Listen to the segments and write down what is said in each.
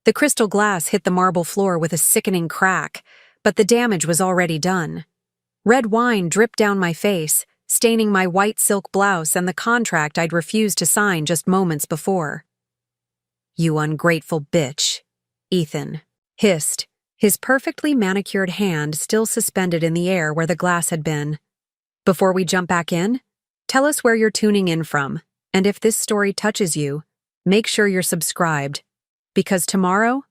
The crystal glass hit the marble floor with a sickening crack, but the damage was already done. Red wine dripped down my face, staining my white silk blouse and the contract I'd refused to sign just moments before. "You ungrateful bitch," Ethan hissed, his perfectly manicured hand still suspended in the air where the glass had been. "Before we jump back in, tell us where you're tuning in from, and if this story touches you, make sure you're subscribed, because tomorrow,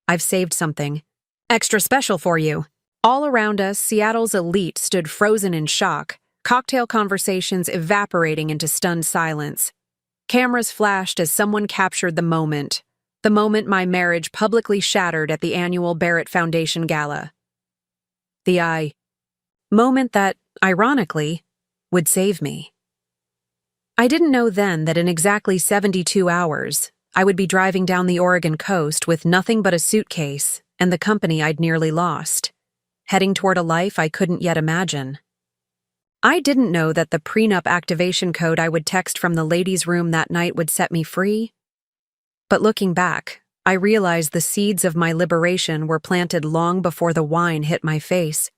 I've saved something extra special for you." All around us, Seattle's elite stood frozen in shock, cocktail conversations evaporating into stunned silence. Cameras flashed as someone captured the moment my marriage publicly shattered at the annual Barrett Foundation Gala. The moment that, ironically, would save me. I didn't know then that in exactly 72 hours, I would be driving down the Oregon coast with nothing but a suitcase and the company I'd nearly lost, heading toward a life I couldn't yet imagine. I didn't know that the Prenup activation code I would text from the ladies' room that night would set me free. But looking back, I realized the seeds of my liberation were planted long before the wine hit my face.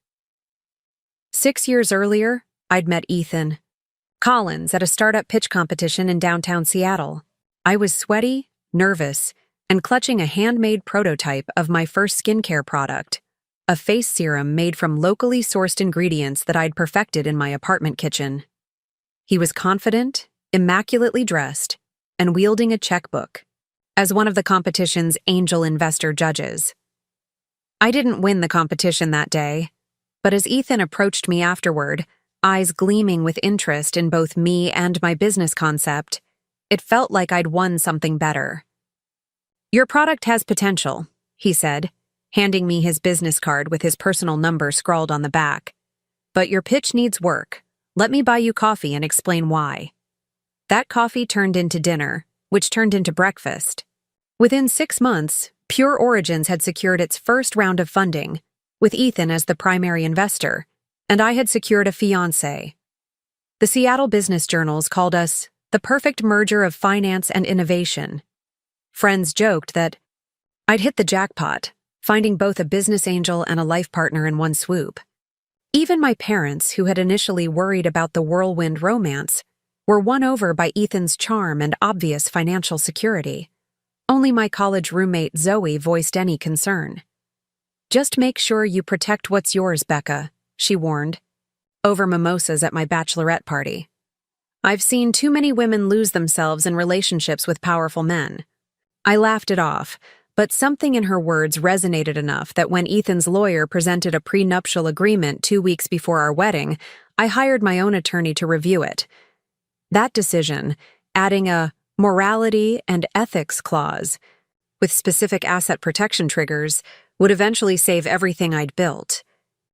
6 years earlier, I'd met Ethan Collins at a startup pitch competition in downtown Seattle. I was sweaty, nervous, and clutching a handmade prototype of my first skincare product, a face serum made from locally sourced ingredients that I'd perfected in my apartment kitchen. He was confident, immaculately dressed, and wielding a checkbook as one of the competition's angel investor judges. I didn't win the competition that day, but as Ethan approached me afterward, eyes gleaming with interest in both me and my business concept, it felt like I'd won something better. "Your product has potential," he said, handing me his business card with his personal number scrawled on the back. "But your pitch needs work. Let me buy you coffee and explain why." That coffee turned into dinner, which turned into breakfast. Within 6 months, Pure Origins had secured its first round of funding, with Ethan as the primary investor, and I had secured a fiancé. The Seattle business journals called us the perfect merger of finance and innovation. Friends joked that I'd hit the jackpot, finding both a business angel and a life partner in one swoop. Even my parents, who had initially worried about the whirlwind romance, were won over by Ethan's charm and obvious financial security. Only my college roommate Zoe voiced any concern. "Just make sure you protect what's yours, Becca," she warned, over mimosas at my bachelorette party. "I've seen too many women lose themselves in relationships with powerful men." I laughed it off, but something in her words resonated enough that when Ethan's lawyer presented a prenuptial agreement 2 weeks before our wedding, I hired my own attorney to review it. That decision, adding a morality and ethics clause with specific asset protection triggers, would eventually save everything I'd built.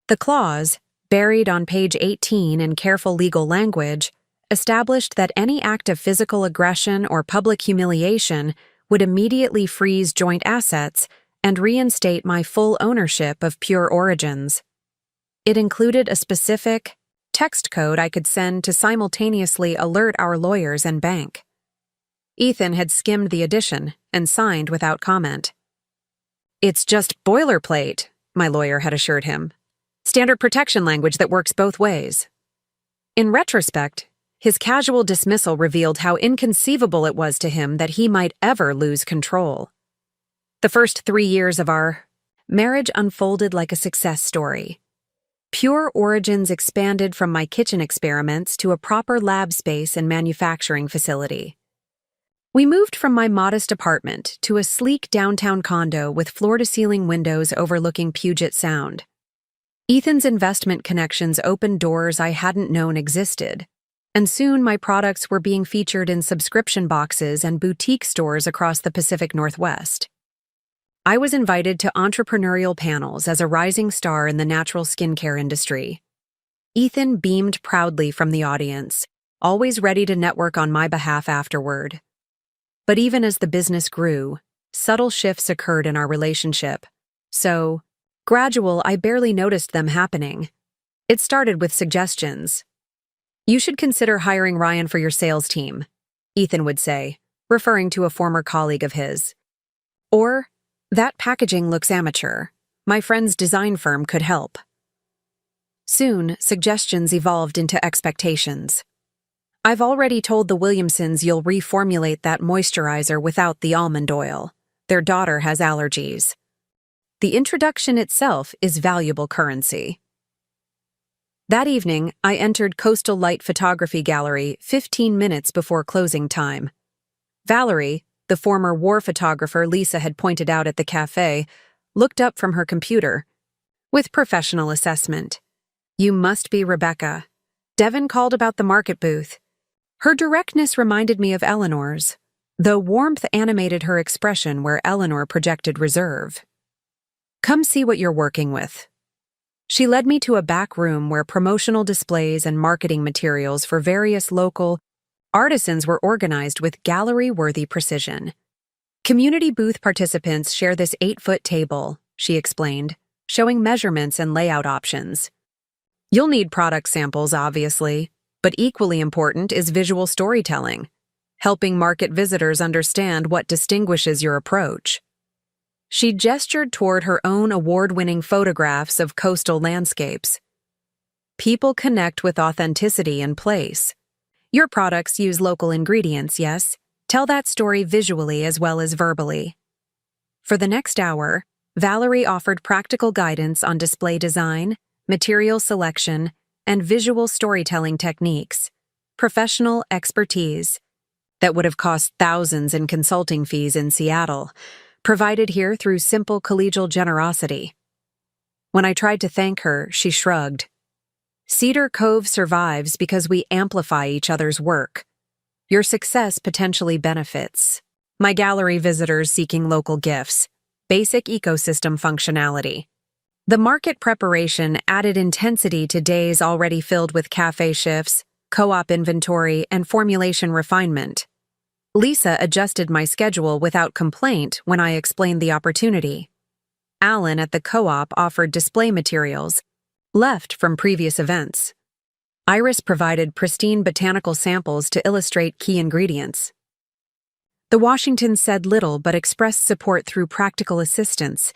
The clause, buried on page 18 in careful legal language, established that any act of physical aggression or public humiliation would immediately freeze joint assets and reinstate my full ownership of Pure Origins. It included a specific text code I could send to simultaneously alert our lawyers and bank. Ethan had skimmed the addition and signed without comment. "It's just boilerplate," my lawyer had assured him. "Standard protection language that works both ways." In retrospect, his casual dismissal revealed how inconceivable it was to him that he might ever lose control. The first 3 years of our marriage unfolded like a success story. Pure Origins expanded from my kitchen experiments to a proper lab space and manufacturing facility. We moved from my modest apartment to a sleek downtown condo with floor-to-ceiling windows overlooking Puget Sound. Ethan's investment connections opened doors I hadn't known existed, and soon my products were being featured in subscription boxes and boutique stores across the Pacific Northwest. I was invited to entrepreneurial panels as a rising star in the natural skincare industry. Ethan beamed proudly from the audience, always ready to network on my behalf afterward. But even as the business grew, subtle shifts occurred in our relationship. So, gradual, I barely noticed them happening. It started with suggestions. "You should consider hiring Ryan for your sales team," Ethan would say, referring to a former colleague of his. Or, That packaging looks amateur. My friend's design firm could help. Soon, suggestions evolved into expectations. I've already told the Williamsons you'll reformulate that moisturizer without the almond oil. Their daughter has allergies. The introduction itself is valuable currency. That evening, I entered Coastal Light Photography Gallery 15 minutes before closing time. Valerie, the former war photographer Lisa had pointed out at the cafe, looked up from her computer. With professional assessment. "You must be Rebecca." Devon called about the market booth. Her directness reminded me of Eleanor's, though warmth animated her expression where Eleanor projected reserve. "Come see what you're working with." She led me to a back room where promotional displays and marketing materials for various local artisans were organized with gallery-worthy precision. "Community booth participants share this 8-foot table," she explained, showing measurements and layout options. "You'll need product samples, obviously, but equally important is visual storytelling, helping market visitors understand what distinguishes your approach." She gestured toward her own award-winning photographs of coastal landscapes. "People connect with authenticity and place. Your products use local ingredients, yes? Tell that story visually as well as verbally." For the next hour, Valerie offered practical guidance on display design, material selection, and visual storytelling techniques, professional expertise that would have cost thousands in consulting fees in Seattle, provided here through simple collegial generosity. When I tried to thank her, she shrugged. "Cedar Cove survives because we amplify each other's work. Your success potentially benefits my gallery visitors seeking local gifts, basic ecosystem functionality." The market preparation added intensity to days already filled with cafe shifts, co-op inventory, and formulation refinement. Lisa adjusted my schedule without complaint when I explained the opportunity. Alan at the co-op offered display materials, left from previous events. Iris provided pristine botanical samples to illustrate key ingredients. The Washingtons said little but expressed support through practical assistance,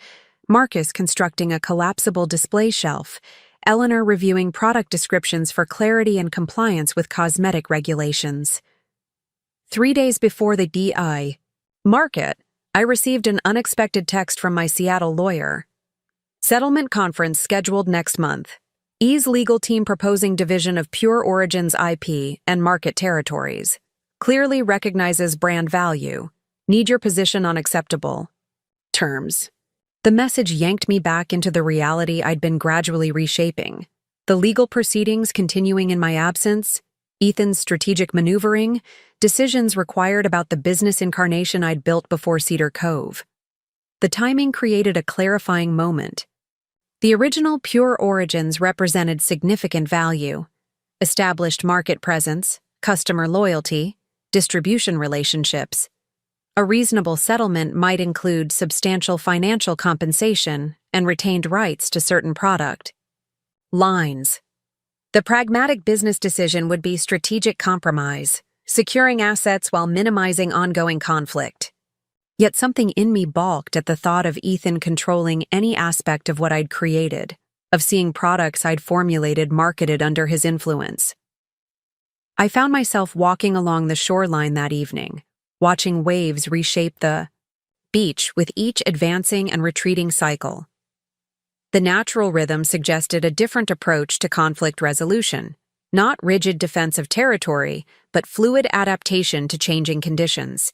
Marcus constructing a collapsible display shelf, Eleanor reviewing product descriptions for clarity and compliance with cosmetic regulations. 3 days before the DI market, I received an unexpected text from my Seattle lawyer. "Settlement conference scheduled next month. E's legal team proposing division of Pure Origins IP and market territories. Clearly recognizes brand value. Need your position on acceptable terms." The message yanked me back into the reality I'd been gradually reshaping. The legal proceedings continuing in my absence, Ethan's strategic maneuvering, decisions required about the business incarnation I'd built before Cedar Cove. The timing created a clarifying moment. The original Pure Origins represented significant value: established market presence, customer loyalty, distribution relationships. A reasonable settlement might include substantial financial compensation and retained rights to certain product lines. The pragmatic business decision would be strategic compromise, securing assets while minimizing ongoing conflict. Yet something in me balked at the thought of Ethan controlling any aspect of what I'd created, of seeing products I'd formulated marketed under his influence. I found myself walking along the shoreline that evening, watching waves reshape the beach with each advancing and retreating cycle. The natural rhythm suggested a different approach to conflict resolution, not rigid defense of territory, but fluid adaptation to changing conditions.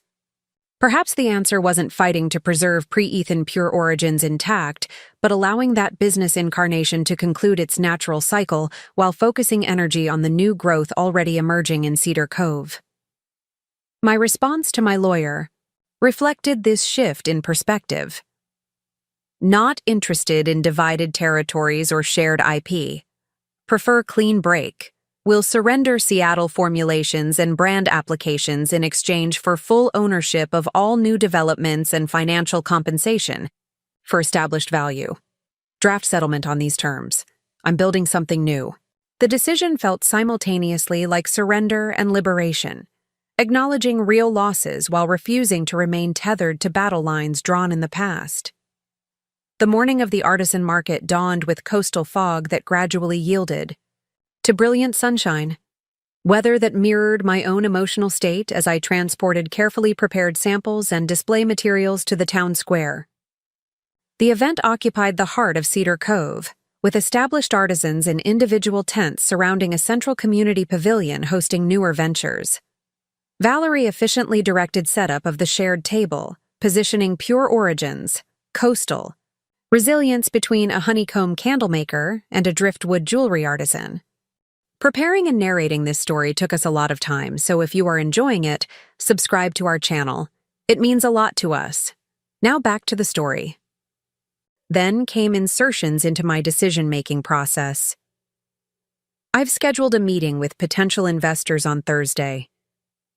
Perhaps the answer wasn't fighting to preserve pre-Ethan Pure Origins intact, but allowing that business incarnation to conclude its natural cycle while focusing energy on the new growth already emerging in Cedar Cove. My response to my lawyer reflected this shift in perspective. Not interested in divided territories or shared IP. Prefer clean break. Will surrender Seattle formulations and brand applications in exchange for full ownership of all new developments and financial compensation for established value. Draft settlement on these terms. I'm building something new. The decision felt simultaneously like surrender and liberation. acknowledging real losses while refusing to remain tethered to battle lines drawn in the past. The morning of the artisan market dawned with coastal fog that gradually yielded to brilliant sunshine, weather that mirrored my own emotional state as I transported carefully prepared samples and display materials to the town square. The event occupied the heart of Cedar Cove, with established artisans in individual tents surrounding a central community pavilion hosting newer ventures. Valerie efficiently directed setup of the shared table, positioning Pure Origins, coastal, resilience between a honeycomb candlemaker and a driftwood jewelry artisan. Preparing and narrating this story took us a lot of time, so if you are enjoying it, subscribe to our channel. It means a lot to us. Now back to the story. Then came insertions into my decision-making process. I've scheduled a meeting with potential investors on Thursday.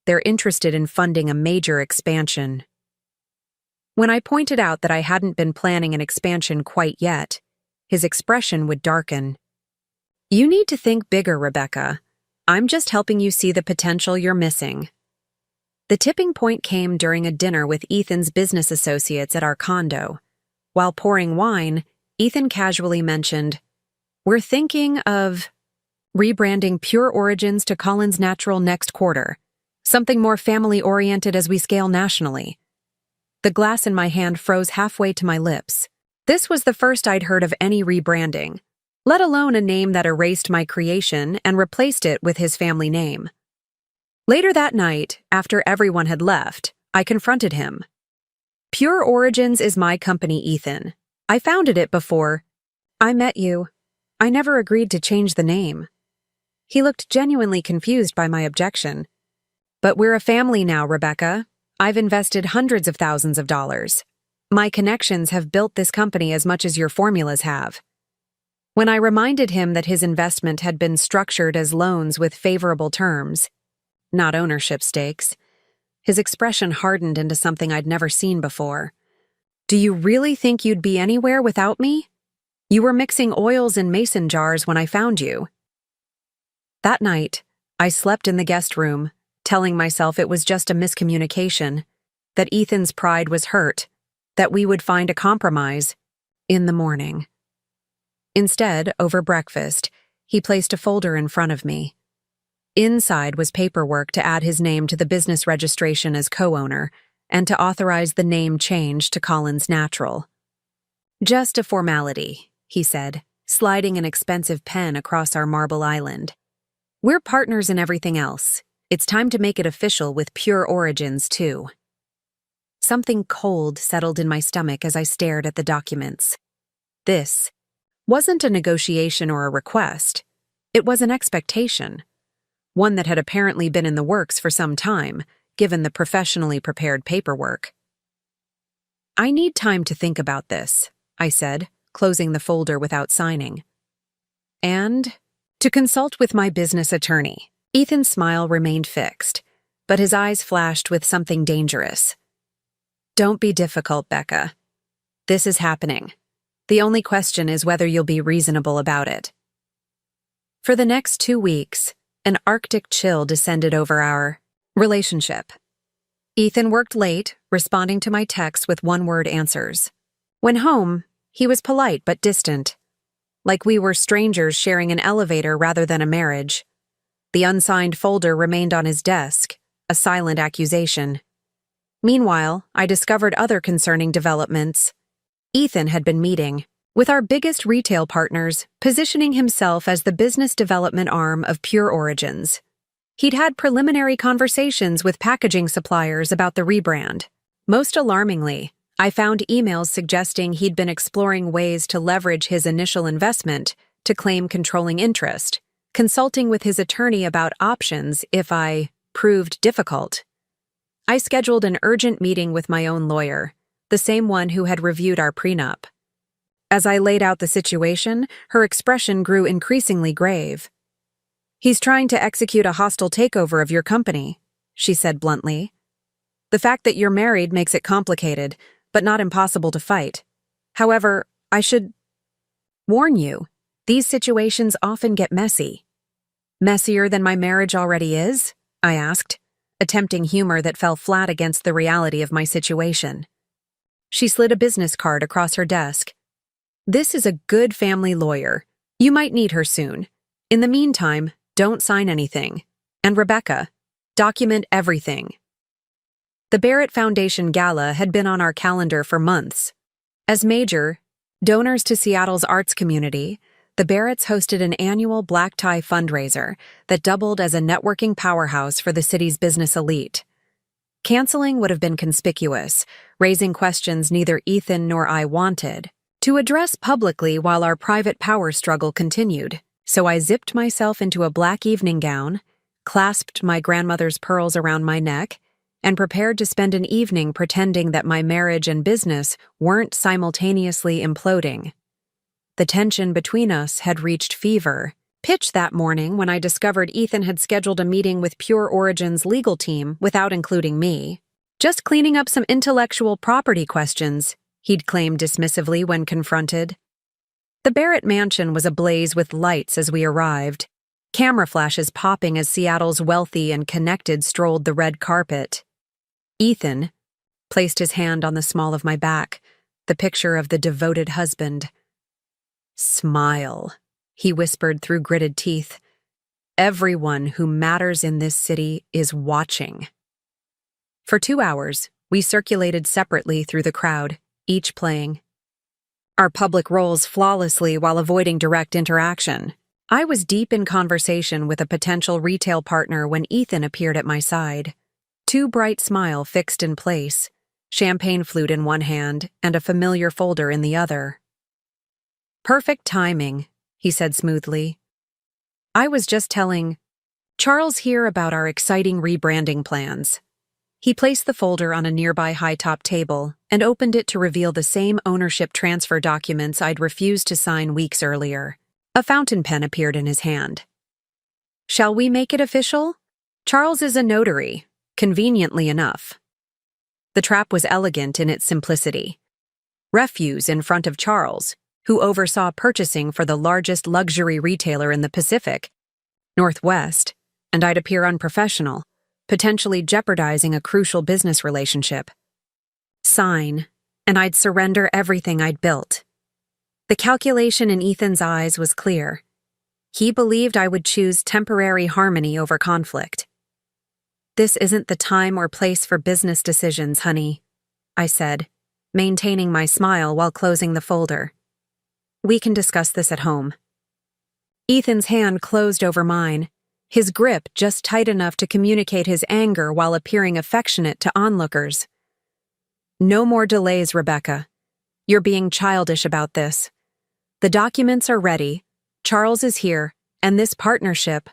They're interested in funding a major expansion. When I pointed out that I hadn't been planning an expansion quite yet, his expression would darken. You need to think bigger, Rebecca. I'm just helping you see the potential you're missing. The tipping point came during a dinner with Ethan's business associates at our condo. While pouring wine, Ethan casually mentioned, "We're thinking of rebranding Pure Origins to Collins Natural next quarter, something more family-oriented as we scale nationally." The glass in my hand froze halfway to my lips. This was the first I'd heard of any rebranding, let alone a name that erased my creation and replaced it with his family name. Later that night, after everyone had left, I confronted him. "Pure Origins is my company, Ethan. I founded it before I met you. I never agreed to change the name." He looked genuinely confused by my objection. "But we're a family now, Rebecca. I've invested hundreds of thousands of dollars. My connections have built this company as much as your formulas have." When I reminded him that his investment had been structured as loans with favorable terms, not ownership stakes, his expression hardened into something I'd never seen before. "Do you really think you'd be anywhere without me? You were mixing oils in mason jars when I found you." That night, I slept in the guest room, telling myself it was just a miscommunication, that Ethan's pride was hurt, that we would find a compromise in the morning. Instead, over breakfast, he placed a folder in front of me. Inside was paperwork to add his name to the business registration as co-owner and to authorize the name change to Collins Natural. "Just a formality," he said, sliding an expensive pen across our marble island. "We're partners in everything else. It's time to make it official with Pure Origins, too." Something cold settled in my stomach as I stared at the documents. This wasn't a negotiation or a request. It was an expectation, one that had apparently been in the works for some time, given the professionally prepared paperwork. "I need time to think about this," I said, closing the folder without signing. "And to consult with my business attorney." Ethan's smile remained fixed, but his eyes flashed with something dangerous. "Don't be difficult, Becca. This is happening. The only question is whether you'll be reasonable about it." For the next 2 weeks, an Arctic chill descended over our relationship. Ethan worked late, responding to my texts with one-word answers. When home, he was polite but distant, like we were strangers sharing an elevator rather than a marriage. The unsigned folder remained on his desk, a silent accusation. Meanwhile, I discovered other concerning developments. Ethan had been meeting with our biggest retail partners, positioning himself as the business development arm of Pure Origins. He'd had preliminary conversations with packaging suppliers about the rebrand. Most alarmingly, I found emails suggesting he'd been exploring ways to leverage his initial investment to claim controlling interest, consulting with his attorney about options if I proved difficult. I scheduled an urgent meeting with my own lawyer, the same one who had reviewed our prenup. As I laid out the situation, her expression grew increasingly grave. "He's trying to execute a hostile takeover of your company," she said bluntly. "The fact that you're married makes it complicated, but not impossible to fight. However, I should warn you, these situations often get messy." "Messier than my marriage already is?" I asked, attempting humor that fell flat against the reality of my situation. She slid a business card across her desk. "This is a good family lawyer. You might need her soon. In the meantime, don't sign anything. And Rebecca, document everything." The Barrett Foundation Gala had been on our calendar for months. As major donors to Seattle's arts community, the Barretts hosted an annual black tie fundraiser that doubled as a networking powerhouse for the city's business elite. Canceling would have been conspicuous, raising questions neither Ethan nor I wanted to address publicly while our private power struggle continued. So I zipped myself into a black evening gown, clasped my grandmother's pearls around my neck, and prepared to spend an evening pretending that my marriage and business weren't simultaneously imploding. The tension between us had reached fever pitch that morning when I discovered Ethan had scheduled a meeting with Pure Origin's legal team without including me. "Just cleaning up some intellectual property questions," he'd claimed dismissively when confronted. The Barrett mansion was ablaze with lights as we arrived, camera flashes popping as Seattle's wealthy and connected strolled the red carpet. Ethan placed his hand on the small of my back, the picture of the devoted husband. "Smile," he whispered through gritted teeth. "Everyone who matters in this city is watching." For 2 hours, we circulated separately through the crowd, each playing our public roles flawlessly while avoiding direct interaction. I was deep in conversation with a potential retail partner when Ethan appeared at my side. Too bright smile fixed in place, champagne flute in one hand and a familiar folder in the other. "Perfect timing," he said smoothly. "I was just telling Charles here about our exciting rebranding plans." He placed the folder on a nearby high-top table and opened it to reveal the same ownership transfer documents I'd refused to sign weeks earlier. A fountain pen appeared in his hand. "Shall we make it official? Charles is a notary, conveniently enough." The trap was elegant in its simplicity. Refuse in front of Charles, who oversaw purchasing for the largest luxury retailer in the Pacific Northwest, and I'd appear unprofessional, potentially jeopardizing a crucial business relationship. Sign, and I'd surrender everything I'd built. The calculation in Ethan's eyes was clear. He believed I would choose temporary harmony over conflict. "This isn't the time or place for business decisions, honey," I said, maintaining my smile while closing the folder. "We can discuss this at home." Ethan's hand closed over mine, his grip just tight enough to communicate his anger while appearing affectionate to onlookers. "No more delays, Rebecca. You're being childish about this. The documents are ready, Charles is here, and this partnership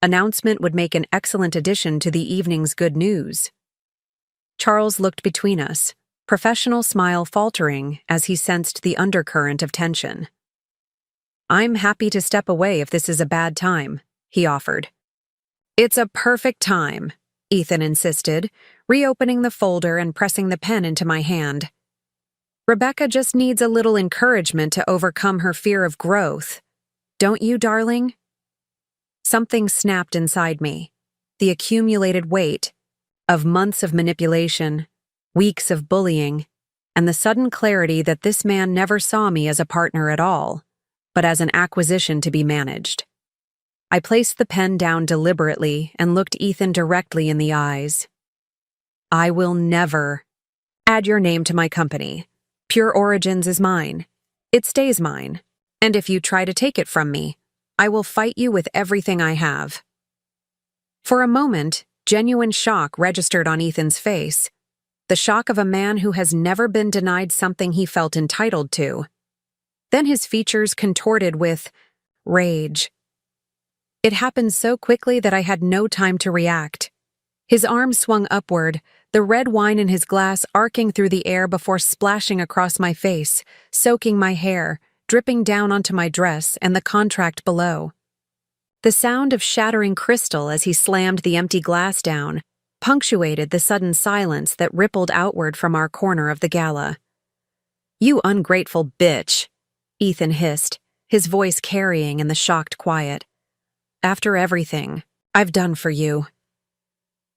announcement would make an excellent addition to the evening's good news." Charles looked between us, professional smile faltering as he sensed the undercurrent of tension. "I'm happy to step away if this is a bad time," he offered. "It's a perfect time," Ethan insisted, reopening the folder and pressing the pen into my hand. "Rebecca just needs a little encouragement to overcome her fear of growth. Don't you, darling?" Something snapped inside me. The accumulated weight of months of manipulation, weeks of bullying, and the sudden clarity that this man never saw me as a partner at all, but as an acquisition to be managed. I placed the pen down deliberately and looked Ethan directly in the eyes. "I will never add your name to my company. Pure Origins is mine. It stays mine. And if you try to take it from me, I will fight you with everything I have." For a moment, genuine shock registered on Ethan's face. The shock of a man who has never been denied something he felt entitled to. Then his features contorted with rage. It happened so quickly that I had no time to react. His arm swung upward, the red wine in his glass arcing through the air before splashing across my face, soaking my hair, dripping down onto my dress and the contract below. The sound of shattering crystal as he slammed the empty glass down punctuated the sudden silence that rippled outward from our corner of the gala. "You ungrateful bitch," Ethan hissed, his voice carrying in the shocked quiet. "After everything I've done for you."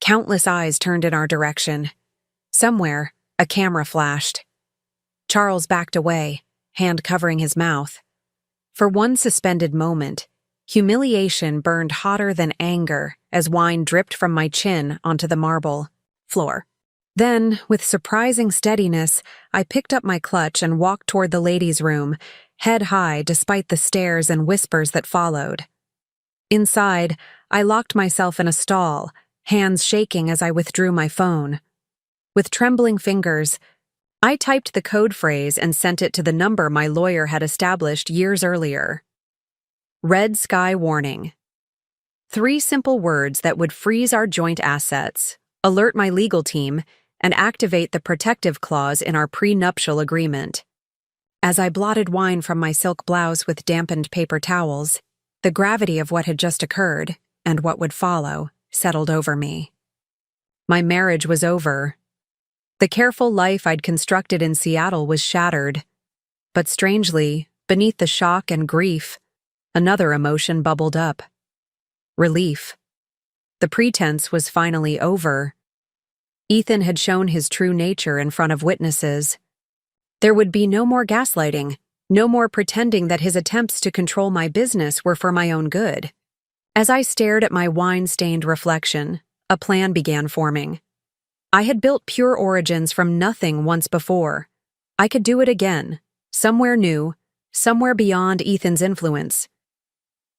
Countless eyes turned in our direction. Somewhere, a camera flashed. Charles backed away, hand covering his mouth. For one suspended moment, humiliation burned hotter than anger as wine dripped from my chin onto the marble floor. Then, with surprising steadiness, I picked up my clutch and walked toward the ladies' room, head high despite the stares and whispers that followed. Inside, I locked myself in a stall, hands shaking as I withdrew my phone. With trembling fingers, I typed the code phrase and sent it to the number my lawyer had established years earlier. Red sky warning. 3 simple words that would freeze our joint assets, alert my legal team, and activate the protective clause in our prenuptial agreement. As I blotted wine from my silk blouse with dampened paper towels, the gravity of what had just occurred, and what would follow, settled over me. My marriage was over. The careful life I'd constructed in Seattle was shattered. But strangely, beneath the shock and grief, another emotion bubbled up. Relief. The pretense was finally over. Ethan had shown his true nature in front of witnesses. There would be no more gaslighting, no more pretending that his attempts to control my business were for my own good. As I stared at my wine-stained reflection, a plan began forming. I had built Pure Origins from nothing once before. I could do it again, somewhere new, somewhere beyond Ethan's influence.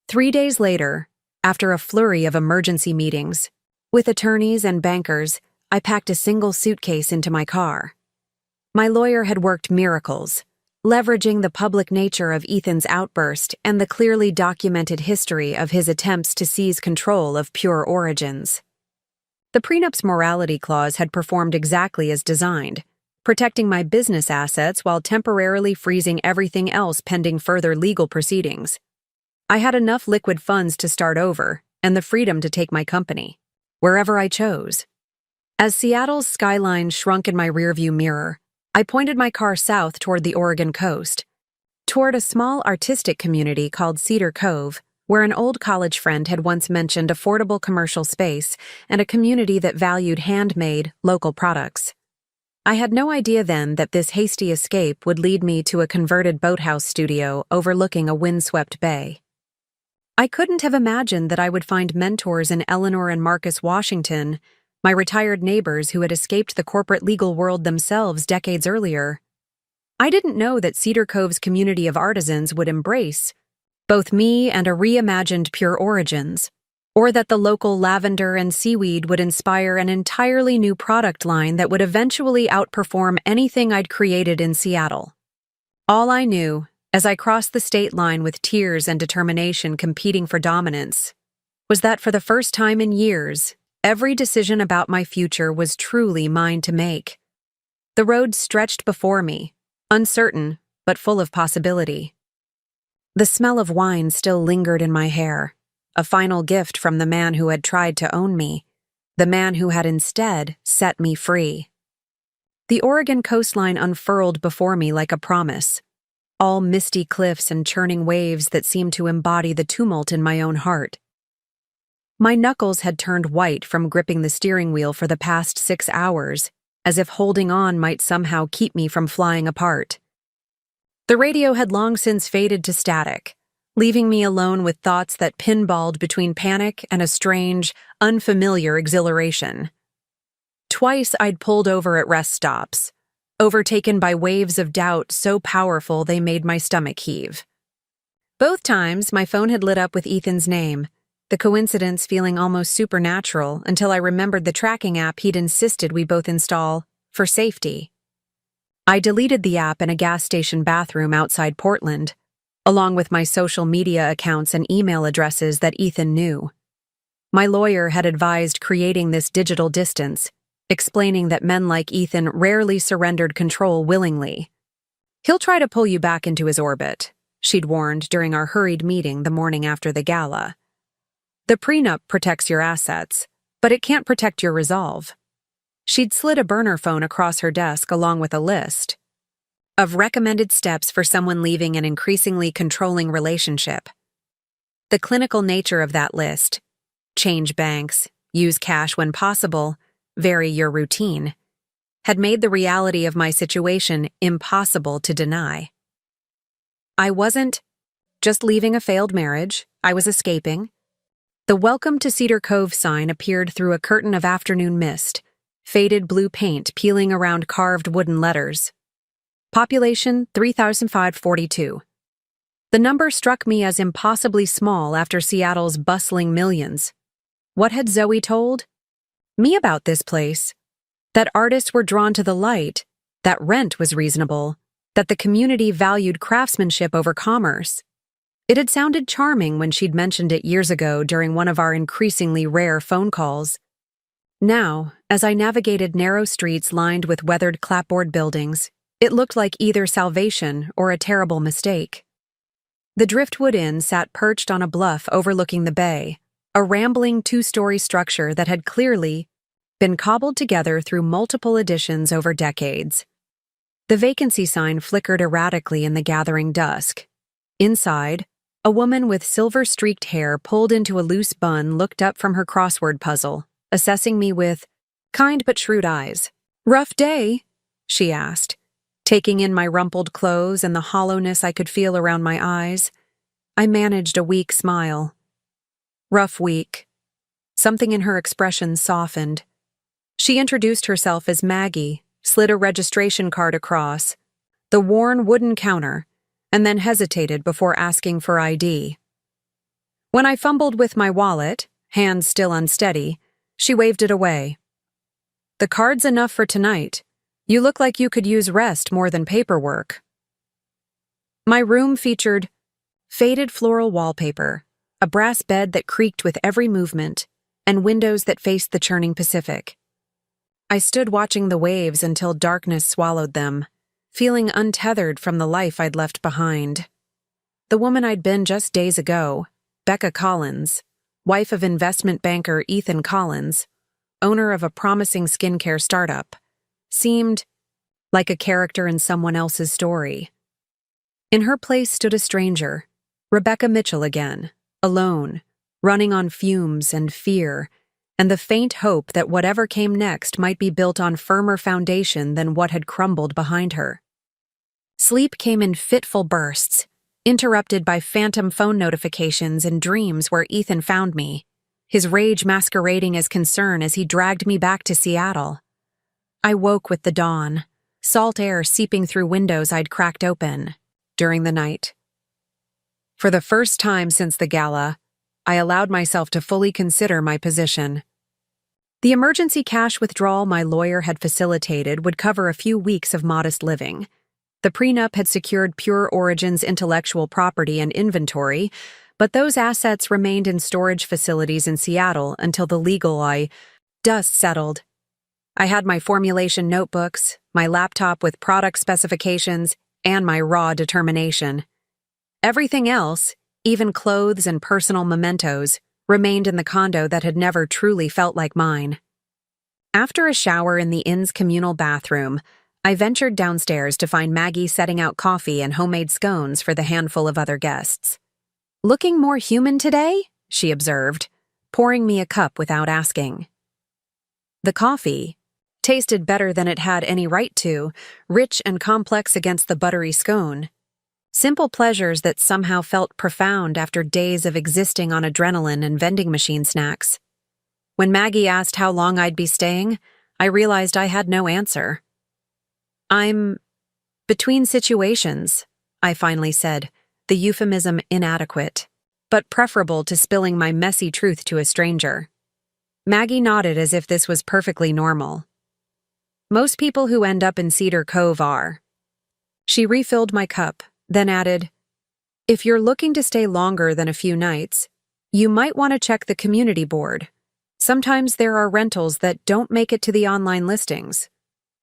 3 days later, after a flurry of emergency meetings, with attorneys and bankers, I packed a single suitcase into my car. My lawyer had worked miracles, leveraging the public nature of Ethan's outburst and the clearly documented history of his attempts to seize control of Pure Origins. The prenup's morality clause had performed exactly as designed, protecting my business assets while temporarily freezing everything else pending further legal proceedings. I had enough liquid funds to start over and the freedom to take my company, wherever I chose. As Seattle's skyline shrunk in my rearview mirror, I pointed my car south toward the Oregon coast, toward a small artistic community called Cedar Cove, where an old college friend had once mentioned affordable commercial space and a community that valued handmade, local products. I had no idea then that this hasty escape would lead me to a converted boathouse studio overlooking a windswept bay. I couldn't have imagined that I would find mentors in Eleanor and Marcus Washington, my retired neighbors who had escaped the corporate legal world themselves decades earlier. I didn't know that Cedar Cove's community of artisans would embrace both me and a reimagined Pure Origins, or that the local lavender and seaweed would inspire an entirely new product line that would eventually outperform anything I'd created in Seattle. All I knew, as I crossed the state line with tears and determination competing for dominance, was that for the first time in years, every decision about my future was truly mine to make. The road stretched before me, uncertain but full of possibility. The smell of wine still lingered in my hair, a final gift from the man who had tried to own me, the man who had instead set me free. The Oregon coastline unfurled before me like a promise, all misty cliffs and churning waves that seemed to embody the tumult in my own heart. My knuckles had turned white from gripping the steering wheel for the past 6 hours, as if holding on might somehow keep me from flying apart. The radio had long since faded to static, leaving me alone with thoughts that pinballed between panic and a strange, unfamiliar exhilaration. Twice I'd pulled over at rest stops, overtaken by waves of doubt so powerful they made my stomach heave. Both times, my phone had lit up with Ethan's name, the coincidence feeling almost supernatural until I remembered the tracking app he'd insisted we both install for safety. I deleted the app in a gas station bathroom outside Portland, along with my social media accounts and email addresses that Ethan knew. My lawyer had advised creating this digital distance, explaining that men like Ethan rarely surrendered control willingly. "He'll try to pull you back into his orbit," she'd warned during our hurried meeting the morning after the gala. "The prenup protects your assets, but it can't protect your resolve." She'd slid a burner phone across her desk along with a list of recommended steps for someone leaving an increasingly controlling relationship. The clinical nature of that list — change banks, use cash when possible, vary your routine, had made the reality of my situation impossible to deny. I wasn't just leaving a failed marriage, I was escaping. The Welcome to Cedar Cove sign appeared through a curtain of afternoon mist, faded blue paint peeling around carved wooden letters. Population 3,542. The number struck me as impossibly small after Seattle's bustling millions. What had Zoe told me about this place? That artists were drawn to the light, that rent was reasonable, that the community valued craftsmanship over commerce. It had sounded charming when she'd mentioned it years ago during one of our increasingly rare phone calls. Now, as I navigated narrow streets lined with weathered clapboard buildings, it looked like either salvation or a terrible mistake. The Driftwood Inn sat perched on a bluff overlooking the bay, a rambling two-story structure that had clearly been cobbled together through multiple additions over decades. The vacancy sign flickered erratically in the gathering dusk. Inside, a woman with silver-streaked hair pulled into a loose bun looked up from her crossword puzzle, assessing me with kind but shrewd eyes. "Rough day?" she asked, taking in my rumpled clothes and the hollowness I could feel around my eyes. I managed a weak smile. "Rough week." Something in her expression softened. She introduced herself as Maggie, slid a registration card across the worn wooden counter, and then hesitated before asking for ID. When I fumbled with my wallet, hands still unsteady, she waved it away. "The card's enough for tonight. You look like you could use rest more than paperwork." My room featured faded floral wallpaper, a brass bed that creaked with every movement, and windows that faced the churning Pacific. I stood watching the waves until darkness swallowed them, feeling untethered from the life I'd left behind. The woman I'd been just days ago, Becca Collins, wife of investment banker Ethan Collins, owner of a promising skincare startup, seemed like a character in someone else's story. In her place stood a stranger, Rebecca Mitchell again, alone, running on fumes and fear, and the faint hope that whatever came next might be built on firmer foundation than what had crumbled behind her. Sleep came in fitful bursts, interrupted by phantom phone notifications and dreams where Ethan found me, his rage masquerading as concern as he dragged me back to Seattle. I woke with the dawn, salt air seeping through windows I'd cracked open during the night. For the first time since the gala, I allowed myself to fully consider my position. The emergency cash withdrawal my lawyer had facilitated would cover a few weeks of modest living. The prenup had secured Pure Origin's intellectual property and inventory, but those assets remained in storage facilities in Seattle until the legal dust settled. I had my formulation notebooks, my laptop with product specifications, and my raw determination. Everything else, even clothes and personal mementos, remained in the condo that had never truly felt like mine. After a shower in the inn's communal bathroom, I ventured downstairs to find Maggie setting out coffee and homemade scones for the handful of other guests. "Looking more human today?" she observed, pouring me a cup without asking. The coffee tasted better than it had any right to, rich and complex against the buttery scone. Simple pleasures that somehow felt profound after days of existing on adrenaline and vending machine snacks. When Maggie asked how long I'd be staying, I realized I had no answer. "I'm between situations," I finally said, the euphemism inadequate, but preferable to spilling my messy truth to a stranger. Maggie nodded as if this was perfectly normal. "Most people who end up in Cedar Cove are." She refilled my cup, then added, "If you're looking to stay longer than a few nights, you might want to check the community board. Sometimes there are rentals that don't make it to the online listings."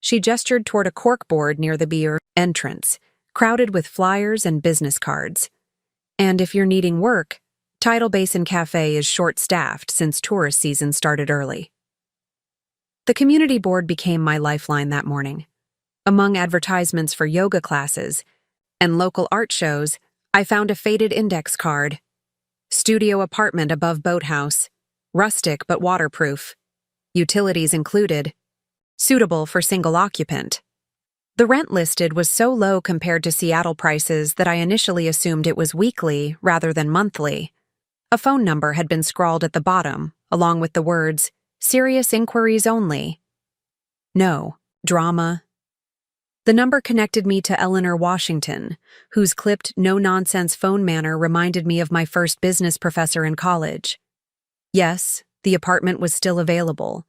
She gestured toward a corkboard near the beer entrance, crowded with flyers and business cards. "And if you're needing work, Tidal Basin Cafe is short-staffed since tourist season started early." The community board became my lifeline that morning. Among advertisements for yoga classes and local art shows, I found a faded index card. "Studio apartment above boathouse. rustic but waterproof. Utilities included. Suitable for single occupant. The rent listed was so low compared to Seattle prices that I initially assumed it was weekly rather than monthly. A phone number had been scrawled at the bottom, along with the words, "Serious inquiries only." No, drama. The number connected me to Eleanor Washington, whose clipped, no-nonsense phone manner reminded me of my first business professor in college. Yes, the apartment was still available.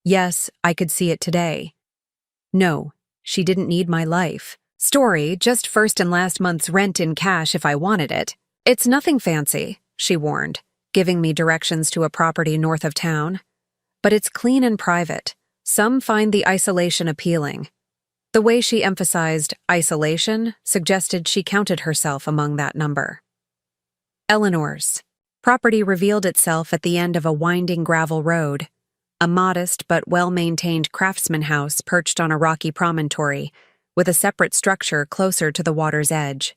Yes, I could see it today. No, she didn't need my life. Story, just first and last month's rent in cash if I wanted it. It's nothing fancy, she warned, giving me directions to a property north of town. But it's clean and private. Some find the isolation appealing. The way she emphasized isolation suggested she counted herself among that number. Eleanor's property revealed itself at the end of a winding gravel road, a modest but well-maintained craftsman house perched on a rocky promontory, with a separate structure closer to the water's edge.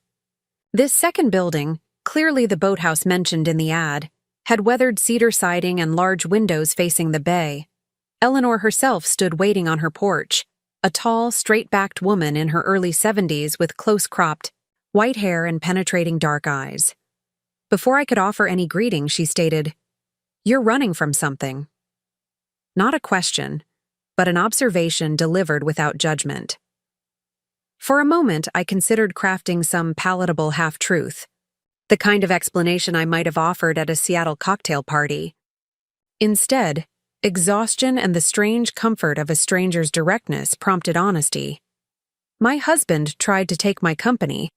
This second building, clearly the boathouse mentioned in the ad, had weathered cedar siding and large windows facing the bay. Eleanor herself stood waiting on her porch, a tall, straight-backed woman in her early 70s with close-cropped, white hair and penetrating dark eyes. Before I could offer any greeting, she stated, "You're running from something." Not a question, but an observation delivered without judgment. For a moment, I considered crafting some palatable half-truth, the kind of explanation I might have offered at a Seattle cocktail party. Instead, exhaustion and the strange comfort of a stranger's directness prompted honesty. My husband tried to take my company,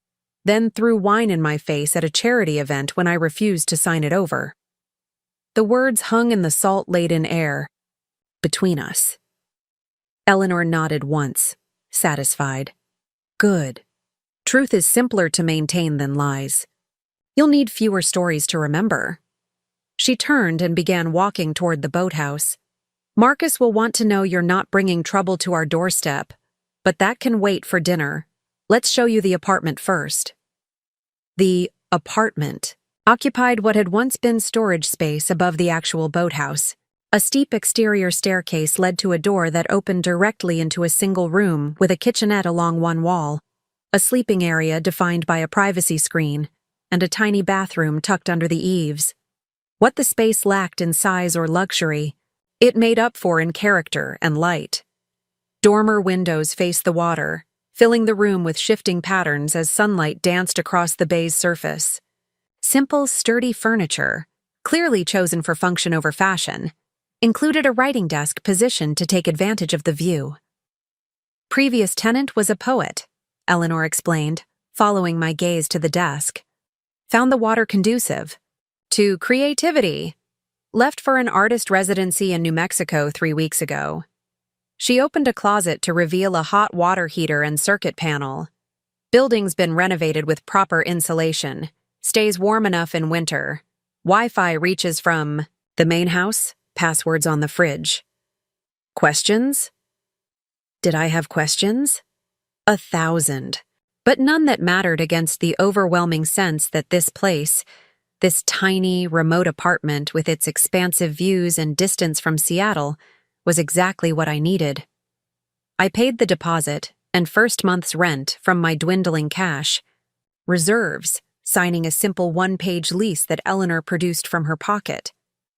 then threw wine in my face at a charity event when I refused to sign it over. The words hung in the salt-laden air, between us. Eleanor nodded once, satisfied. Good. Truth is simpler to maintain than lies. You'll need fewer stories to remember. She turned and began walking toward the boathouse. Marcus will want to know you're not bringing trouble to our doorstep, but that can wait for dinner. Let's show you the apartment first. The apartment occupied what had once been storage space above the actual boathouse. A steep exterior staircase led to a door that opened directly into a single room with a kitchenette along one wall, a sleeping area defined by a privacy screen, and a tiny bathroom tucked under the eaves. What the space lacked in size or luxury, it made up for in character and light. Dormer windows faced the water, filling the room with shifting patterns as sunlight danced across the bay's surface. Simple, sturdy furniture, clearly chosen for function over fashion, included a writing desk positioned to take advantage of the view. Previous tenant was a poet, Eleanor explained, following my gaze to the desk. Found the water conducive to creativity. Left for an artist residency in New Mexico 3 weeks ago. She opened a closet to reveal a hot water heater and circuit panel. Building's been renovated with proper insulation. Stays warm enough in winter. Wi-Fi reaches from the main house, passwords on the fridge. Questions? Did I have questions? 1,000. But none that mattered against the overwhelming sense that this place, this tiny, remote apartment with its expansive views and distance from Seattle, was exactly what I needed. I paid the deposit and first month's rent from my dwindling cash. Reserves, signing a simple one-page lease that Eleanor produced from her pocket.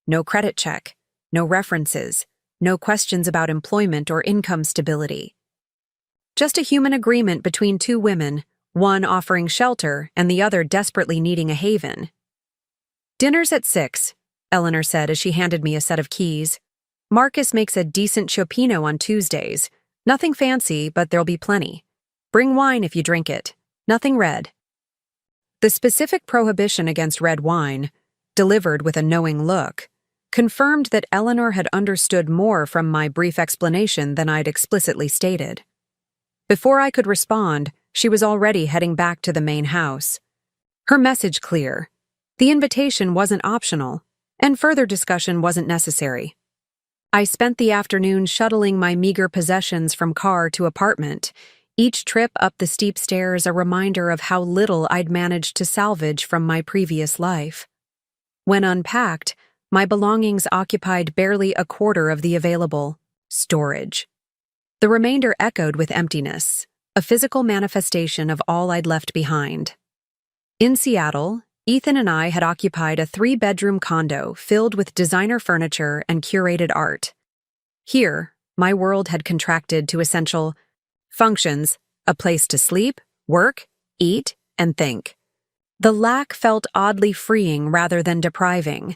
No credit check, no references, no questions about employment or income stability. Just a human agreement between two women, one offering shelter and the other desperately needing a haven. "Dinner's at 6, Eleanor said as she handed me a set of keys. "Marcus makes a decent cioppino on Tuesdays. Nothing fancy, but there'll be plenty. Bring wine if you drink it. Nothing red." The specific prohibition against red wine, delivered with a knowing look, confirmed that Eleanor had understood more from my brief explanation than I'd explicitly stated. Before I could respond, she was already heading back to the main house. Her message clear. The invitation wasn't optional, and further discussion wasn't necessary. I spent the afternoon shuttling my meager possessions from car to apartment, each trip up the steep stairs a reminder of how little I'd managed to salvage from my previous life. When unpacked, My belongings occupied barely a quarter of the available storage. The remainder echoed with emptiness, a physical manifestation of all I'd left behind. In Seattle, Ethan and I had occupied a 3-bedroom condo filled with designer furniture and curated art. Here, my world had contracted to essential functions: a place to sleep, work, eat, and think. The lack felt oddly freeing rather than depriving.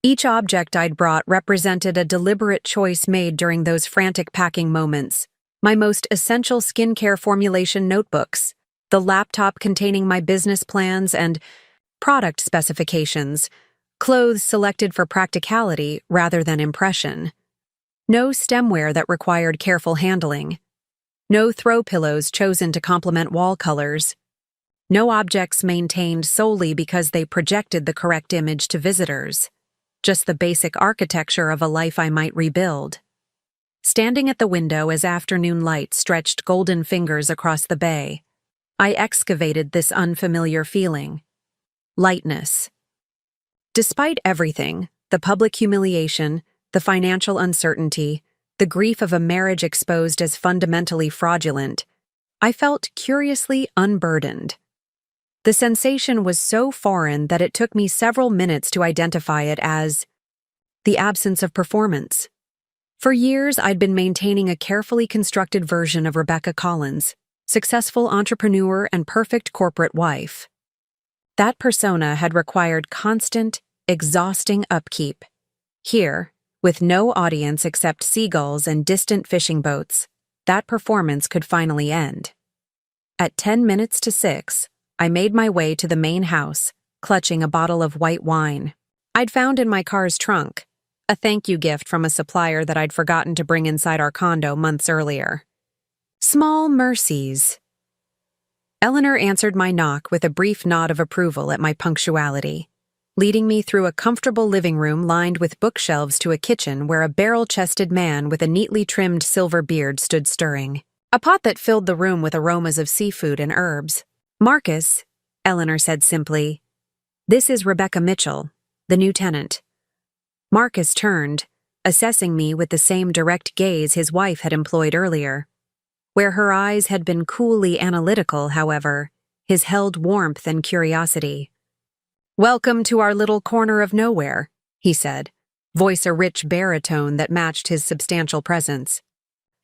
Each object I'd brought represented a deliberate choice made during those frantic packing moments. My most essential skincare formulation notebooks, the laptop containing my business plans and product specifications, clothes selected for practicality rather than impression. No stemware that required careful handling. No throw pillows chosen to complement wall colors. No objects maintained solely because they projected the correct image to visitors. Just the basic architecture of a life I might rebuild. Standing at the window as afternoon light stretched golden fingers across the bay, I excavated this unfamiliar feeling. Lightness. Despite everything, the public humiliation, the financial uncertainty, the grief of a marriage exposed as fundamentally fraudulent, I felt curiously unburdened. The sensation was so foreign that it took me several minutes to identify it as the absence of performance. For years, I'd been maintaining a carefully constructed version of Rebecca Collins, successful entrepreneur and perfect corporate wife. That persona had required constant, exhausting upkeep. Here, with no audience except seagulls and distant fishing boats, that performance could finally end. At 10 minutes to 6, I made my way to the main house, clutching a bottle of white wine I'd found in my car's trunk, a thank you gift from a supplier that I'd forgotten to bring inside our condo months earlier. Small mercies. Eleanor answered my knock with a brief nod of approval at my punctuality, leading me through a comfortable living room lined with bookshelves to a kitchen where a barrel-chested man with a neatly trimmed silver beard stood stirring a pot that filled the room with aromas of seafood and herbs. "Marcus," Eleanor said simply, "this is Rebecca Mitchell, the new tenant." Marcus turned, assessing me with the same direct gaze his wife had employed earlier. Where her eyes had been coolly analytical, however, his held warmth and curiosity. "Welcome to our little corner of nowhere," he said, voice a rich baritone that matched his substantial presence.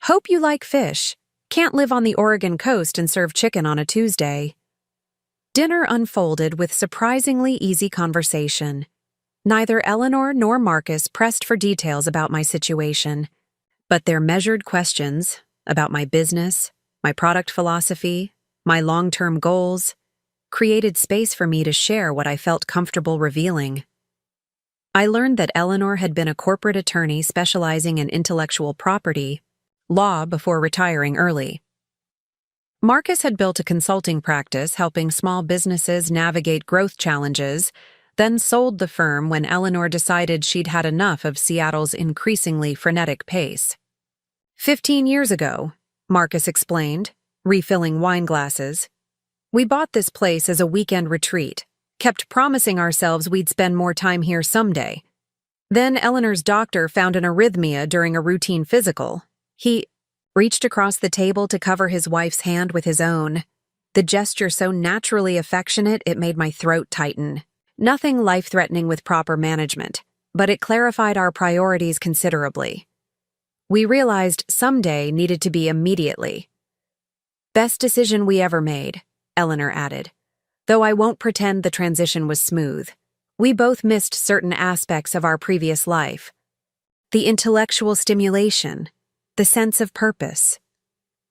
"Hope you like fish. Can't live on the Oregon coast and serve chicken on a Tuesday." Dinner unfolded with surprisingly easy conversation. Neither Eleanor nor Marcus pressed for details about my situation, but their measured questions about my business, my product philosophy, my long-term goals, created space for me to share what I felt comfortable revealing. I learned that Eleanor had been a corporate attorney specializing in intellectual property law before retiring early. Marcus had built a consulting practice helping small businesses navigate growth challenges, then sold the firm when Eleanor decided she'd had enough of Seattle's increasingly frenetic pace. 15 years ago, Marcus explained, refilling wine glasses, we bought this place as a weekend retreat, kept promising ourselves we'd spend more time here someday. Then Eleanor's doctor found an arrhythmia during a routine physical. He reached across the table to cover his wife's hand with his own, the gesture so naturally affectionate it made my throat tighten. Nothing life-threatening with proper management, but it clarified our priorities considerably. We realized someday needed to be immediately. "Best decision we ever made," Eleanor added, though I won't pretend the transition was smooth. We both missed certain aspects of our previous life. The intellectual stimulation, the sense of purpose.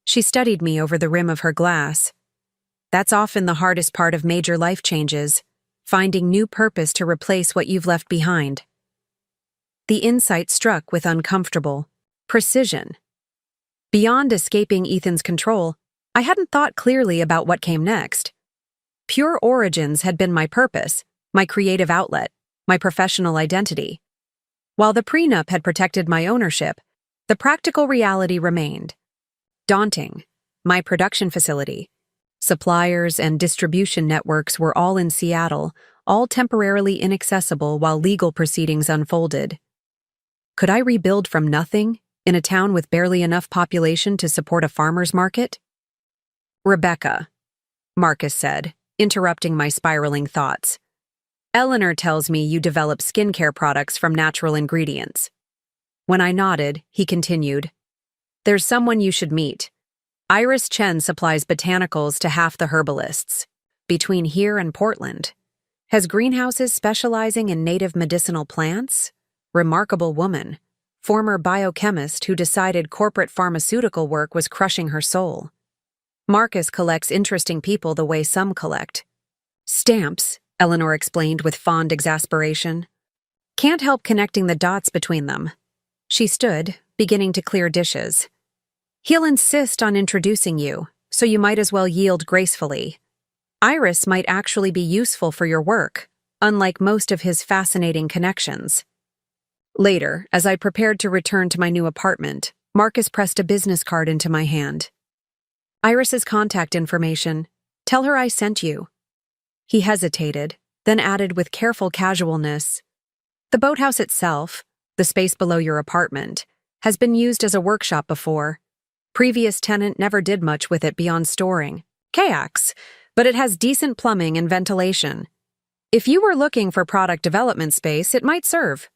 She studied me over the rim of her glass. That's often the hardest part of major life changes, finding new purpose to replace what you've left behind. The insight struck with uncomfortable precision. Beyond escaping Ethan's control, I hadn't thought clearly about what came next. Pure origins had been my purpose, my creative outlet, my professional identity. While the prenup had protected my ownership, the practical reality remained. Daunting. My production facility, suppliers and distribution networks were all in Seattle, all temporarily inaccessible while legal proceedings unfolded. Could I rebuild from nothing, in a town with barely enough population to support a farmer's market? Rebecca, Marcus said, interrupting my spiraling thoughts. Eleanor tells me you develop skincare products from natural ingredients. When I nodded, he continued, There's someone you should meet. Iris Chen supplies botanicals to half the herbalists, between here and Portland. Has greenhouses specializing in native medicinal plants? Remarkable woman. Former biochemist who decided corporate pharmaceutical work was crushing her soul. Marcus collects interesting people the way some collect. Stamps, Eleanor explained with fond exasperation. Can't help connecting the dots between them. She stood, beginning to clear dishes. He'll insist on introducing you, so you might as well yield gracefully. Iris might actually be useful for your work, unlike most of his fascinating connections. Later, as I prepared to return to my new apartment, Marcus pressed a business card into my hand. Iris's contact information. Tell her I sent you. He hesitated, then added with careful casualness, The boathouse itself, the space below your apartment, has been used as a workshop before. Previous tenant never did much with it beyond storing kayaks, but it has decent plumbing and ventilation. If you were looking for product development space, it might serve.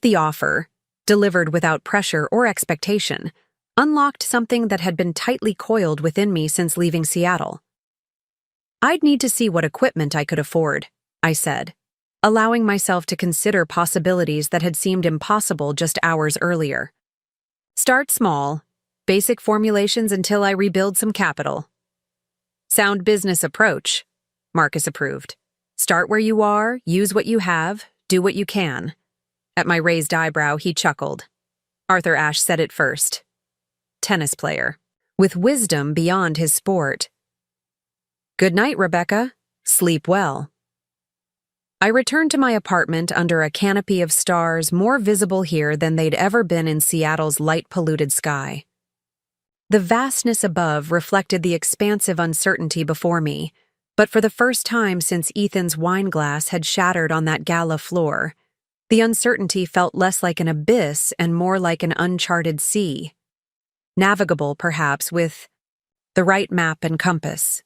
The offer, delivered without pressure or expectation, unlocked something that had been tightly coiled within me since leaving Seattle. I'd need to see what equipment I could afford, I said, allowing myself to consider possibilities that had seemed impossible just hours earlier. Start small, basic formulations until I rebuild some capital. Sound business approach, Marcus approved. Start where you are, use what you have, do what you can. At my raised eyebrow, he chuckled. Arthur Ashe said it first. Tennis player, with wisdom beyond his sport. Good night, Rebecca. Sleep well. I returned to my apartment under a canopy of stars more visible here than they'd ever been in Seattle's light-polluted sky. The vastness above reflected the expansive uncertainty before me, but for the first time since Ethan's wine glass had shattered on that gala floor, the uncertainty felt less like an abyss and more like an uncharted sea. Navigable, perhaps, with the right map and compass.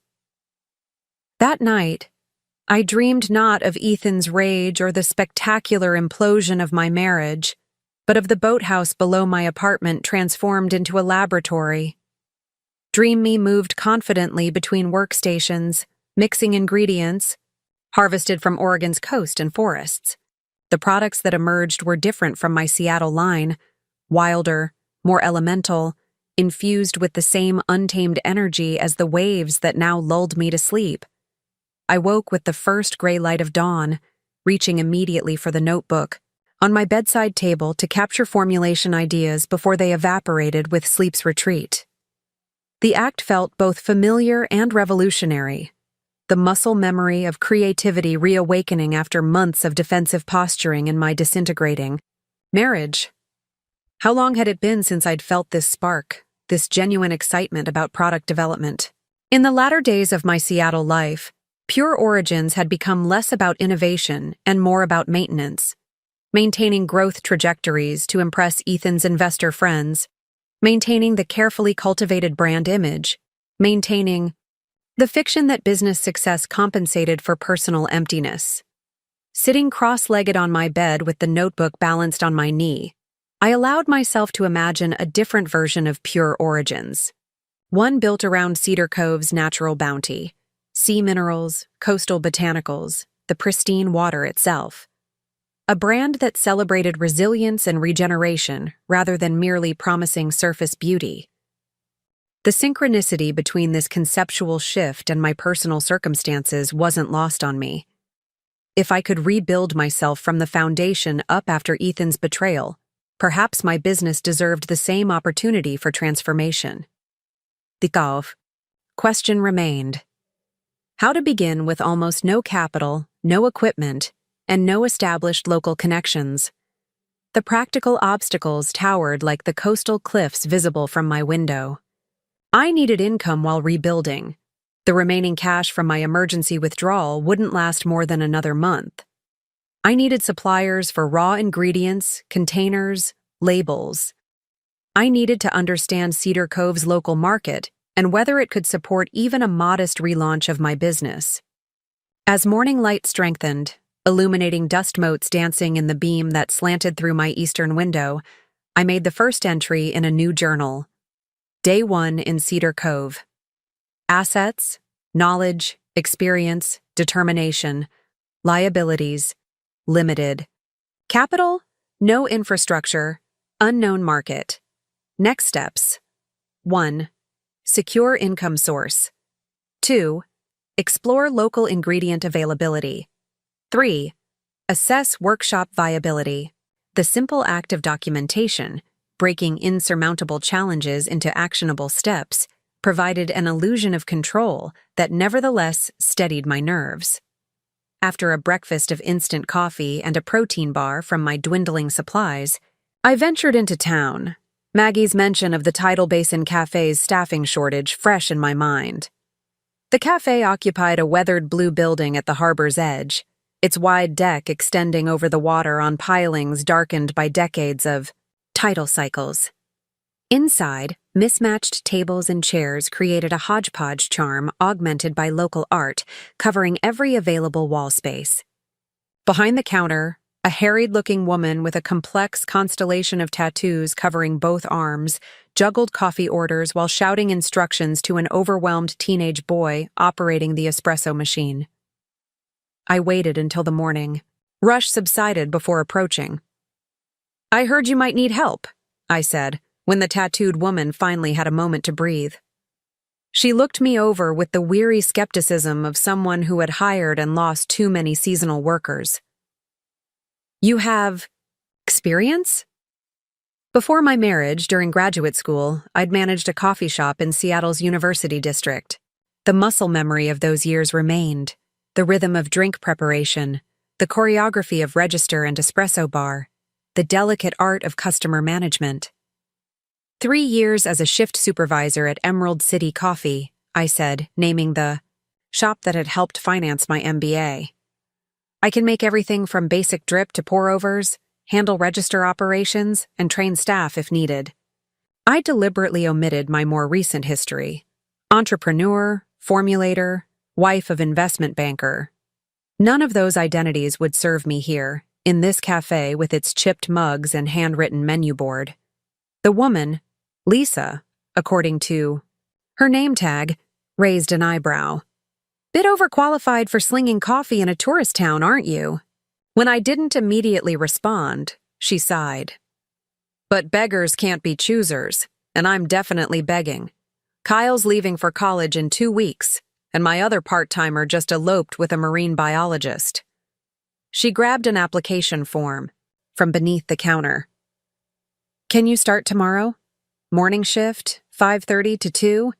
That night, I dreamed not of Ethan's rage or the spectacular implosion of my marriage, but of the boathouse below my apartment transformed into a laboratory. Dream me moved confidently between workstations, mixing ingredients, harvested from Oregon's coast and forests. The products that emerged were different from my Seattle line, wilder, more elemental, infused with the same untamed energy as the waves that now lulled me to sleep. I woke with the first gray light of dawn, reaching immediately for the notebook, on my bedside table to capture formulation ideas before they evaporated with sleep's retreat. The act felt both familiar and revolutionary, the muscle memory of creativity reawakening after months of defensive posturing in my disintegrating marriage. How long had it been since I'd felt this spark, this genuine excitement about product development? In the latter days of my Seattle life, Pure Origins had become less about innovation and more about maintenance, maintaining growth trajectories to impress Ethan's investor friends, maintaining the carefully cultivated brand image, maintaining the fiction that business success compensated for personal emptiness. Sitting cross-legged on my bed with the notebook balanced on my knee, I allowed myself to imagine a different version of Pure Origins, one built around Cedar Cove's natural bounty, sea minerals, coastal botanicals, the pristine water itself. A brand that celebrated resilience and regeneration rather than merely promising surface beauty. The synchronicity between this conceptual shift and my personal circumstances wasn't lost on me. If I could rebuild myself from the foundation up after Ethan's betrayal, perhaps my business deserved the same opportunity for transformation. The question remained. How to begin with almost no capital, no equipment, and no established local connections. The practical obstacles towered like the coastal cliffs visible from my window. I needed income while rebuilding, The remaining cash from my emergency withdrawal wouldn't last more than another month. I needed suppliers for raw ingredients, containers, labels. I needed to understand Cedar Cove's local market and whether it could support even a modest relaunch of my business. As morning light strengthened, illuminating dust motes dancing in the beam that slanted through my eastern window, I made the first entry in a new journal. Day 1 in Cedar Cove. Assets, knowledge, experience, determination. Liabilities, limited. Capital, no infrastructure, unknown market. Next steps. 1. Secure income source. 2. Explore local ingredient availability. 3. Assess workshop viability. The simple act of documentation, breaking insurmountable challenges into actionable steps, provided an illusion of control that nevertheless steadied my nerves. After a breakfast of instant coffee and a protein bar from my dwindling supplies, I ventured into town, Maggie's mention of the Tidal Basin Cafe's staffing shortage fresh in my mind. The cafe occupied a weathered blue building at the harbor's edge, its wide deck extending over the water on pilings darkened by decades of tidal cycles. Inside, mismatched tables and chairs created a hodgepodge charm augmented by local art, covering every available wall space. Behind the counter, a harried-looking woman with a complex constellation of tattoos covering both arms juggled coffee orders while shouting instructions to an overwhelmed teenage boy operating the espresso machine. I waited until the morning. Rush subsided before approaching. "I heard you might need help," I said, when the tattooed woman finally had a moment to breathe. She looked me over with the weary skepticism of someone who had hired and lost too many seasonal workers. "You have experience?" Before my marriage, during graduate school, I'd managed a coffee shop in Seattle's University District. The muscle memory of those years remained, the rhythm of drink preparation, the choreography of register and espresso bar, the delicate art of customer management. 3 years as a shift supervisor at Emerald City Coffee, I said, naming the shop that had helped finance my MBA. I can make everything from basic drip to pour-overs, handle register operations, and train staff if needed. I deliberately omitted my more recent history. Entrepreneur, formulator, wife of investment banker. None of those identities would serve me here, in this cafe with its chipped mugs and handwritten menu board. The woman, Lisa, according to her name tag, raised an eyebrow. "Bit overqualified for slinging coffee in a tourist town, aren't you?" When I didn't immediately respond, she sighed. "But beggars can't be choosers, and I'm definitely begging. Kyle's leaving for college in 2 weeks, and my other part-timer just eloped with a marine biologist." She grabbed an application form from beneath the counter. "Can you start tomorrow? Morning shift, 5:30 to 2?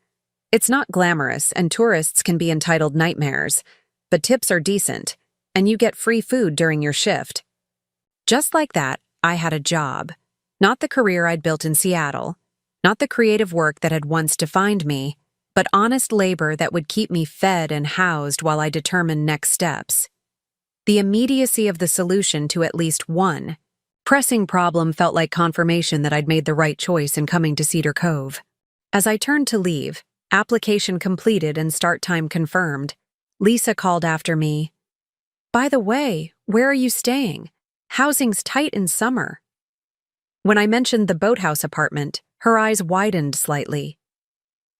It's not glamorous, and tourists can be entitled nightmares, but tips are decent, and you get free food during your shift." Just like that, I had a job. Not the career I'd built in Seattle, not the creative work that had once defined me, but honest labor that would keep me fed and housed while I determined next steps. The immediacy of the solution to at least one pressing problem felt like confirmation that I'd made the right choice in coming to Cedar Cove. As I turned to leave, application completed and start time confirmed, Lisa called after me, "By the way, where are you staying? Housing's tight in summer." When I mentioned the boathouse apartment, her eyes widened slightly.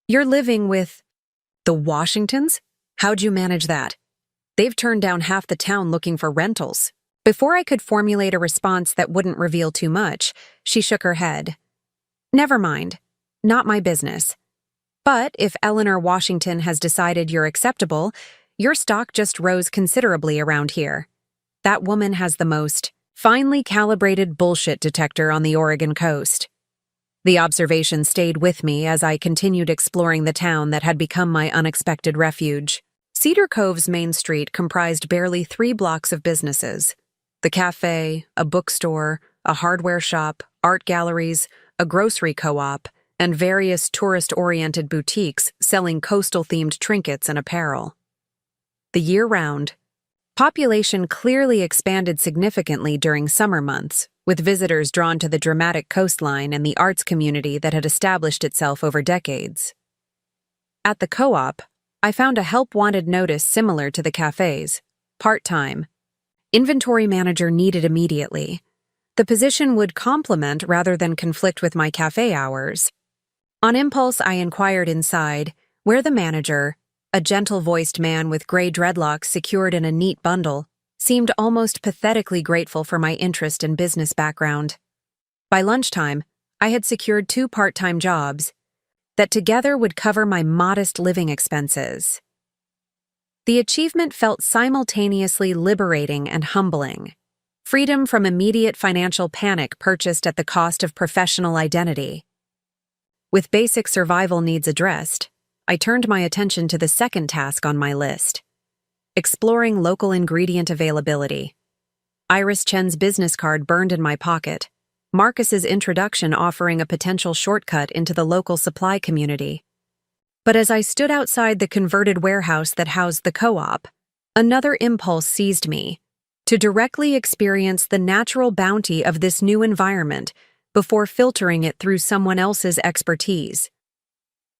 "You're living with the Washingtons? How'd you manage that? They've turned down half the town looking for rentals." Before I could formulate a response that wouldn't reveal too much, she shook her head. "Never mind. Not my business. But if Eleanor Washington has decided you're acceptable, your stock just rose considerably around here. That woman has the most finely calibrated bullshit detector on the Oregon coast." The observation stayed with me as I continued exploring the town that had become my unexpected refuge. Cedar Cove's main street comprised barely 3 blocks of businesses. The cafe, a bookstore, a hardware shop, art galleries, a grocery co-op, and various tourist-oriented boutiques selling coastal-themed trinkets and apparel. The year-round population clearly expanded significantly during summer months, with visitors drawn to the dramatic coastline and the arts community that had established itself over decades. At the co-op, I found a help-wanted notice similar to the cafe's, part-time. Inventory manager needed immediately. The position would complement rather than conflict with my cafe hours. On impulse, I inquired inside, where the manager, a gentle-voiced man with gray dreadlocks secured in a neat bundle, seemed almost pathetically grateful for my interest and business background. By lunchtime, I had secured 2 part-time jobs that together would cover my modest living expenses. The achievement felt simultaneously liberating and humbling. Freedom from immediate financial panic purchased at the cost of professional identity. With basic survival needs addressed, I turned my attention to the second task on my list: exploring local ingredient availability. Iris Chen's business card burned in my pocket, Marcus's introduction offering a potential shortcut into the local supply community. But as I stood outside the converted warehouse that housed the co-op, another impulse seized me: to directly experience the natural bounty of this new environment before filtering it through someone else's expertise.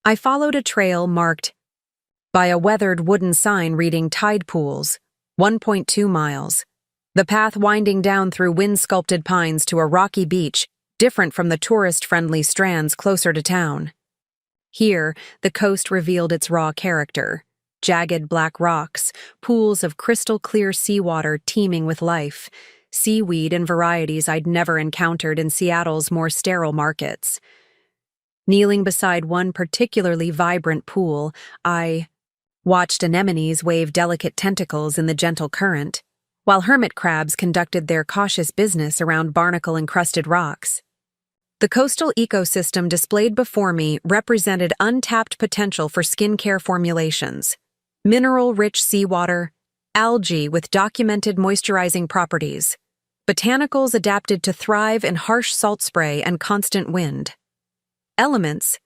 I followed a trail marked by a weathered wooden sign reading Tide Pools, 1.2 miles. The path winding down through wind-sculpted pines to a rocky beach, different from the tourist-friendly strands closer to town. Here, the coast revealed its raw character: jagged black rocks, pools of crystal-clear seawater teeming with life, seaweed in varieties I'd never encountered in Seattle's more sterile markets. Kneeling beside one particularly vibrant pool, I watched anemones wave delicate tentacles in the gentle current, while hermit crabs conducted their cautious business around barnacle-encrusted rocks. The coastal ecosystem displayed before me represented untapped potential for skincare formulations: mineral-rich seawater, algae with documented moisturizing properties, botanicals adapted to thrive in harsh salt spray and constant wind. Elements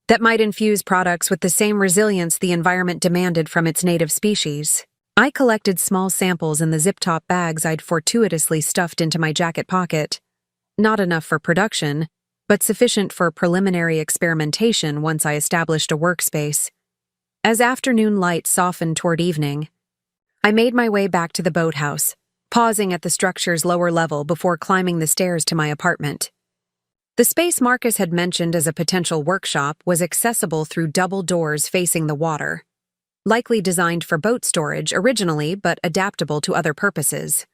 that might infuse products with the same resilience the environment demanded from its native species. I collected small samples in the zip-top bags I'd fortuitously stuffed into my jacket pocket. Not enough for production, but sufficient for preliminary experimentation once I established a workspace. As afternoon light softened toward evening, I made my way back to the boathouse, pausing at the structure's lower level before climbing the stairs to my apartment. The space Marcus had mentioned as a potential workshop was accessible through double doors facing the water, likely designed for boat storage originally but adaptable to other purposes.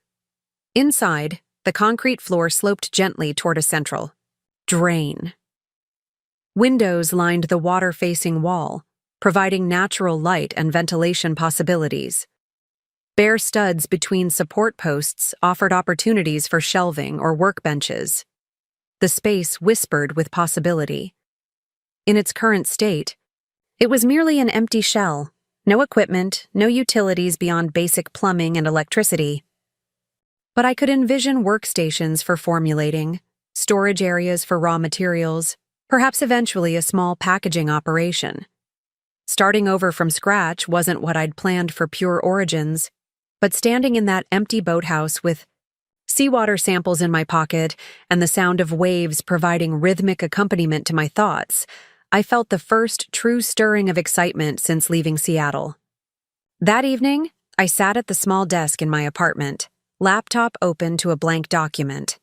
Inside, the concrete floor sloped gently toward a central drain. Windows lined the water-facing wall, providing natural light and ventilation possibilities. Bare studs between support posts offered opportunities for shelving or workbenches. The space whispered with possibility. In its current state, it was merely an empty shell. No equipment, no utilities beyond basic plumbing and electricity. But I could envision workstations for formulating, storage areas for raw materials, perhaps eventually a small packaging operation. Starting over from scratch wasn't what I'd planned for Pure Origins, but standing in that empty boathouse with seawater samples in my pocket and the sound of waves providing rhythmic accompaniment to my thoughts, I felt the first true stirring of excitement since leaving Seattle. That evening, I sat at the small desk in my apartment, laptop open to a blank document.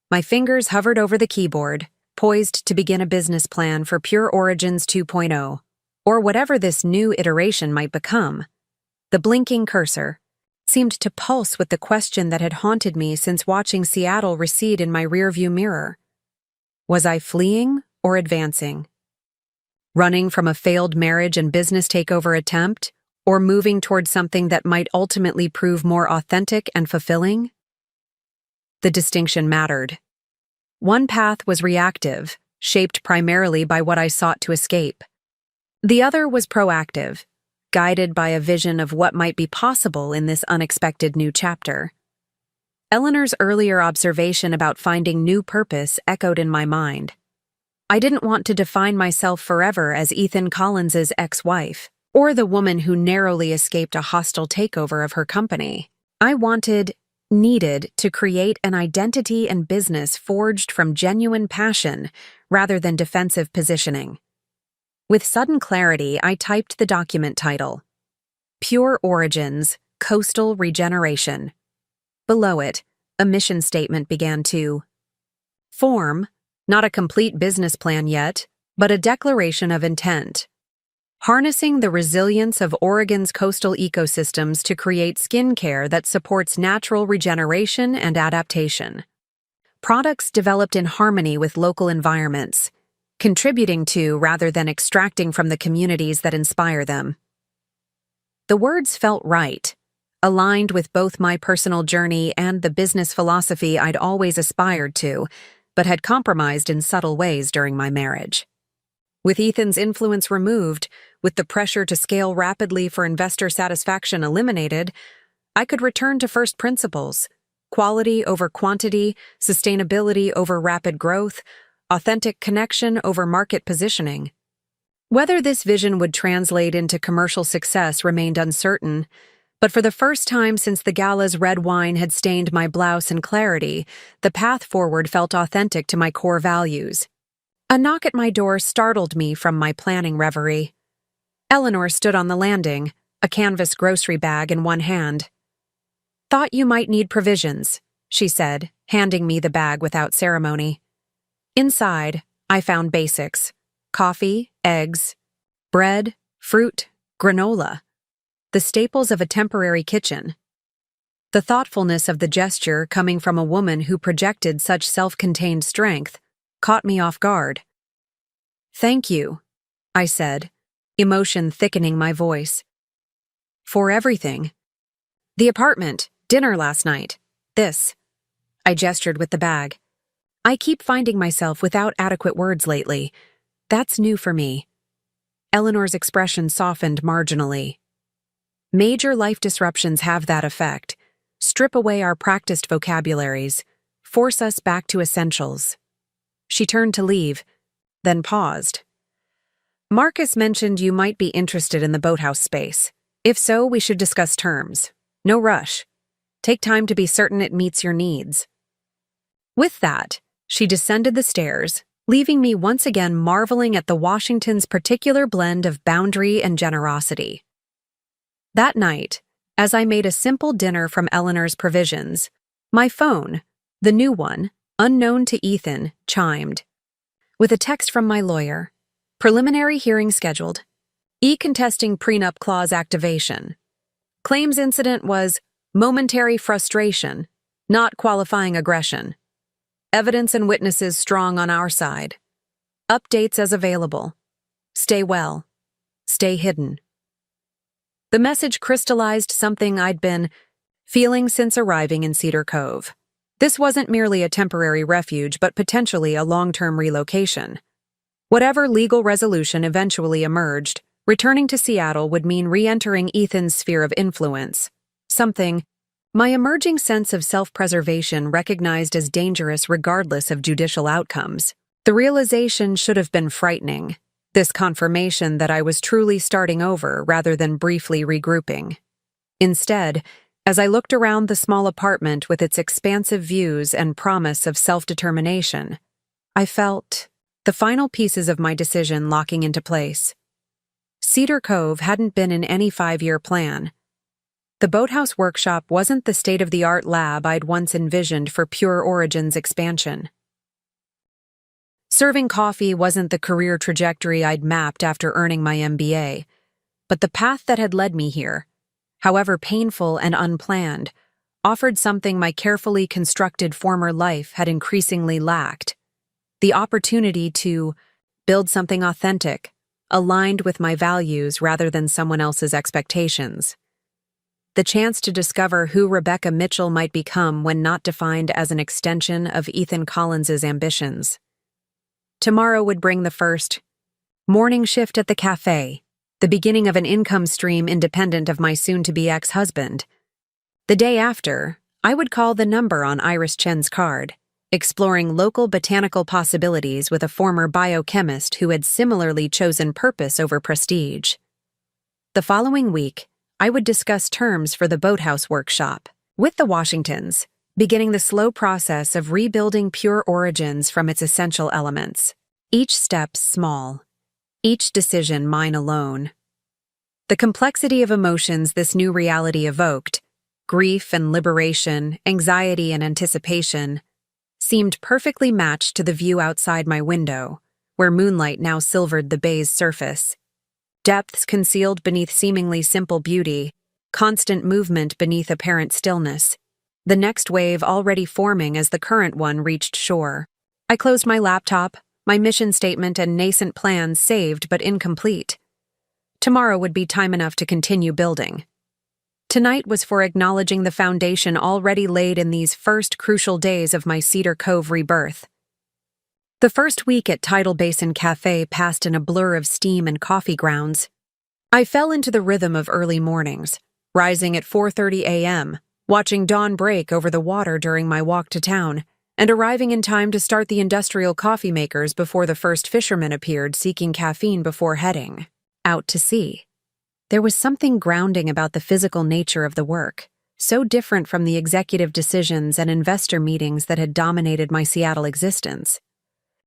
My fingers hovered over the keyboard, poised to begin a business plan for Pure Origins 2.0, or whatever this new iteration might become. The blinking cursor seemed to pulse with the question that had haunted me since watching Seattle recede in my rearview mirror. Was I fleeing or advancing? Running from a failed marriage and business takeover attempt, or moving toward something that might ultimately prove more authentic and fulfilling? The distinction mattered. One path was reactive, shaped primarily by what I sought to escape. The other was proactive, guided by a vision of what might be possible in this unexpected new chapter. Eleanor's earlier observation about finding new purpose echoed in my mind. I didn't want to define myself forever as Ethan Collins's ex-wife, or the woman who narrowly escaped a hostile takeover of her company. I needed to create an identity and business forged from genuine passion rather than defensive positioning. With sudden clarity, I typed the document title, Pure Origins, Coastal Regeneration. Below it, a mission statement began to form, not a complete business plan yet, but a declaration of intent. Harnessing the resilience of Oregon's coastal ecosystems to create skincare that supports natural regeneration and adaptation. Products developed in harmony with local environments, contributing to rather than extracting from the communities that inspire them. The words felt right, aligned with both my personal journey and the business philosophy I'd always aspired to, but had compromised in subtle ways during my marriage. With Ethan's influence removed, with the pressure to scale rapidly for investor satisfaction eliminated, I could return to first principles: quality over quantity, sustainability over rapid growth, authentic connection over market positioning. Whether this vision would translate into commercial success remained uncertain, but for the first time since the gala's red wine had stained my blouse and clarity, the path forward felt authentic to my core values. A knock at my door startled me from my planning reverie. Eleanor stood on the landing, a canvas grocery bag in one hand. "Thought you might need provisions," she said, handing me the bag without ceremony. Inside, I found basics: coffee, eggs, bread, fruit, granola, the staples of a temporary kitchen. The thoughtfulness of the gesture coming from a woman who projected such self-contained strength caught me off guard. "Thank you," I said, emotion thickening my voice. "For everything. The apartment, dinner last night, this." I gestured with the bag. I keep finding myself without adequate words lately. That's new for me. Eleanor's expression softened marginally. Major life disruptions have that effect. Strip away our practiced vocabularies, force us back to essentials. She turned to leave, then paused. "Marcus mentioned you might be interested in the boathouse space. If so, we should discuss terms. No rush. Take time to be certain it meets your needs." With that, she descended the stairs, leaving me once again marveling at the Washington's particular blend of boundary and generosity. That night, as I made a simple dinner from Eleanor's provisions, my phone, the new one, unknown to Ethan, chimed. With a text from my lawyer. Preliminary hearing scheduled. Contesting prenup clause activation. Claims incident was momentary frustration, not qualifying aggression. Evidence and witnesses strong on our side. Updates as available. Stay well. Stay hidden. The message crystallized something I'd been feeling since arriving in Cedar Cove. This wasn't merely a temporary refuge, but potentially a long-term relocation. Whatever legal resolution eventually emerged, returning to Seattle would mean re-entering Ethan's sphere of influence. Something my emerging sense of self-preservation recognized as dangerous regardless of judicial outcomes. The realization should have been frightening. This confirmation that I was truly starting over rather than briefly regrouping. Instead, as I looked around the small apartment with its expansive views and promise of self-determination, I felt the final pieces of my decision locking into place. Cedar Cove hadn't been in any 5-year plan. The boathouse workshop wasn't the state-of-the-art lab I'd once envisioned for Pure Origins expansion. Serving coffee wasn't the career trajectory I'd mapped after earning my MBA, but the path that had led me here, however painful and unplanned, offered something my carefully constructed former life had increasingly lacked: the opportunity to build something authentic, aligned with my values rather than someone else's expectations. The chance to discover who Rebecca Mitchell might become when not defined as an extension of Ethan Collins's ambitions. Tomorrow would bring the first morning shift at the cafe, the beginning of an income stream independent of my soon-to-be ex-husband. The day after, I would call the number on Iris Chen's card, exploring local botanical possibilities with a former biochemist who had similarly chosen purpose over prestige. The following week, I would discuss terms for the boathouse workshop with the Washingtons, beginning the slow process of rebuilding Pure Origins from its essential elements. Each step small, each decision mine alone. The complexity of emotions this new reality evoked, grief and liberation, anxiety and anticipation, seemed perfectly matched to the view outside my window, where moonlight now silvered the bay's surface. Depths concealed beneath seemingly simple beauty, constant movement beneath apparent stillness, the next wave already forming as the current one reached shore. I closed my laptop, my mission statement and nascent plans saved but incomplete. Tomorrow would be time enough to continue building. Tonight was for acknowledging the foundation already laid in these first crucial days of my Cedar Cove rebirth. The first week at Tidal Basin Cafe passed in a blur of steam and coffee grounds. I fell into the rhythm of early mornings, rising at 4:30 a.m., watching dawn break over the water during my walk to town, and arriving in time to start the industrial coffee makers before the first fishermen appeared seeking caffeine before heading out to sea. There was something grounding about the physical nature of the work, so different from the executive decisions and investor meetings that had dominated my Seattle existence.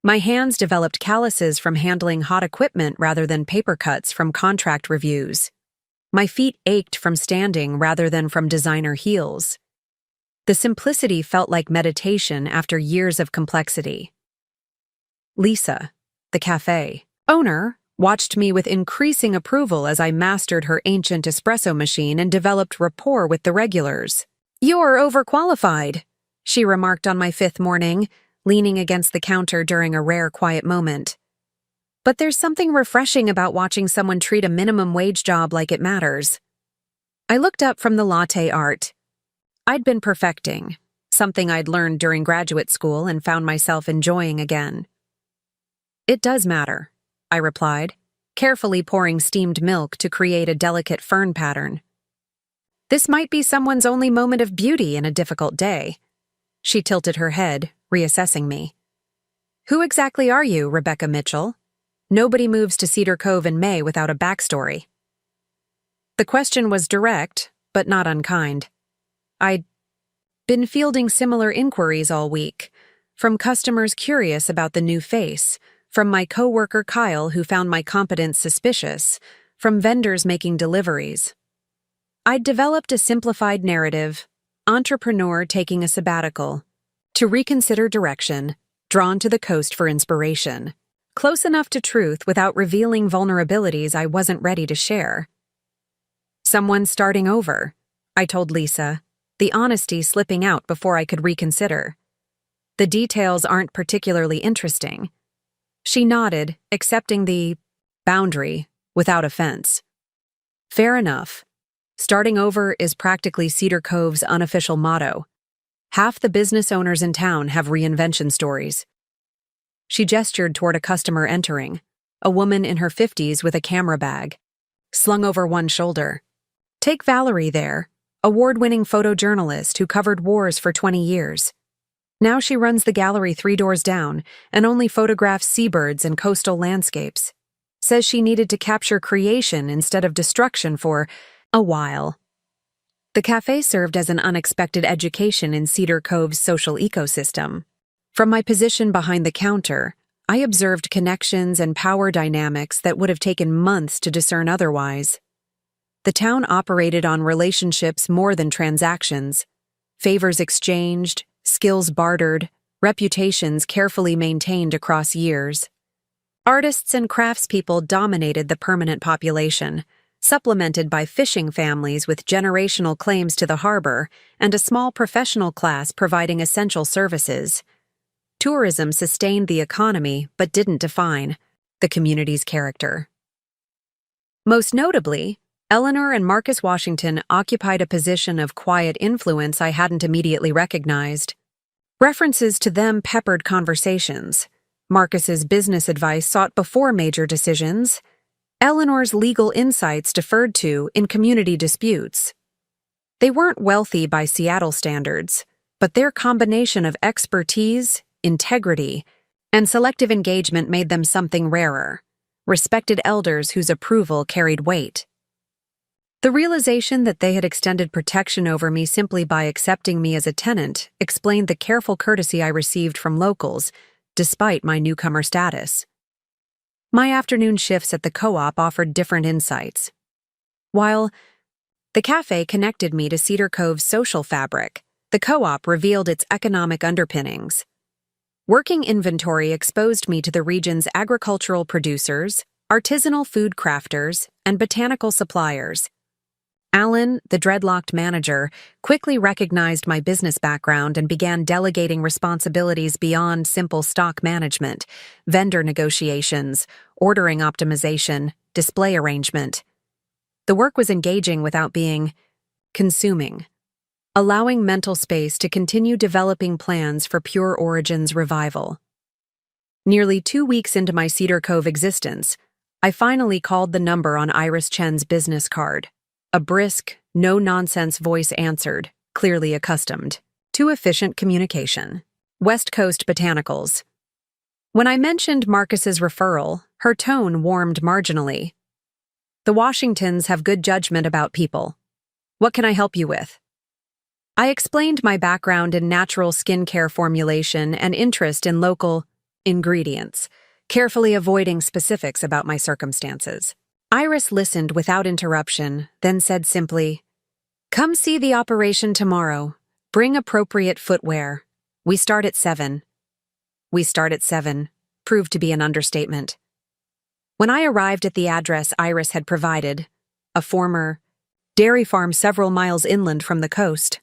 My hands developed calluses from handling hot equipment rather than paper cuts from contract reviews. My feet ached from standing rather than from designer heels. The simplicity felt like meditation after years of complexity. Lisa, the cafe owner, watched me with increasing approval as I mastered her ancient espresso machine and developed rapport with the regulars. "You're overqualified," she remarked on my 5th morning, leaning against the counter during a rare quiet moment. "But there's something refreshing about watching someone treat a minimum wage job like it matters." I looked up from the latte art. I'd been perfecting, something I'd learned during graduate school and found myself enjoying again. "It does matter," I replied, carefully pouring steamed milk to create a delicate fern pattern. "This might be someone's only moment of beauty in a difficult day." She tilted her head, reassessing me. "Who exactly are you, Rebecca Mitchell? Nobody moves to Cedar Cove in May without a backstory." The question was direct, but not unkind. I'd been fielding similar inquiries all week, from customers curious about the new face, from my coworker Kyle who found my competence suspicious, from vendors making deliveries. I'd developed a simplified narrative, entrepreneur taking a sabbatical, to reconsider direction, drawn to the coast for inspiration, close enough to truth without revealing vulnerabilities I wasn't ready to share. "Someone starting over," I told Lisa, the honesty slipping out before I could reconsider. "The details aren't particularly interesting." She nodded, accepting the boundary without offense. "Fair enough. Starting over is practically Cedar Cove's unofficial motto. Half the business owners in town have reinvention stories." She gestured toward a customer entering, a woman in her 50s with a camera bag, slung over one shoulder. "Take Valerie there, award-winning photojournalist who covered wars for 20 years. Now she runs the gallery 3 doors down and only photographs seabirds and coastal landscapes. Says she needed to capture creation instead of destruction for a while." The cafe served as an unexpected education in Cedar Cove's social ecosystem. From my position behind the counter, I observed connections and power dynamics that would have taken months to discern otherwise. The town operated on relationships more than transactions, favors exchanged, skills bartered, reputations carefully maintained across years. Artists and craftspeople dominated the permanent population, supplemented by fishing families with generational claims to the harbor and a small professional class providing essential services. Tourism sustained the economy but didn't define the community's character. Most notably, Eleanor and Marcus Washington occupied a position of quiet influence I hadn't immediately recognized. References to them peppered conversations. Marcus's business advice sought before major decisions. Eleanor's legal insights deferred to in community disputes. They weren't wealthy by Seattle standards, but their combination of expertise, integrity, and selective engagement made them something rarer, respected elders whose approval carried weight. The realization that they had extended protection over me simply by accepting me as a tenant explained the careful courtesy I received from locals, despite my newcomer status. My afternoon shifts at the co-op offered different insights. While the cafe connected me to Cedar Cove's social fabric, the co-op revealed its economic underpinnings. Working inventory exposed me to the region's agricultural producers, artisanal food crafters, and botanical suppliers. Alan, the dreadlocked manager, quickly recognized my business background and began delegating responsibilities beyond simple stock management, vendor negotiations, ordering optimization, display arrangement. The work was engaging without being consuming, allowing mental space to continue developing plans for Pure Origin's revival. Nearly 2 weeks into my Cedar Cove existence, I finally called the number on Iris Chen's business card. A brisk, no-nonsense voice answered, clearly accustomed to efficient communication. West Coast Botanicals. When I mentioned Marcus's referral, her tone warmed marginally. The Washingtons have good judgment about people. What can I help you with? I explained my background in natural skincare formulation and interest in local ingredients, carefully avoiding specifics about my circumstances. Iris listened without interruption, then said simply, "Come see the operation tomorrow. Bring appropriate footwear. We start at 7. We start at 7 proved to be an understatement. When I arrived at the address Iris had provided, a former dairy farm several miles inland from the coast,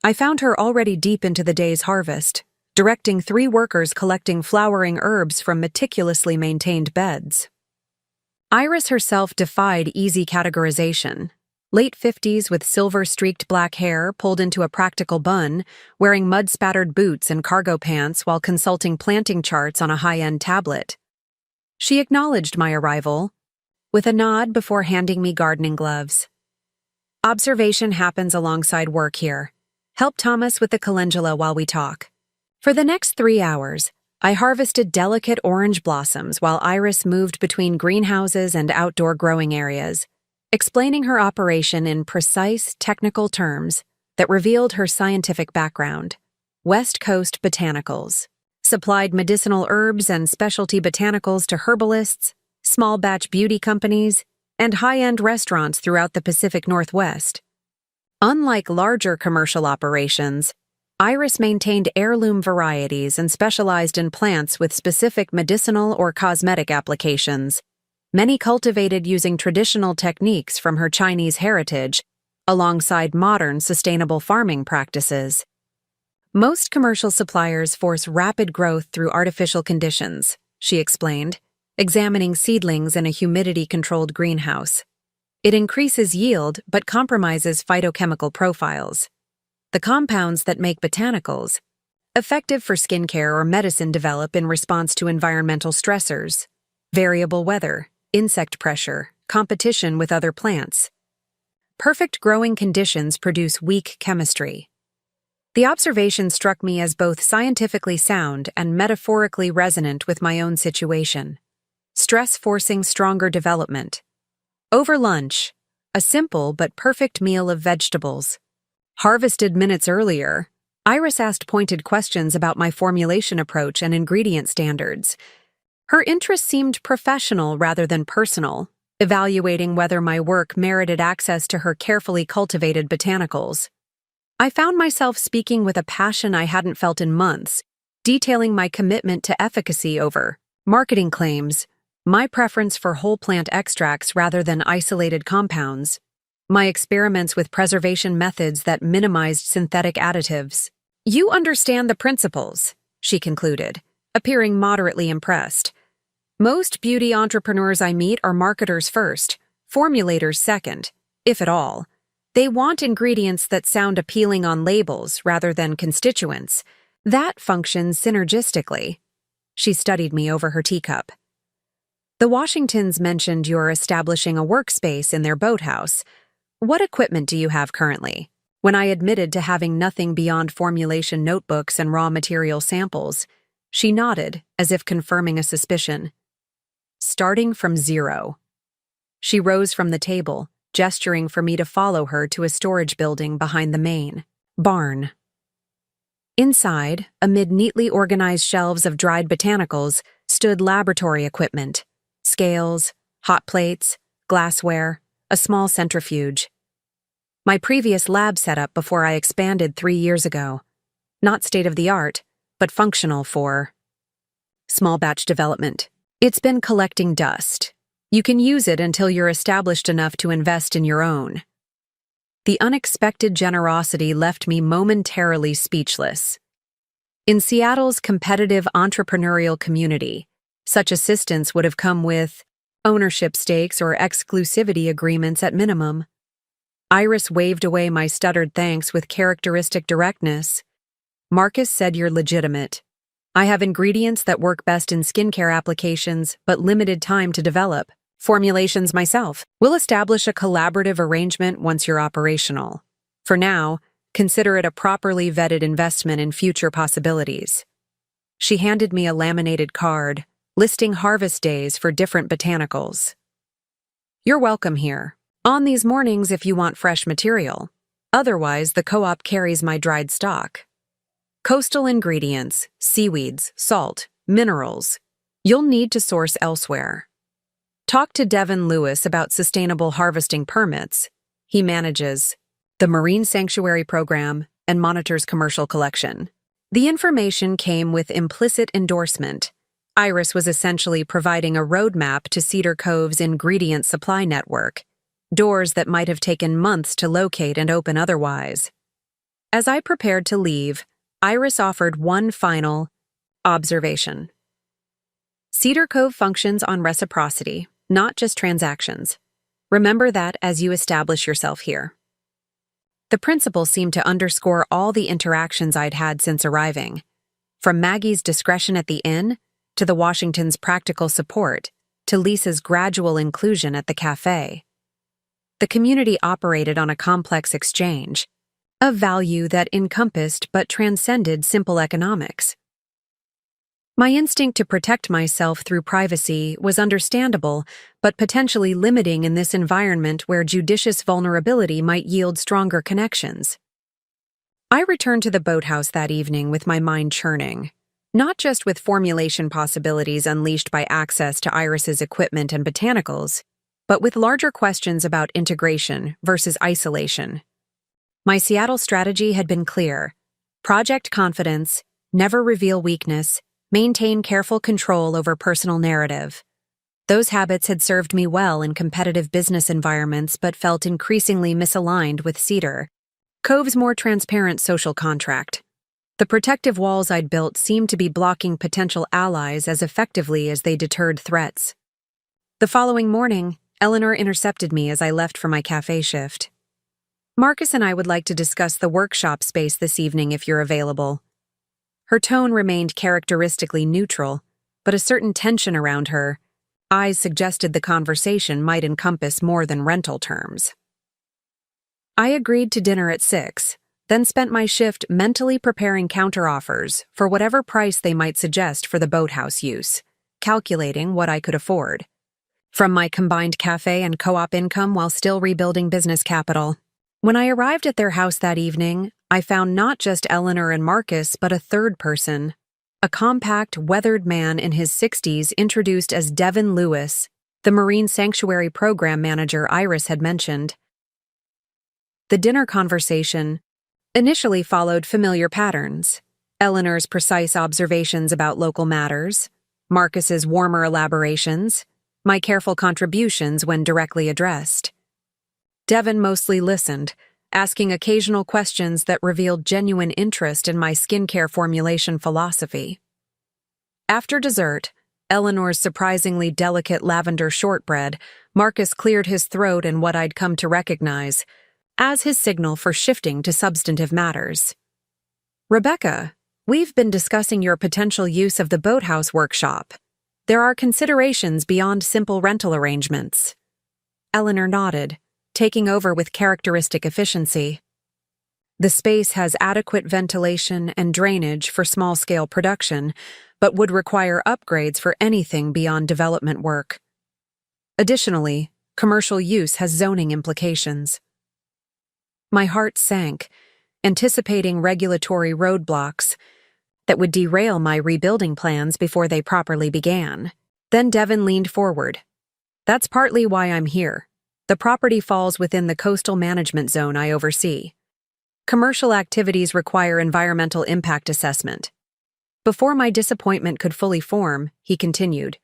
I found her already deep into the day's harvest, directing 3 workers collecting flowering herbs from meticulously maintained beds. Iris herself defied easy categorization. Late 50s with silver-streaked black hair pulled into a practical bun, wearing mud-spattered boots and cargo pants while consulting planting charts on a high-end tablet. She acknowledged my arrival with a nod before handing me gardening gloves. "Observation happens alongside work here. Help Thomas with the calendula while we talk." For the next 3 hours, I harvested delicate orange blossoms while Iris moved between greenhouses and outdoor growing areas, explaining her operation in precise, technical terms that revealed her scientific background. West Coast Botanicals supplied medicinal herbs and specialty botanicals to herbalists, small-batch beauty companies, and high-end restaurants throughout the Pacific Northwest. Unlike larger commercial operations, Iris maintained heirloom varieties and specialized in plants with specific medicinal or cosmetic applications, many cultivated using traditional techniques from her Chinese heritage, alongside modern sustainable farming practices. Most commercial suppliers force rapid growth through artificial conditions, she explained, examining seedlings in a humidity-controlled greenhouse. It increases yield but compromises phytochemical profiles. The compounds that make botanicals effective for skincare or medicine develop in response to environmental stressors, variable weather, insect pressure, competition with other plants. Perfect growing conditions produce weak chemistry. The observation struck me as both scientifically sound and metaphorically resonant with my own situation. Stress forcing stronger development. Over lunch, a simple but perfect meal of vegetables. Harvested minutes earlier, Iris asked pointed questions about my formulation approach and ingredient standards. Her interest seemed professional rather than personal, evaluating whether my work merited access to her carefully cultivated botanicals. I found myself speaking with a passion I hadn't felt in months, detailing my commitment to efficacy over marketing claims, my preference for whole plant extracts rather than isolated compounds, my experiments with preservation methods that minimized synthetic additives. "You understand the principles," she concluded, appearing moderately impressed. "Most beauty entrepreneurs I meet are marketers first, formulators second, if at all. They want ingredients that sound appealing on labels rather than constituents. That functions synergistically." She studied me over her teacup. "The Washingtons mentioned you're establishing a workspace in their boathouse. What equipment do you have currently?" When I admitted to having nothing beyond formulation notebooks and raw material samples, she nodded as if confirming a suspicion. Starting from zero. She rose from the table, gesturing for me to follow her to a storage building behind the main barn. Inside, amid neatly organized shelves of dried botanicals, stood laboratory equipment: scales, hot plates, glassware, a small centrifuge. My previous lab setup before I expanded 3 years ago. Not state-of-the-art, but functional for small batch development. It's been collecting dust. You can use it until you're established enough to invest in your own. The unexpected generosity left me momentarily speechless. In Seattle's competitive entrepreneurial community, such assistance would have come with ownership stakes or exclusivity agreements at minimum. Iris waved away my stuttered thanks with characteristic directness. Marcus said you're legitimate. I have ingredients that work best in skincare applications, but limited time to develop. Formulations myself. We'll establish a collaborative arrangement once you're operational. For now, consider it a properly vetted investment in future possibilities. She handed me a laminated card, listing harvest days for different botanicals. You're welcome here. On these mornings if you want fresh material. Otherwise, the co-op carries my dried stock. Coastal ingredients, seaweeds, salt, minerals. You'll need to source elsewhere. Talk to Devin Lewis about sustainable harvesting permits. He manages the Marine Sanctuary Program and monitors commercial collection. The information came with implicit endorsement. Iris was essentially providing a roadmap to Cedar Cove's ingredient supply network, doors that might have taken months to locate and open otherwise. As I prepared to leave, Iris offered one final observation. Cedar Cove functions on reciprocity, not just transactions. Remember that as you establish yourself here. The principle seemed to underscore all the interactions I'd had since arriving, from Maggie's discretion at the inn, to the Washington's practical support, to Lisa's gradual inclusion at the cafe. The community operated on a complex exchange, a value that encompassed but transcended simple economics. My instinct to protect myself through privacy was understandable, but potentially limiting in this environment where judicious vulnerability might yield stronger connections. I returned to the boathouse that evening with my mind churning, not just with formulation possibilities unleashed by access to Iris's equipment and botanicals, but with larger questions about integration versus isolation. My Seattle strategy had been clear: project confidence, never reveal weakness, maintain careful control over personal narrative. Those habits had served me well in competitive business environments but felt increasingly misaligned with Cedar Cove's more transparent social contract. The protective walls I'd built seemed to be blocking potential allies as effectively as they deterred threats. The following morning, Eleanor intercepted me as I left for my cafe shift. Marcus and I would like to discuss the workshop space this evening if you're available. Her tone remained characteristically neutral, but a certain tension around her eyes suggested the conversation might encompass more than rental terms. I agreed to dinner at 6, then spent my shift mentally preparing counteroffers for whatever price they might suggest for the boathouse use, calculating what I could afford. From my combined cafe and co-op income while still rebuilding business capital. When I arrived at their house that evening, I found not just Eleanor and Marcus, but a third person, a compact, weathered man in his 60s introduced as Devin Lewis, the Marine Sanctuary Program manager Iris had mentioned. The dinner conversation initially followed familiar patterns: Eleanor's precise observations about local matters, Marcus's warmer elaborations, my careful contributions when directly addressed. Devin mostly listened, asking occasional questions that revealed genuine interest in my skincare formulation philosophy. After dessert, Eleanor's surprisingly delicate lavender shortbread, Marcus cleared his throat in what I'd come to recognize as his signal for shifting to substantive matters. Rebecca, we've been discussing your potential use of the boathouse workshop. There are considerations beyond simple rental arrangements. Eleanor nodded, taking over with characteristic efficiency. The space has adequate ventilation and drainage for small-scale production, but would require upgrades for anything beyond development work. Additionally, commercial use has zoning implications. My heart sank, anticipating regulatory roadblocks that would derail my rebuilding plans before they properly began. Then Devin leaned forward. That's partly why I'm here. The property falls within the coastal management zone I oversee. Commercial activities require environmental impact assessment. Before my disappointment could fully form, he continued.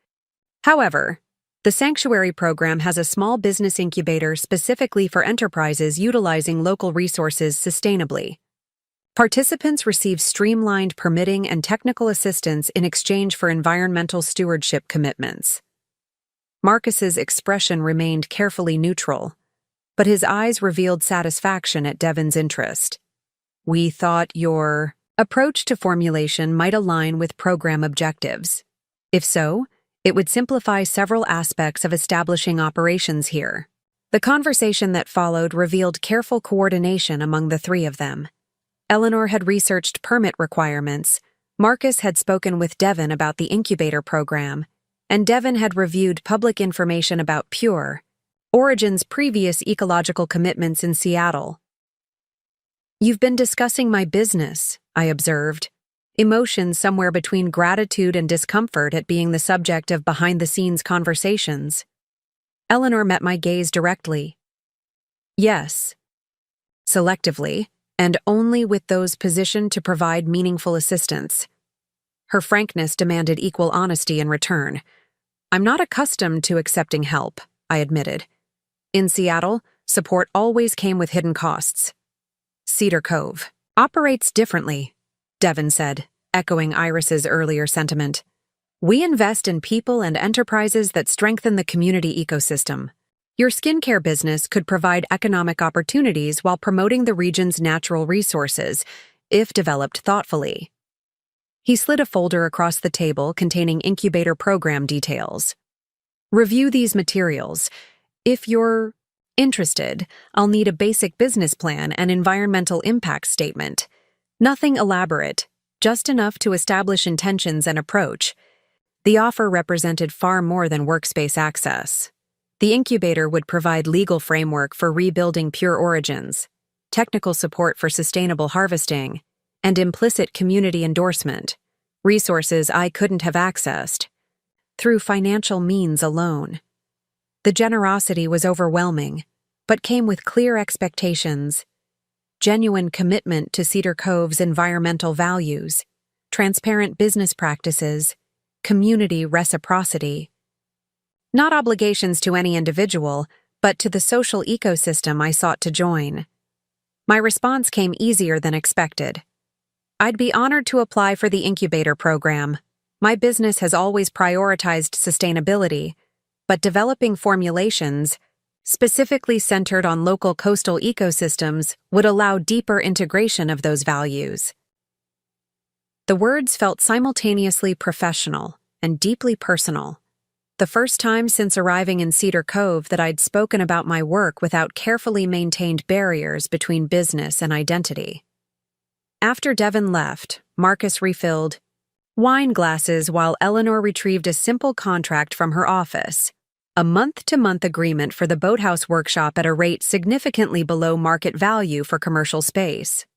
However, the Sanctuary program has a small business incubator specifically for enterprises utilizing local resources sustainably. Participants receive streamlined permitting and technical assistance in exchange for environmental stewardship commitments. Marcus's expression remained carefully neutral, but his eyes revealed satisfaction at Devin's interest. We thought your approach to formulation might align with program objectives. If so, it would simplify several aspects of establishing operations here. The conversation that followed revealed careful coordination among the three of them. Eleanor had researched permit requirements, Marcus had spoken with Devin about the incubator program, and Devin had reviewed public information about Pure, Origin's previous ecological commitments in Seattle. You've been discussing my business, I observed, emotions somewhere between gratitude and discomfort at being the subject of behind-the-scenes conversations. Eleanor met my gaze directly. Yes. Selectively, and only with those positioned to provide meaningful assistance. Her frankness demanded equal honesty in return. I'm not accustomed to accepting help, I admitted. In Seattle, support always came with hidden costs. Cedar Cove operates differently, Devin said, echoing Iris's earlier sentiment. We invest in people and enterprises that strengthen the community ecosystem. Your skincare business could provide economic opportunities while promoting the region's natural resources, if developed thoughtfully. He slid a folder across the table containing incubator program details. Review these materials. If you're interested, I'll need a basic business plan and environmental impact statement. Nothing elaborate, just enough to establish intentions and approach. The offer represented far more than workspace access. The incubator would provide legal framework for rebuilding Pure Origins, technical support for sustainable harvesting, and implicit community endorsement, resources I couldn't have accessed through financial means alone. The generosity was overwhelming, but came with clear expectations, genuine commitment to Cedar Cove's environmental values, transparent business practices, community reciprocity. Not obligations to any individual, but to the social ecosystem I sought to join. My response came easier than expected. I'd be honored to apply for the incubator program. My business has always prioritized sustainability, but developing formulations, specifically centered on local coastal ecosystems, would allow deeper integration of those values. The words felt simultaneously professional and deeply personal. The first time since arriving in Cedar Cove that I'd spoken about my work without carefully maintained barriers between business and identity. After Devin left, Marcus refilled wine glasses while Eleanor retrieved a simple contract from her office, a month-to-month agreement for the boathouse workshop at a rate significantly below market value for commercial space.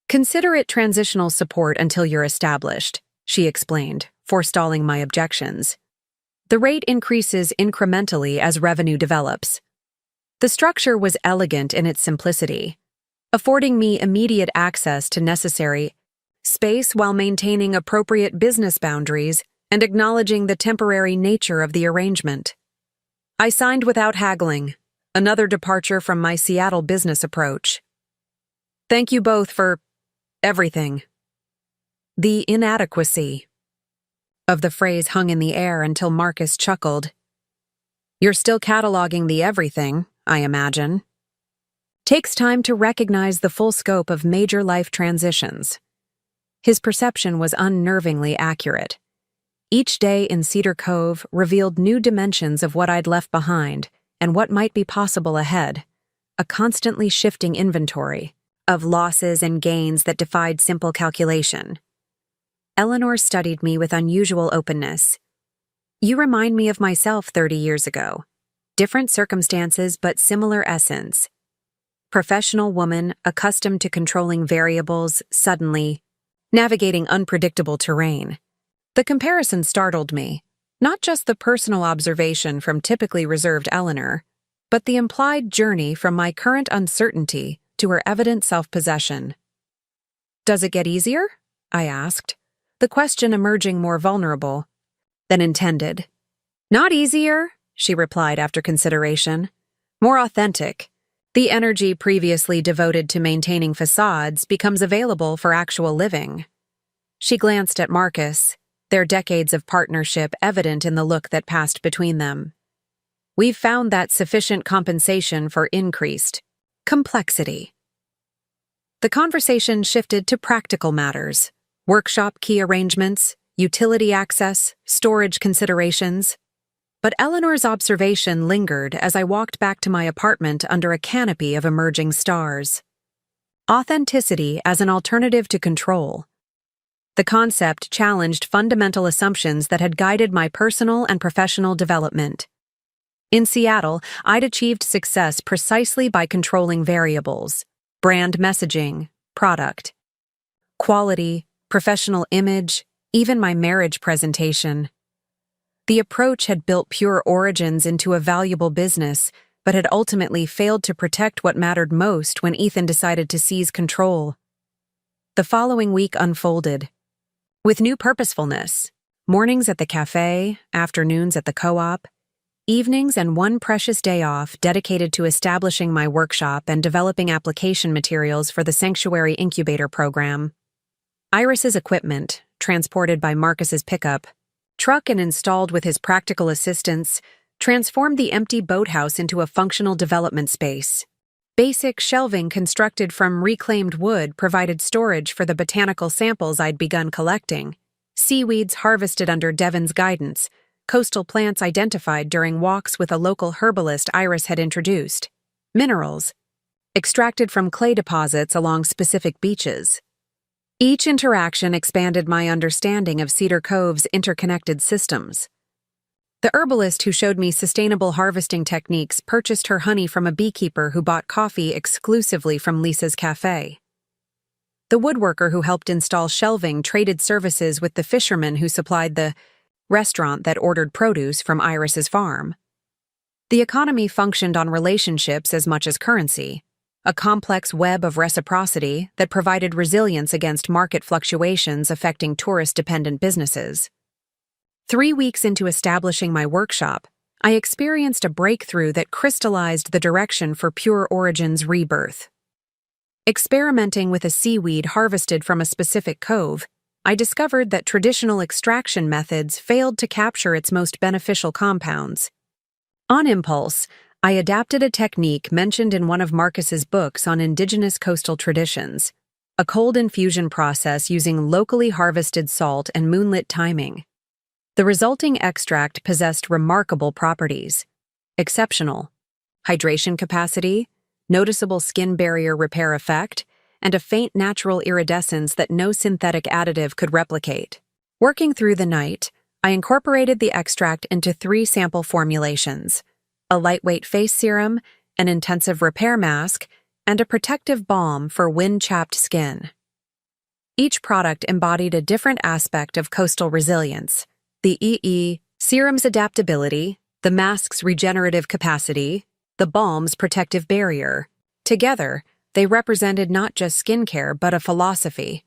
Consider it transitional support until you're established, she explained, forestalling my objections. The rate increases incrementally as revenue develops. The structure was elegant in its simplicity, affording me immediate access to necessary space while maintaining appropriate business boundaries and acknowledging the temporary nature of the arrangement. I signed without haggling, another departure from my Seattle business approach. Thank you both for everything. The inadequacy of the phrase hung in the air until Marcus chuckled. You're still cataloging the everything, I imagine. Takes time to recognize the full scope of major life transitions. His perception was unnervingly accurate. Each day in Cedar Cove revealed new dimensions of what I'd left behind and what might be possible ahead, a constantly shifting inventory. of losses and gains that defied simple calculation. Eleanor studied me with unusual openness. You remind me of myself 30 years ago. Different circumstances, but similar essence. Professional woman, accustomed to controlling variables, suddenly navigating unpredictable terrain. The comparison startled me, not just the personal observation from typically reserved Eleanor, but the implied journey from my current uncertainty to her evident self-possession. Does it get easier? I asked, the question emerging more vulnerable than intended. Not easier, she replied after consideration. More authentic. The energy previously devoted to maintaining facades becomes available for actual living. She glanced at Marcus, their decades of partnership evident in the look that passed between them. We've found that sufficient compensation for increased complexity. The conversation shifted to practical matters, workshop key arrangements, utility access, storage considerations. But Eleanor's observation lingered as I walked back to my apartment under a canopy of emerging stars. Authenticity as an alternative to control. The concept challenged fundamental assumptions that had guided my personal and professional development. In Seattle, I'd achieved success precisely by controlling variables: brand messaging, product, quality, professional image, even my marriage presentation. The approach had built Pure Origins into a valuable business, but had ultimately failed to protect what mattered most when Ethan decided to seize control. The following week unfolded. With new purposefulness, mornings at the cafe, afternoons at the co-op, evenings and one precious day off dedicated to establishing my workshop and developing application materials for the Sanctuary Incubator program. Iris's equipment, transported by Marcus's pickup truck and installed with his practical assistance, transformed the empty boathouse into a functional development space. Basic shelving constructed from reclaimed wood provided storage for the botanical samples I'd begun collecting, seaweeds harvested under Devon's guidance, coastal plants identified during walks with a local herbalist Iris had introduced, minerals extracted from clay deposits along specific beaches. Each interaction expanded my understanding of Cedar Cove's interconnected systems. The herbalist who showed me sustainable harvesting techniques purchased her honey from a beekeeper who bought coffee exclusively from Lisa's cafe. The woodworker who helped install shelving traded services with the fisherman who supplied the restaurant that ordered produce from Iris's farm. The economy functioned on relationships as much as currency, a complex web of reciprocity that provided resilience against market fluctuations affecting tourist-dependent businesses. 3 weeks into establishing my workshop, I experienced a breakthrough that crystallized the direction for Pure Origins' rebirth. Experimenting with a seaweed harvested from a specific cove, I discovered that traditional extraction methods failed to capture its most beneficial compounds. On impulse, I adapted a technique mentioned in one of Marcus's books on indigenous coastal traditions, a cold infusion process using locally harvested salt and moonlit timing. The resulting extract possessed remarkable properties: exceptional hydration capacity, noticeable skin barrier repair effect, and a faint natural iridescence that no synthetic additive could replicate. Working through the night, I incorporated the extract into 3 sample formulations: a lightweight face serum, an intensive repair mask, and a protective balm for wind-chapped skin. Each product embodied a different aspect of coastal resilience: the serum's adaptability, the mask's regenerative capacity, the balm's protective barrier. Together, they represented not just skincare but a philosophy: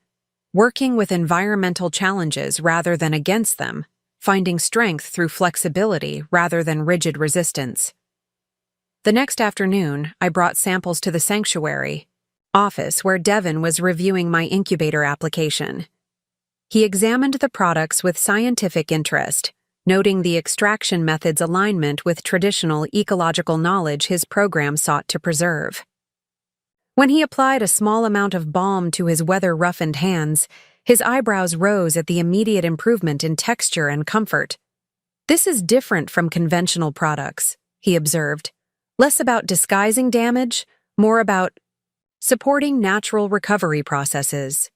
working with environmental challenges rather than against them, finding strength through flexibility rather than rigid resistance. The next afternoon, I brought samples to the sanctuary office where Devon was reviewing my incubator application. He examined the products with scientific interest, noting the extraction method's alignment with traditional ecological knowledge his program sought to preserve. When he applied a small amount of balm to his weather-roughened hands, his eyebrows rose at the immediate improvement in texture and comfort. "This is different from conventional products," he observed. "Less about disguising damage, more about supporting natural recovery processes.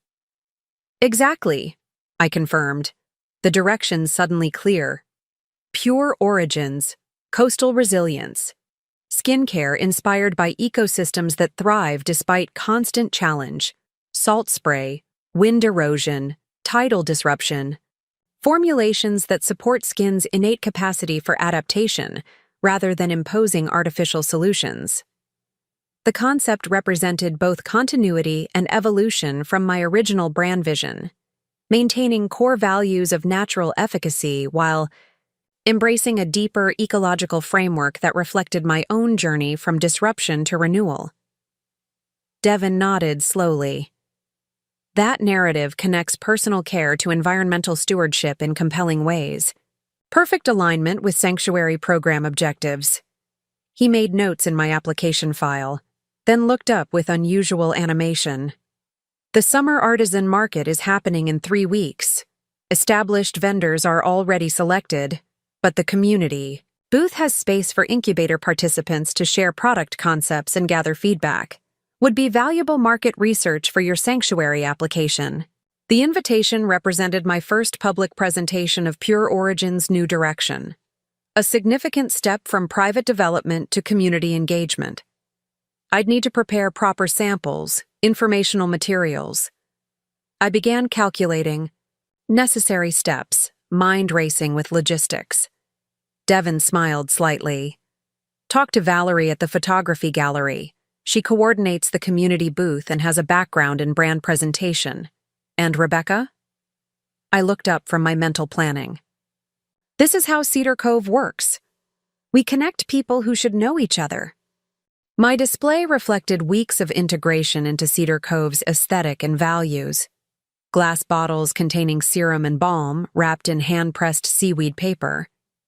Exactly, I confirmed, the directions suddenly clear. Pure origins, coastal resilience, skincare inspired by ecosystems that thrive despite constant challenge, salt spray, wind erosion, tidal disruption, formulations that support skin's innate capacity for adaptation rather than imposing artificial solutions. The concept represented both continuity and evolution from my original brand vision, maintaining core values of natural efficacy while embracing a deeper ecological framework that reflected my own journey from disruption to renewal. Devin nodded slowly. That narrative connects personal care to environmental stewardship in compelling ways. Perfect alignment with sanctuary program objectives. He made notes in my application file, then looked up with unusual animation. The summer artisan market is happening in 3 weeks. Established vendors are already selected, but the community booth has space for incubator participants to share product concepts and gather feedback. Would be valuable market research for your sanctuary application. The invitation represented my first public presentation of Pure Origin's new direction, a significant step from private development to community engagement. I'd need to prepare proper samples, informational materials. I began calculating necessary steps, mind racing with logistics. Devin smiled slightly. Talk to Valerie at the photography gallery. She coordinates the community booth and has a background in brand presentation. And Rebecca? I looked up from my mental planning. This is how Cedar Cove works. We connect people who should know each other. My display reflected weeks of integration into Cedar Cove's aesthetic and values. Glass bottles containing serum and balm wrapped in hand-pressed seaweed paper,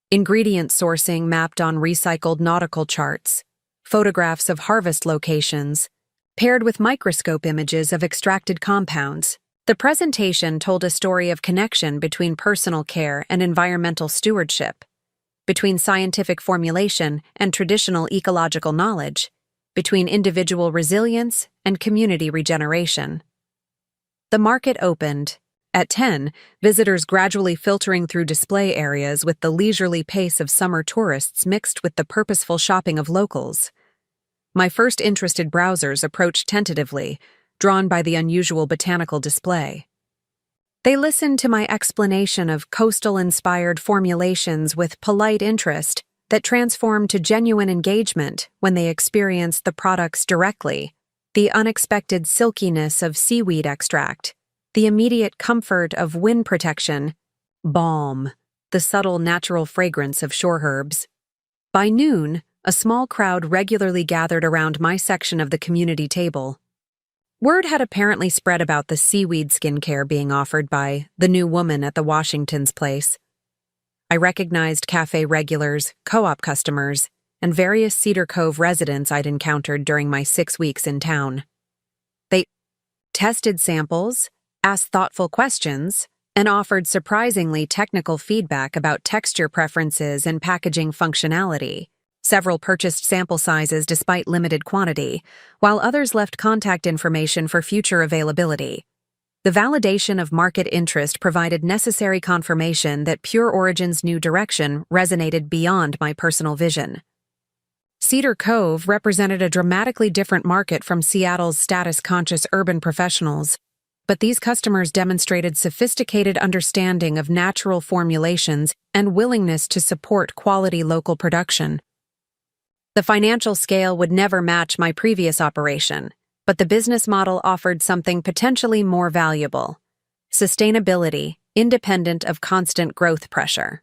ingredient sourcing mapped on recycled nautical charts, photographs of harvest locations, paired with microscope images of extracted compounds. The presentation told a story of connection between personal care and environmental stewardship, between scientific formulation and traditional ecological knowledge, between individual resilience and community regeneration. The market opened. At 10, visitors gradually filtering through display areas with the leisurely pace of summer tourists mixed with the purposeful shopping of locals. My first interested browsers approached tentatively, drawn by the unusual botanical display. They listened to my explanation of coastal-inspired formulations with polite interest that transformed to genuine engagement when they experienced the products directly, the unexpected silkiness of seaweed extract, the immediate comfort of wind protection, balm, the subtle natural fragrance of shore herbs. By noon, a small crowd regularly gathered around my section of the community table. Word had apparently spread about the seaweed skincare being offered by the new woman at the Washington's place. I recognized cafe regulars, co-op customers, and various Cedar Cove residents I'd encountered during my 6 weeks in town. They tested samples, asked thoughtful questions, and offered surprisingly technical feedback about texture preferences and packaging functionality. Several purchased sample sizes despite limited quantity, while others left contact information for future availability. The validation of market interest provided necessary confirmation that Pure Origin's new direction resonated beyond my personal vision. Cedar Cove represented a dramatically different market from Seattle's status-conscious urban professionals, but these customers demonstrated sophisticated understanding of natural formulations and willingness to support quality local production. The financial scale would never match my previous operation, but the business model offered something potentially more valuable: sustainability, independent of constant growth pressure.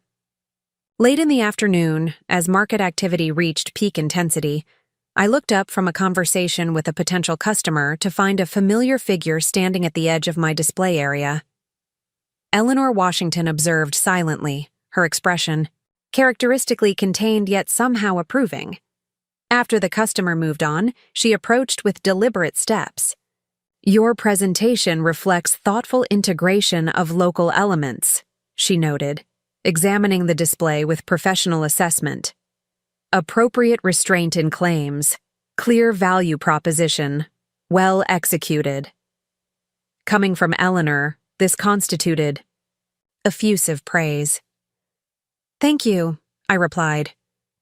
Late in the afternoon, as market activity reached peak intensity, I looked up from a conversation with a potential customer to find a familiar figure standing at the edge of my display area. Eleanor Washington observed silently, her expression characteristically contained yet somehow approving. After the customer moved on, she approached with deliberate steps. "Your presentation reflects thoughtful integration of local elements," she noted, examining the display with professional assessment. "Appropriate restraint in claims, clear value proposition, Well executed. Coming from Eleanor, this constituted effusive praise. Thank you, I replied,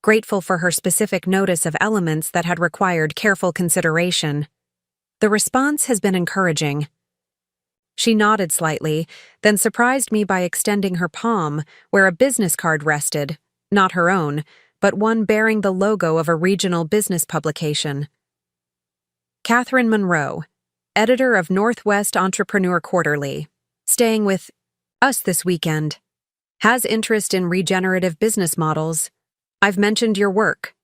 grateful for her specific notice of elements that had required careful consideration. The response has been encouraging. She nodded slightly, then surprised me by extending her palm, where a business card rested, not her own, but one bearing the logo of a regional business publication. Catherine Monroe, editor of Northwest Entrepreneur Quarterly, staying with us this weekend. Has interest in regenerative business models. I've mentioned your work.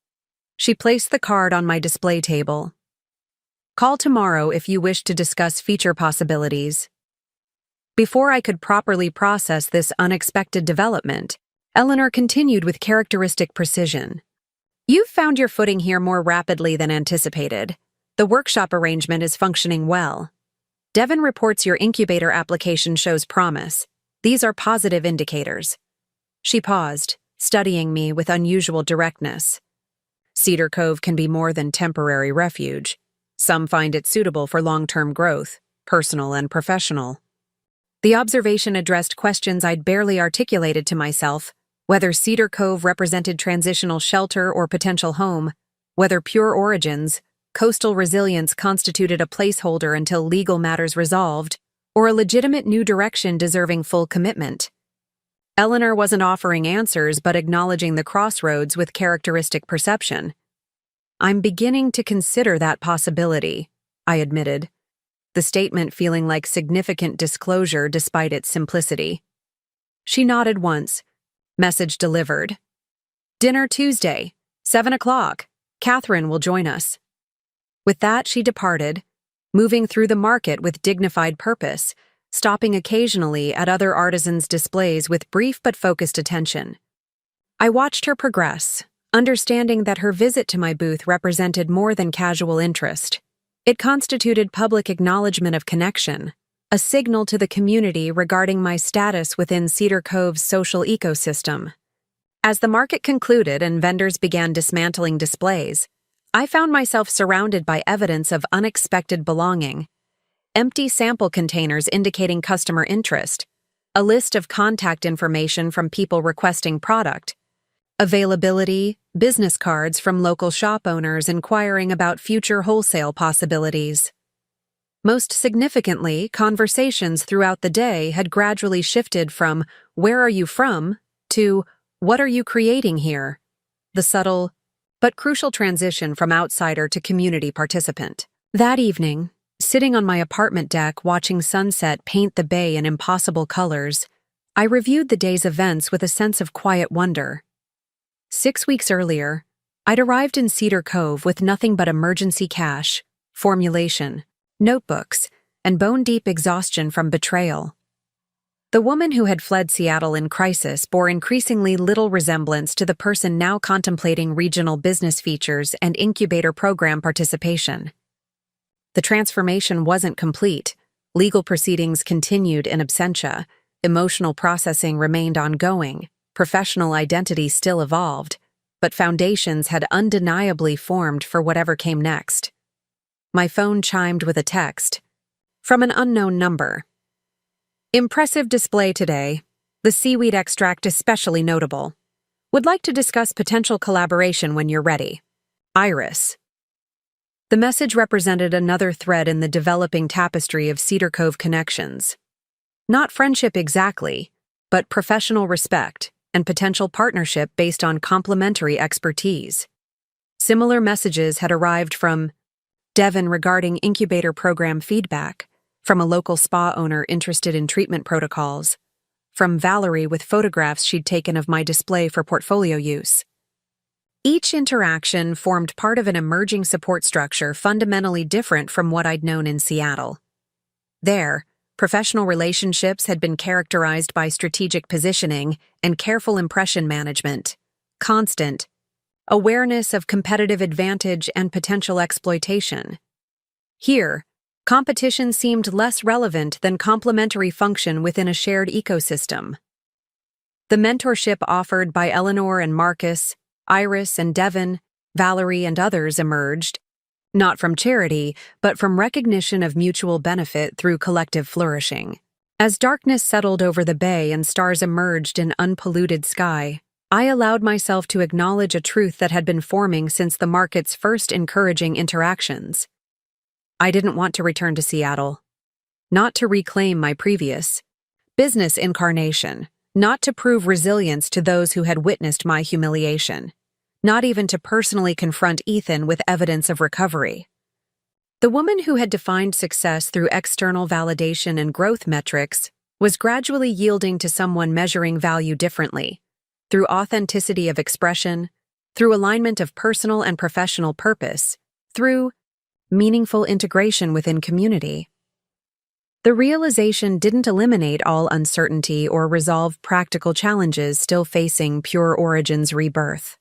She placed the card on my display table. Call tomorrow if you wish to discuss feature possibilities. Before I could properly process this unexpected development, Eleanor continued with characteristic precision. You've found your footing here more rapidly than anticipated. The workshop arrangement is functioning well. Devin reports your incubator application shows promise. These are positive indicators. She paused, studying me with unusual directness. Cedar Cove can be more than temporary refuge. Some find it suitable for long-term growth, personal and professional. The observation addressed questions I'd barely articulated to myself, whether Cedar Cove represented transitional shelter or potential home, whether pure origins, coastal resilience constituted a placeholder until legal matters resolved, or a legitimate new direction deserving full commitment. Eleanor wasn't offering answers but acknowledging the crossroads with characteristic perception. I'm beginning to consider that possibility, I admitted, the statement feeling like significant disclosure despite its simplicity. She nodded once. Message delivered. Dinner Tuesday, 7 o'clock. Catherine will join us. With that, she departed, moving through the market with dignified purpose, stopping occasionally at other artisans' displays with brief but focused attention. I watched her progress, understanding that her visit to my booth represented more than casual interest. It constituted public acknowledgement of connection, a signal to the community regarding my status within Cedar Cove's social ecosystem. As the market concluded and vendors began dismantling displays, I found myself surrounded by evidence of unexpected belonging. Empty sample containers indicating customer interest, a list of contact information from people requesting product, availability, business cards from local shop owners inquiring about future wholesale possibilities. Most significantly, conversations throughout the day had gradually shifted from "Where are you from?" to "What are you creating here?" The subtle, but crucial transition from outsider to community participant. That evening, sitting on my apartment deck watching sunset paint the bay in impossible colors, I reviewed the day's events with a sense of quiet wonder. 6 weeks earlier, I'd arrived in Cedar Cove with nothing but emergency cash, formulation, notebooks, and bone-deep exhaustion from betrayal. The woman who had fled Seattle in crisis bore increasingly little resemblance to the person now contemplating regional business features and incubator program participation. The transformation wasn't complete. Legal proceedings continued in absentia, emotional processing remained ongoing, professional identity still evolved, but foundations had undeniably formed for whatever came next. My phone chimed with a text from an unknown number. Impressive display today. The seaweed extract especially notable. Would like to discuss potential collaboration when you're ready. Iris. The message represented another thread in the developing tapestry of Cedar Cove connections. Not friendship exactly, but professional respect and potential partnership based on complementary expertise. Similar messages had arrived from Devin regarding incubator program feedback, from a local spa owner interested in treatment protocols, from Valerie with photographs she'd taken of my display for portfolio use. Each interaction formed part of an emerging support structure fundamentally different from what I'd known in Seattle. There, professional relationships had been characterized by strategic positioning and careful impression management, constant awareness of competitive advantage and potential exploitation. Here, competition seemed less relevant than complementary function within a shared ecosystem. The mentorship offered by Eleanor and Marcus, Iris and Devin, Valerie and others emerged, not from charity, but from recognition of mutual benefit through collective flourishing. As darkness settled over the bay and stars emerged in unpolluted sky, I allowed myself to acknowledge a truth that had been forming since the market's first encouraging interactions. I didn't want to return to Seattle. Not to reclaim my previous business incarnation, not to prove resilience to those who had witnessed my humiliation, not even to personally confront Ethan with evidence of recovery. The woman who had defined success through external validation and growth metrics was gradually yielding to someone measuring value differently, through authenticity of expression, through alignment of personal and professional purpose, through meaningful integration within community. The realization didn't eliminate all uncertainty or resolve practical challenges still facing Pure Origin's rebirth.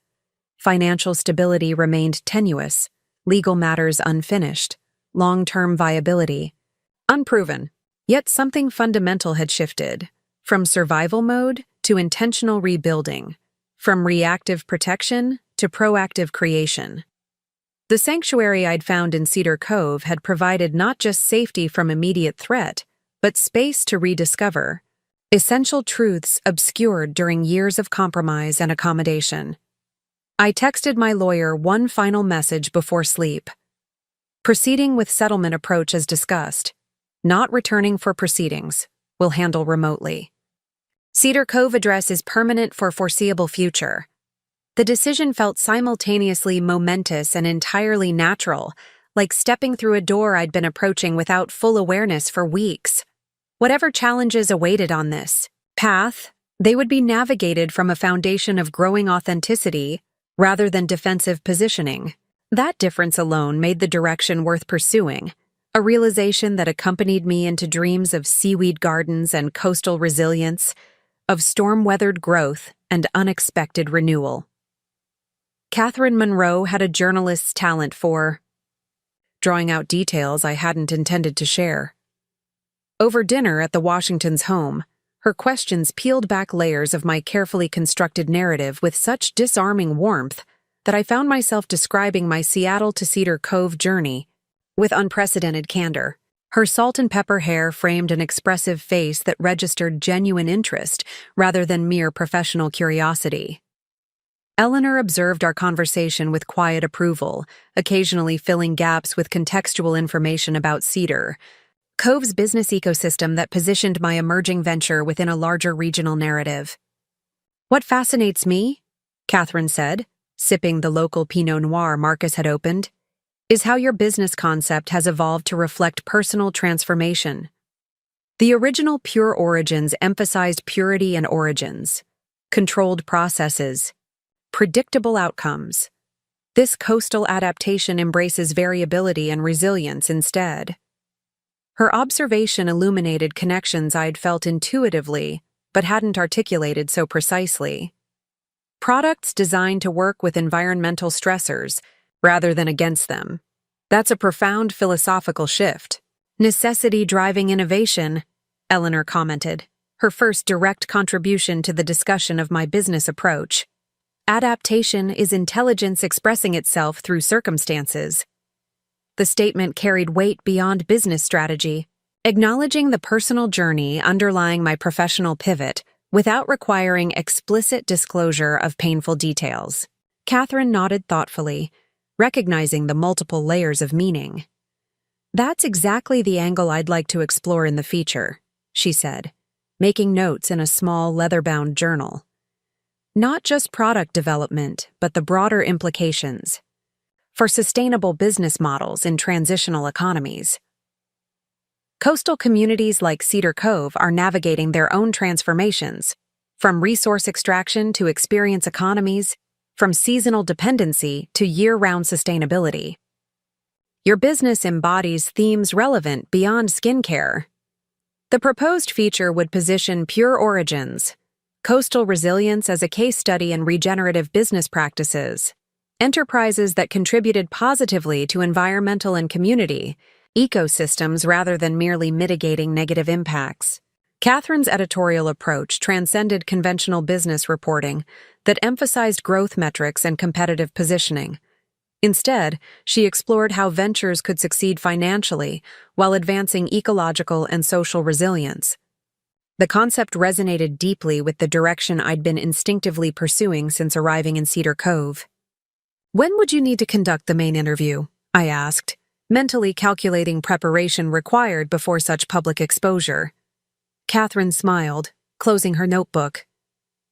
Financial stability remained tenuous, legal matters unfinished, long-term viability unproven. Yet something fundamental had shifted, from survival mode to intentional rebuilding, from reactive protection to proactive creation. The sanctuary I'd found in Cedar Cove had provided not just safety from immediate threat, but space to rediscover essential truths obscured during years of compromise and accommodation. I texted my lawyer one final message before sleep. Proceeding with settlement approach as discussed. Not returning for proceedings. Will handle remotely. Cedar Cove address is permanent for foreseeable future. The decision felt simultaneously momentous and entirely natural, like stepping through a door I'd been approaching without full awareness for weeks. Whatever challenges awaited on this path, they would be navigated from a foundation of growing authenticity rather than defensive positioning. That difference alone made the direction worth pursuing, a realization that accompanied me into dreams of seaweed gardens and coastal resilience, of storm-weathered growth and unexpected renewal. Catherine Monroe had a journalist's talent for drawing out details I hadn't intended to share. Over dinner at the Washingtons' home, her questions peeled back layers of my carefully constructed narrative with such disarming warmth that I found myself describing my Seattle to Cedar Cove journey with unprecedented candor. Her salt and pepper hair framed an expressive face that registered genuine interest rather than mere professional curiosity. Eleanor observed our conversation with quiet approval, occasionally filling gaps with contextual information about Cedar Cove's business ecosystem that positioned my emerging venture within a larger regional narrative. "What fascinates me," Catherine said, sipping the local Pinot Noir Marcus had opened, "is how your business concept has evolved to reflect personal transformation. The original Pure Origins emphasized purity and origins, controlled processes, predictable outcomes. This coastal adaptation embraces variability and resilience instead." Her observation illuminated connections I'd felt intuitively, but hadn't articulated so precisely. Products designed to work with environmental stressors, rather than against them. That's a profound philosophical shift. "Necessity driving innovation," Eleanor commented, her first direct contribution to the discussion of my business approach. "Adaptation is intelligence expressing itself through circumstances." The statement carried weight beyond business strategy, acknowledging the personal journey underlying my professional pivot without requiring explicit disclosure of painful details. Catherine nodded thoughtfully, recognizing the multiple layers of meaning. "That's exactly the angle I'd like to explore in the feature," she said, making notes in a small leather-bound journal. "Not just product development, but the broader implications for sustainable business models in transitional economies." Coastal communities like Cedar Cove are navigating their own transformations, from resource extraction to experience economies, from seasonal dependency to year-round sustainability. Your business embodies themes relevant beyond skincare. The proposed feature would position Pure Origins, coastal resilience as a case study in regenerative business practices, enterprises that contributed positively to environmental and community ecosystems rather than merely mitigating negative impacts. Catherine's editorial approach transcended conventional business reporting that emphasized growth metrics and competitive positioning. Instead, she explored how ventures could succeed financially while advancing ecological and social resilience. The concept resonated deeply with the direction I'd been instinctively pursuing since arriving in Cedar Cove. "When would you need to conduct the main interview?" I asked, mentally calculating preparation required before such public exposure. Catherine smiled, closing her notebook.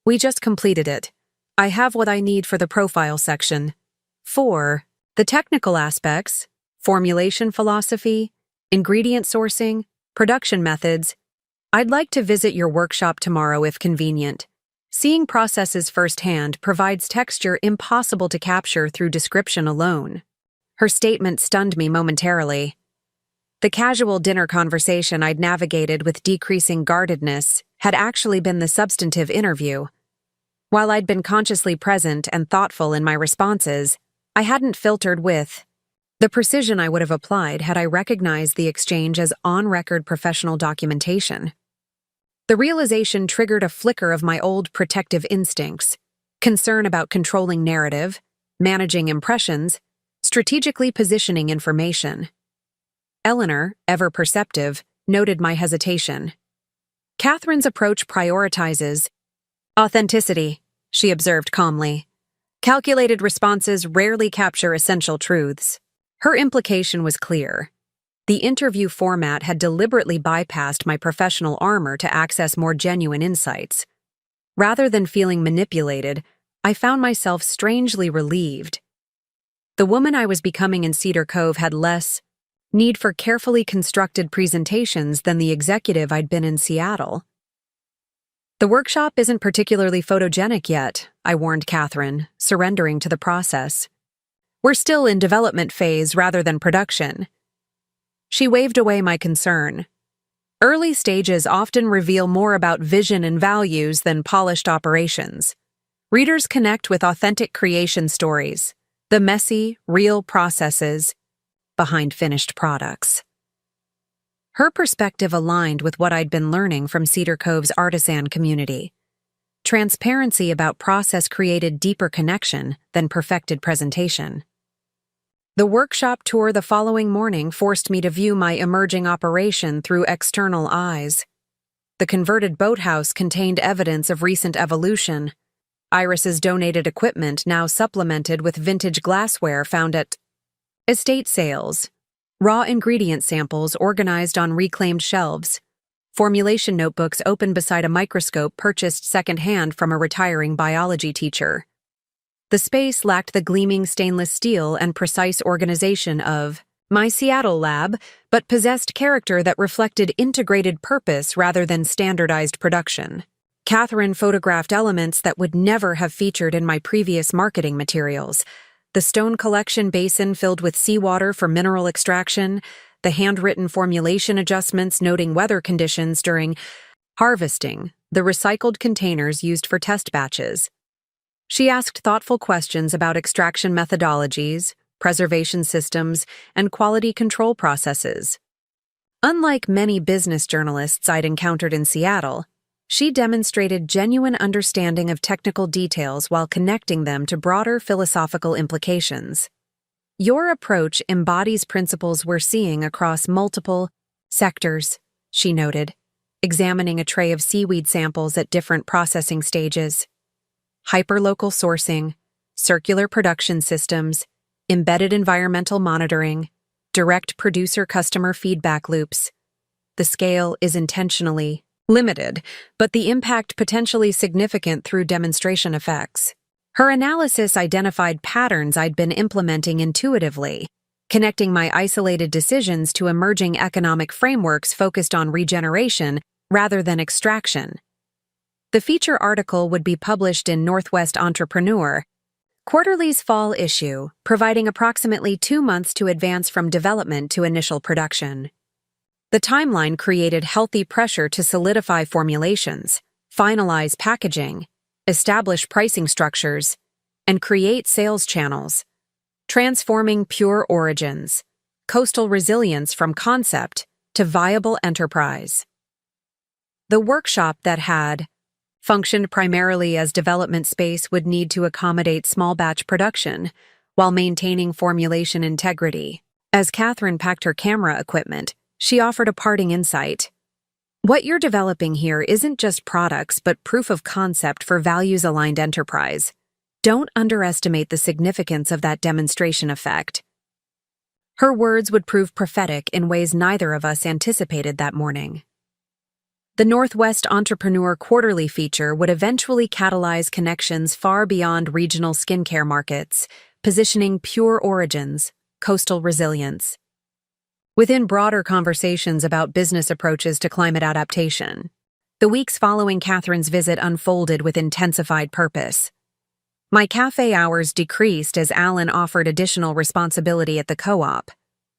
"We just completed it. I have what I need for the profile section. For the technical aspects, formulation philosophy, ingredient sourcing, production methods, I'd like to visit your workshop tomorrow if convenient. Seeing processes firsthand provides texture impossible to capture through description alone." Her statement stunned me momentarily. The casual dinner conversation I'd navigated with decreasing guardedness had actually been the substantive interview. While I'd been consciously present and thoughtful in my responses, I hadn't filtered with the precision I would have applied had I recognized the exchange as on-record professional documentation. The realization triggered a flicker of my old protective instincts, concern about controlling narrative, managing impressions, strategically positioning information. Eleanor, ever perceptive, noted my hesitation. "Catherine's approach prioritizes authenticity," she observed calmly. "Calculated responses rarely capture essential truths." Her implication was clear. The interview format had deliberately bypassed my professional armor to access more genuine insights. Rather than feeling manipulated, I found myself strangely relieved. The woman I was becoming in Cedar Cove had less need for carefully constructed presentations than the executive I'd been in Seattle. "The workshop isn't particularly photogenic yet," I warned Catherine, surrendering to the process. "We're still in development phase rather than production." She waved away my concern. "Early stages often reveal more about vision and values than polished operations. Readers connect with authentic creation stories, the messy, real processes behind finished products." Her perspective aligned with what I'd been learning from Cedar Cove's artisan community. Transparency about process created deeper connection than perfected presentation. The workshop tour the following morning forced me to view my emerging operation through external eyes. The converted boathouse contained evidence of recent evolution. Iris's donated equipment now supplemented with vintage glassware found at estate sales, raw ingredient samples organized on reclaimed shelves, formulation notebooks open beside a microscope purchased secondhand from a retiring biology teacher. The space lacked the gleaming stainless steel and precise organization of my Seattle lab, but possessed character that reflected integrated purpose rather than standardized production. Catherine photographed elements that would never have featured in my previous marketing materials: the stone collection basin filled with seawater for mineral extraction, the handwritten formulation adjustments noting weather conditions during harvesting, the recycled containers used for test batches. She asked thoughtful questions about extraction methodologies, preservation systems, and quality control processes. Unlike many business journalists I'd encountered in Seattle, she demonstrated genuine understanding of technical details while connecting them to broader philosophical implications. "Your approach embodies principles we're seeing across multiple sectors," she noted, examining a tray of seaweed samples at different processing stages. Hyperlocal sourcing, circular production systems, embedded environmental monitoring, direct producer-customer feedback loops. The scale is intentionally limited, but the impact potentially significant through demonstration effects. Her analysis identified patterns I'd been implementing intuitively, connecting my isolated decisions to emerging economic frameworks focused on regeneration rather than extraction. The feature article would be published in Northwest Entrepreneur, Quarterly's fall issue, providing approximately 2 months to advance from development to initial production. The timeline created healthy pressure to solidify formulations, finalize packaging, establish pricing structures, and create sales channels, transforming Pure Origins, coastal resilience from concept to viable enterprise. The workshop that had functioned primarily as development space would need to accommodate small batch production, while maintaining formulation integrity. As Catherine packed her camera equipment, she offered a parting insight. What you're developing here isn't just products but proof of concept for values-aligned enterprise. Don't underestimate the significance of that demonstration effect. Her words would prove prophetic in ways neither of us anticipated that morning. The Northwest Entrepreneur Quarterly feature would eventually catalyze connections far beyond regional skincare markets, positioning Pure Origins, coastal resilience, within broader conversations about business approaches to climate adaptation. The weeks following Catherine's visit unfolded with intensified purpose. My cafe hours decreased as Alan offered additional responsibility at the co-op.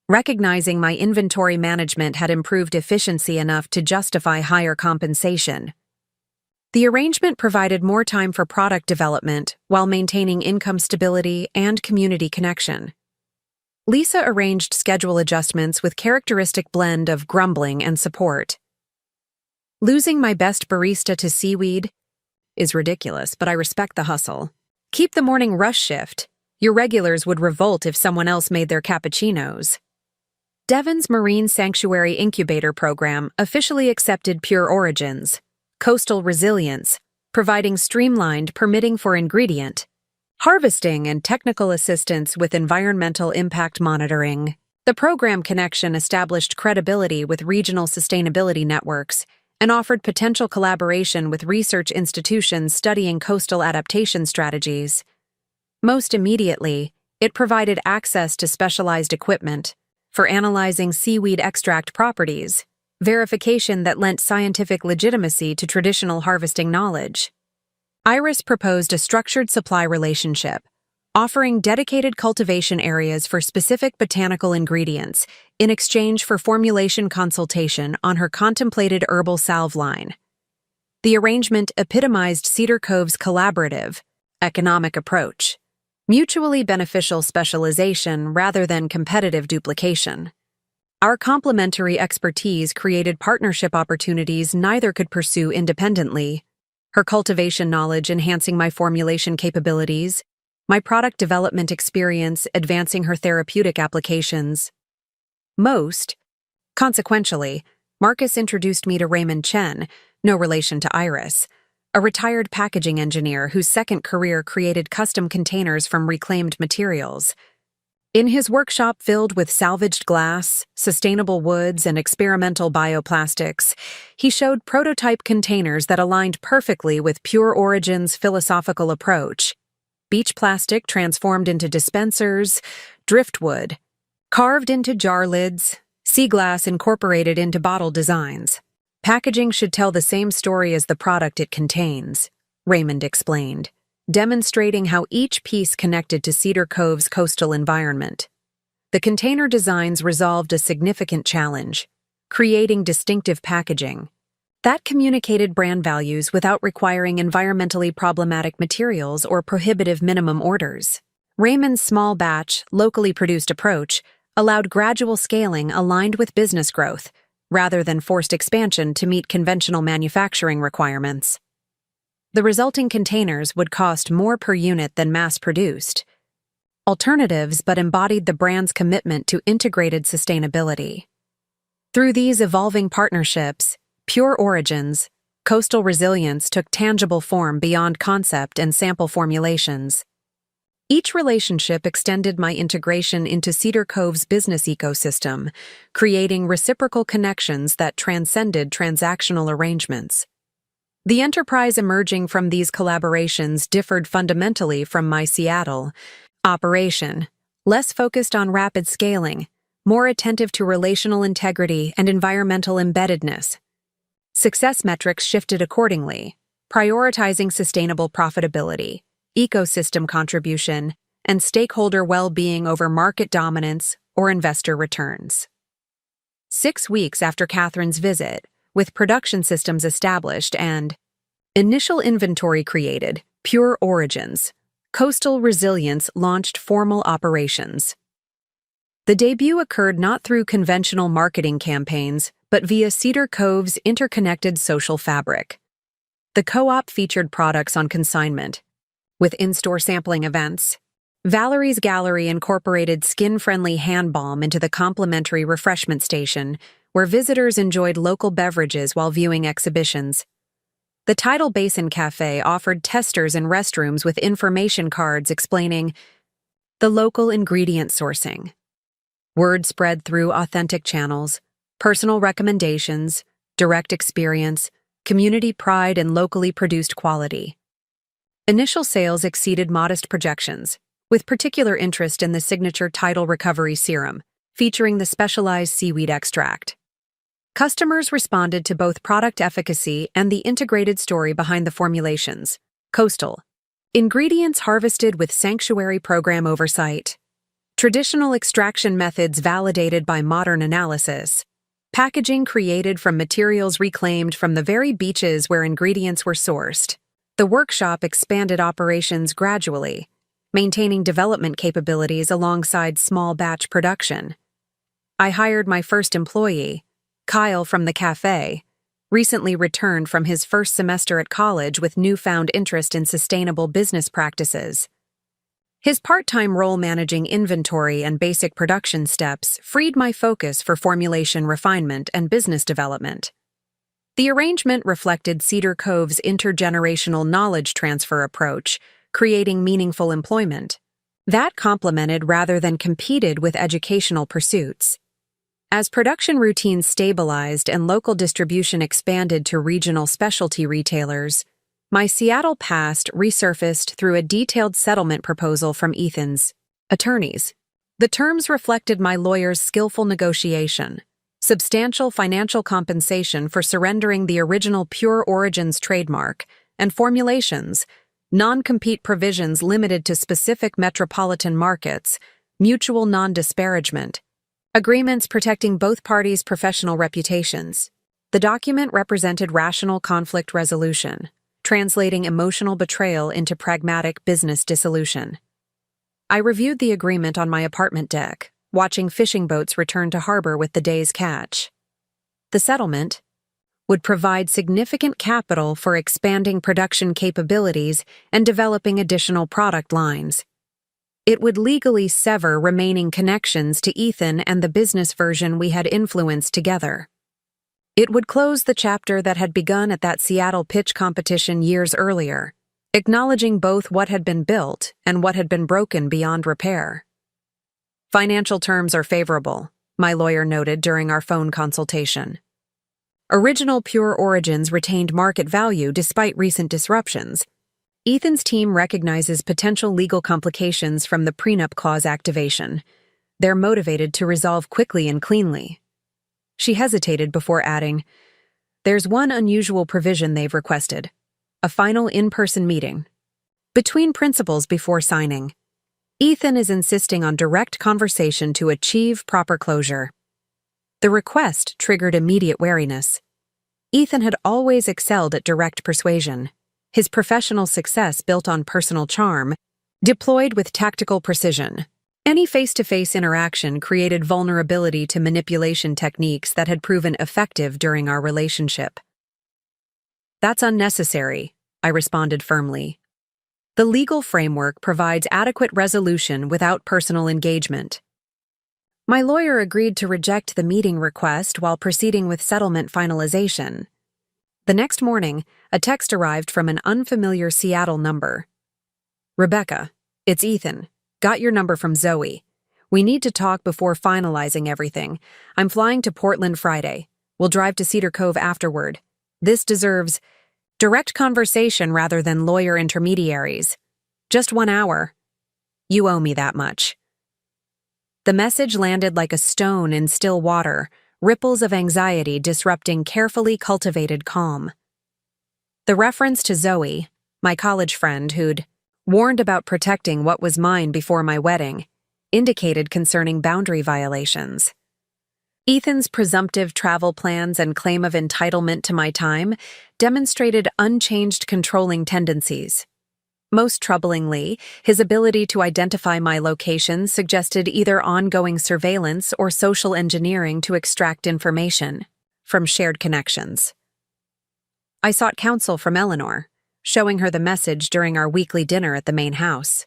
Recognizing my inventory management had improved efficiency enough to justify higher compensation. The arrangement provided more time for product development while maintaining income stability and community connection. Lisa arranged schedule adjustments with characteristic blend of grumbling and support. Losing my best barista to seaweed is ridiculous, but I respect the hustle. Keep the morning rush shift. Your regulars would revolt if someone else made their cappuccinos. Devon's Marine Sanctuary Incubator Program officially accepted Pure Origins, coastal resilience, providing streamlined permitting for ingredient, harvesting and technical assistance with environmental impact monitoring. The program connection established credibility with regional sustainability networks and offered potential collaboration with research institutions studying coastal adaptation strategies. Most immediately, it provided access to specialized equipment for analyzing seaweed extract properties, verification that lent scientific legitimacy to traditional harvesting knowledge. Iris proposed a structured supply relationship, offering dedicated cultivation areas for specific botanical ingredients in exchange for formulation consultation on her contemplated herbal salve line. The arrangement epitomized Cedar Cove's collaborative, economic approach, mutually beneficial specialization rather than competitive duplication. Our complementary expertise created partnership opportunities neither could pursue independently, her cultivation knowledge enhancing my formulation capabilities, my product development experience advancing her therapeutic applications. Consequentially, Marcus introduced me to Raymond Chen, no relation to Iris, a retired packaging engineer whose second career created custom containers from reclaimed materials. In his workshop filled with salvaged glass, sustainable woods, and experimental bioplastics, he showed prototype containers that aligned perfectly with Pure Origin's philosophical approach. Beach plastic transformed into dispensers, driftwood carved into jar lids, sea glass incorporated into bottle designs. Packaging should tell the same story as the product it contains, Raymond explained, demonstrating how each piece connected to Cedar Cove's coastal environment. The container designs resolved a significant challenge, creating distinctive packaging that communicated brand values without requiring environmentally problematic materials or prohibitive minimum orders. Raymond's small batch, locally produced approach allowed gradual scaling aligned with business growth, rather than forced expansion to meet conventional manufacturing requirements. The resulting containers would cost more per unit than mass-produced alternatives but embodied the brand's commitment to integrated sustainability. Through these evolving partnerships, Pure Origins, coastal resilience took tangible form beyond concept and sample formulations. Each relationship extended my integration into Cedar Cove's business ecosystem, creating reciprocal connections that transcended transactional arrangements. The enterprise emerging from these collaborations differed fundamentally from my Seattle operation, less focused on rapid scaling, more attentive to relational integrity and environmental embeddedness. Success metrics shifted accordingly, prioritizing sustainable profitability, ecosystem contribution, and stakeholder well-being over market dominance or investor returns. 6 weeks after Catherine's visit, with production systems established and initial inventory created, Pure Origins, coastal resilience launched formal operations. The debut occurred not through conventional marketing campaigns, but via Cedar Cove's interconnected social fabric. The co-op featured products on consignment, with in-store sampling events, Valerie's Gallery incorporated skin-friendly hand balm into the complimentary refreshment station, where visitors enjoyed local beverages while viewing exhibitions. The Tidal Basin Cafe offered testers in restrooms with information cards explaining the local ingredient sourcing. Word spread through authentic channels, personal recommendations, direct experience, community pride, and locally produced quality. Initial sales exceeded modest projections, with particular interest in the signature Tidal Recovery Serum, featuring the specialized seaweed extract. Customers responded to both product efficacy and the integrated story behind the formulations. Coastal. Ingredients harvested with sanctuary program oversight. Traditional extraction methods validated by modern analysis. Packaging created from materials reclaimed from the very beaches where ingredients were sourced. The workshop expanded operations gradually, maintaining development capabilities alongside small batch production. I hired my first employee, Kyle from the cafe, recently returned from his first semester at college with newfound interest in sustainable business practices. His part-time role managing inventory and basic production steps freed my focus for formulation refinement and business development. The arrangement reflected Cedar Cove's intergenerational knowledge transfer approach, creating meaningful employment. That complemented rather than competed with educational pursuits. As production routines stabilized and local distribution expanded to regional specialty retailers, my Seattle past resurfaced through a detailed settlement proposal from Ethan's attorneys. The terms reflected my lawyer's skillful negotiation, substantial financial compensation for surrendering the original Pure Origins trademark, and formulations, non-compete provisions limited to specific metropolitan markets, mutual non-disparagement, agreements protecting both parties' professional reputations. The document represented rational conflict resolution, translating emotional betrayal into pragmatic business dissolution. I reviewed the agreement on my apartment deck, watching fishing boats return to harbor with the day's catch. The settlement would provide significant capital for expanding production capabilities and developing additional product lines. It would legally sever remaining connections to Ethan and the business version we had influenced together. It would close the chapter that had begun at that Seattle pitch competition years earlier, acknowledging both what had been built and what had been broken beyond repair. Financial terms are favorable, my lawyer noted during our phone consultation. Original Pure Origins retained market value despite recent disruptions. Ethan's team recognizes potential legal complications from the Prenup clause activation. They're motivated to resolve quickly and cleanly. She hesitated before adding, "There's one unusual provision they've requested, a final in-person meeting. Between principals before signing. Ethan is insisting on direct conversation to achieve proper closure." The request triggered immediate wariness. Ethan had always excelled at direct persuasion. His professional success built on personal charm, deployed with tactical precision. Any face-to-face interaction created vulnerability to manipulation techniques that had proven effective during our relationship. "That's unnecessary," I responded firmly. "The legal framework provides adequate resolution without personal engagement." My lawyer agreed to reject the meeting request while proceeding with settlement finalization. The next morning, a text arrived from an unfamiliar Seattle number. "Rebecca, it's Ethan. Got your number from Zoe. We need to talk before finalizing everything. I'm flying to Portland Friday. We'll drive to Cedar Cove afterward. This deserves direct conversation rather than lawyer intermediaries. Just 1 hour. You owe me that much." The message landed like a stone in still water, ripples of anxiety disrupting carefully cultivated calm. The reference to Zoe, my college friend who'd warned about protecting what was mine before my wedding, indicated concerning boundary violations. Ethan's presumptive travel plans and claim of entitlement to my time demonstrated unchanged controlling tendencies. Most troublingly, his ability to identify my location suggested either ongoing surveillance or social engineering to extract information from shared connections. I sought counsel from Eleanor, showing her the message during our weekly dinner at the main house.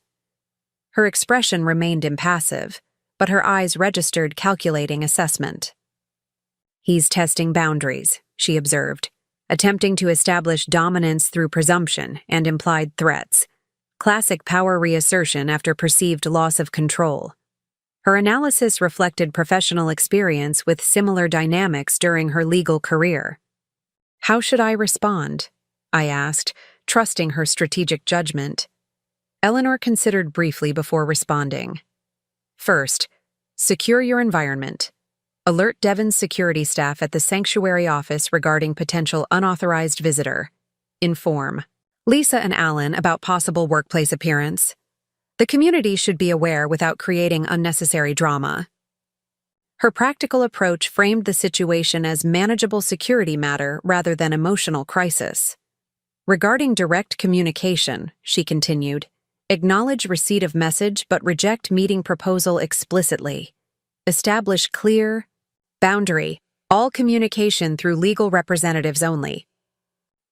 Her expression remained impassive, but her eyes registered calculating assessment. "He's testing boundaries," she observed, attempting to establish dominance through presumption and implied threats. Classic power reassertion after perceived loss of control. Her analysis reflected professional experience with similar dynamics during her legal career. "How should I respond?" I asked, trusting her strategic judgment. Eleanor considered briefly before responding. "First, secure your environment. Alert Devon's security staff at the sanctuary office regarding potential unauthorized visitor. Inform Lisa and Alan about possible workplace appearance. The community should be aware without creating unnecessary drama." Her practical approach framed the situation as manageable security matter rather than emotional crisis. "Regarding direct communication," she continued, "acknowledge receipt of message but reject meeting proposal explicitly. Establish clear boundary, all communication through legal representatives only."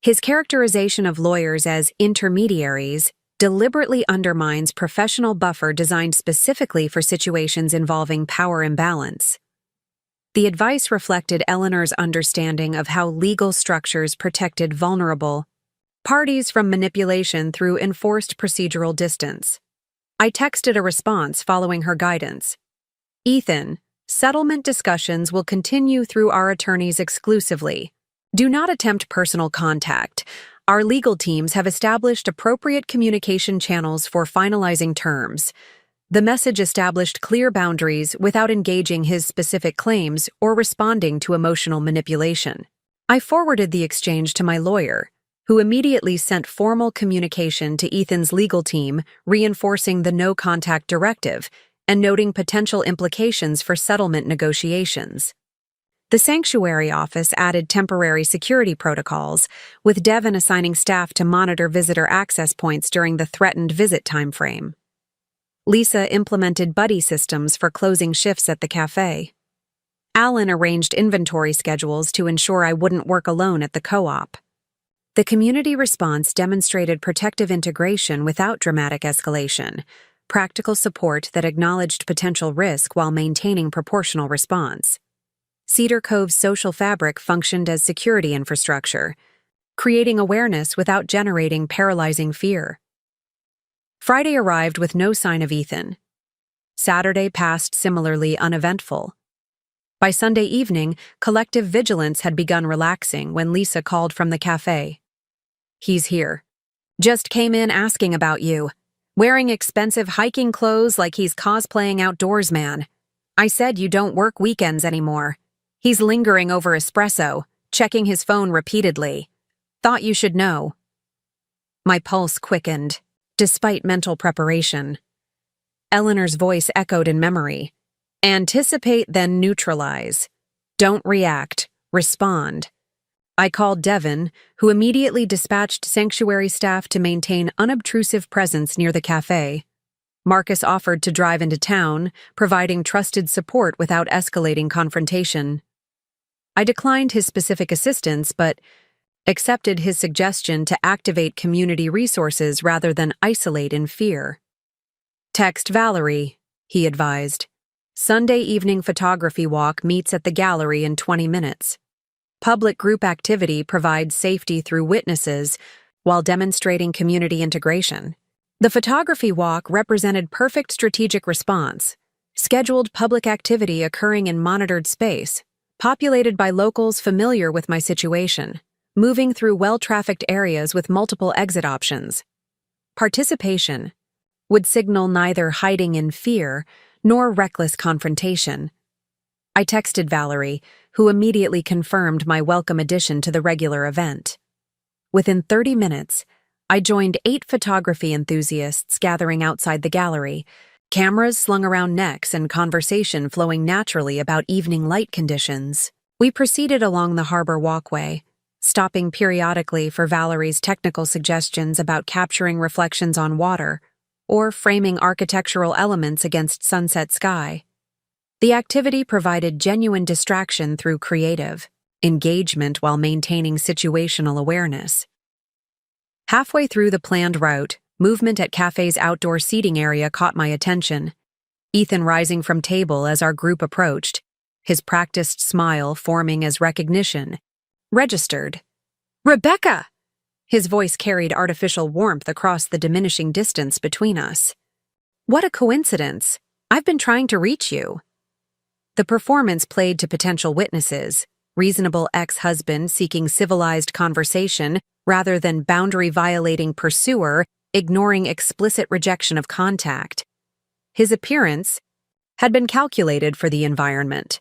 His characterization of lawyers as intermediaries deliberately undermines professional buffer designed specifically for situations involving power imbalance. The advice reflected Eleanor's understanding of how legal structures protected vulnerable parties from manipulation through enforced procedural distance. I texted a response following her guidance. "Ethan, settlement discussions will continue through our attorneys exclusively. Do not attempt personal contact. Our legal teams have established appropriate communication channels for finalizing terms." The message established clear boundaries without engaging his specific claims or responding to emotional manipulation. I forwarded the exchange to my lawyer, who immediately sent formal communication to Ethan's legal team, reinforcing the no-contact directive and noting potential implications for settlement negotiations. The sanctuary office added temporary security protocols, with Devon assigning staff to monitor visitor access points during the threatened visit timeframe. Lisa implemented buddy systems for closing shifts at the cafe. Alan arranged inventory schedules to ensure I wouldn't work alone at the co-op. The community response demonstrated protective integration without dramatic escalation, practical support that acknowledged potential risk while maintaining proportional response. Cedar Cove's social fabric functioned as security infrastructure, creating awareness without generating paralyzing fear. Friday arrived with no sign of Ethan. Saturday passed similarly uneventful. By Sunday evening, collective vigilance had begun relaxing when Lisa called from the cafe. "He's here. Just came in asking about you. Wearing expensive hiking clothes like he's cosplaying outdoorsman. I said you don't work weekends anymore. He's lingering over espresso, checking his phone repeatedly. Thought you should know." My pulse quickened, despite mental preparation. Eleanor's voice echoed in memory. "Anticipate, then neutralize. Don't react, respond." I called Devon, who immediately dispatched sanctuary staff to maintain unobtrusive presence near the cafe. Marcus offered to drive into town, providing trusted support without escalating confrontation. I declined his specific assistance, but accepted his suggestion to activate community resources rather than isolate in fear. "Text Valerie," he advised. "Sunday evening photography walk meets at the gallery in 20 minutes. Public group activity provides safety through witnesses while demonstrating community integration." The photography walk represented perfect strategic response, scheduled public activity occurring in monitored space, populated by locals familiar with my situation, moving through well-trafficked areas with multiple exit options. Participation would signal neither hiding in fear nor reckless confrontation. I texted Valerie, who immediately confirmed my welcome addition to the regular event. Within 30 minutes, I joined 8 photography enthusiasts gathering outside the gallery, cameras slung around necks and conversation flowing naturally about evening light conditions. We proceeded along the harbor walkway, stopping periodically for Valerie's technical suggestions about capturing reflections on water or framing architectural elements against sunset sky. The activity provided genuine distraction through creative engagement while maintaining situational awareness. Halfway through the planned route, movement at cafe's outdoor seating area caught my attention. Ethan rising from table as our group approached, his practiced smile forming as recognition. Registered. "Rebecca!" His voice carried artificial warmth across the diminishing distance between us. "What a coincidence. I've been trying to reach you." The performance played to potential witnesses, reasonable ex-husband seeking civilized conversation rather than boundary-violating pursuer ignoring explicit rejection of contact. His appearance had been calculated for the environment.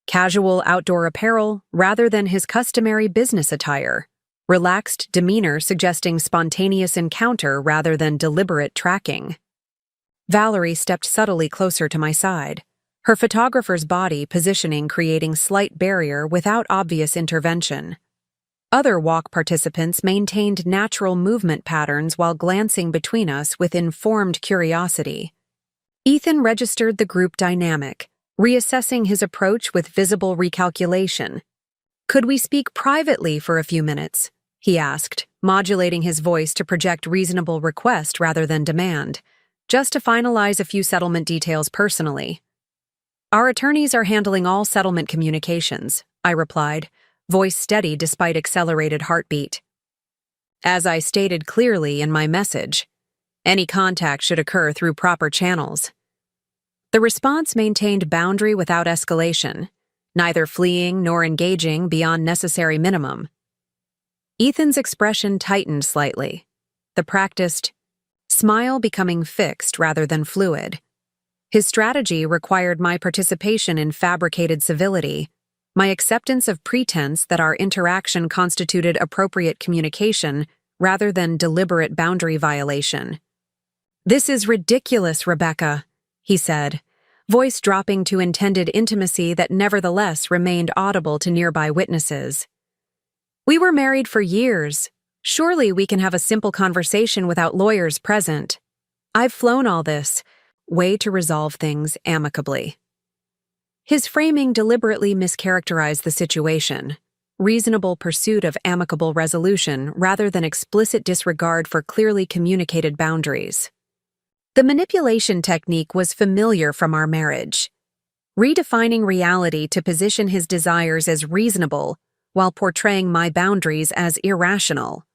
Casual outdoor apparel rather than his customary business attire. Relaxed demeanor suggesting spontaneous encounter rather than deliberate tracking. Valerie stepped subtly closer to my side, her photographer's body positioning creating slight barrier without obvious intervention. Other walk participants maintained natural movement patterns while glancing between us with informed curiosity. Ethan registered the group dynamic, reassessing his approach with visible recalculation. "Could we speak privately for a few minutes?" he asked, modulating his voice to project reasonable request rather than demand, "just to finalize a few settlement details personally." "Our attorneys are handling all settlement communications," I replied, voice steady despite accelerated heartbeat. "As I stated clearly in my message, any contact should occur through proper channels." The response maintained boundary without escalation, neither fleeing nor engaging beyond necessary minimum. Ethan's expression tightened slightly, the practiced smile becoming fixed rather than fluid. His strategy required my participation in fabricated civility, my acceptance of pretense that our interaction constituted appropriate communication rather than deliberate boundary violation. "This is ridiculous, Rebecca," he said, voice dropping to intended intimacy that nevertheless remained audible to nearby witnesses. "We were married for years. Surely we can have a simple conversation without lawyers present. I've flown all this way to resolve things amicably." His framing deliberately mischaracterized the situation, reasonable pursuit of amicable resolution rather than explicit disregard for clearly communicated boundaries. The manipulation technique was familiar from our marriage, redefining reality to position his desires as reasonable while portraying my boundaries as irrational.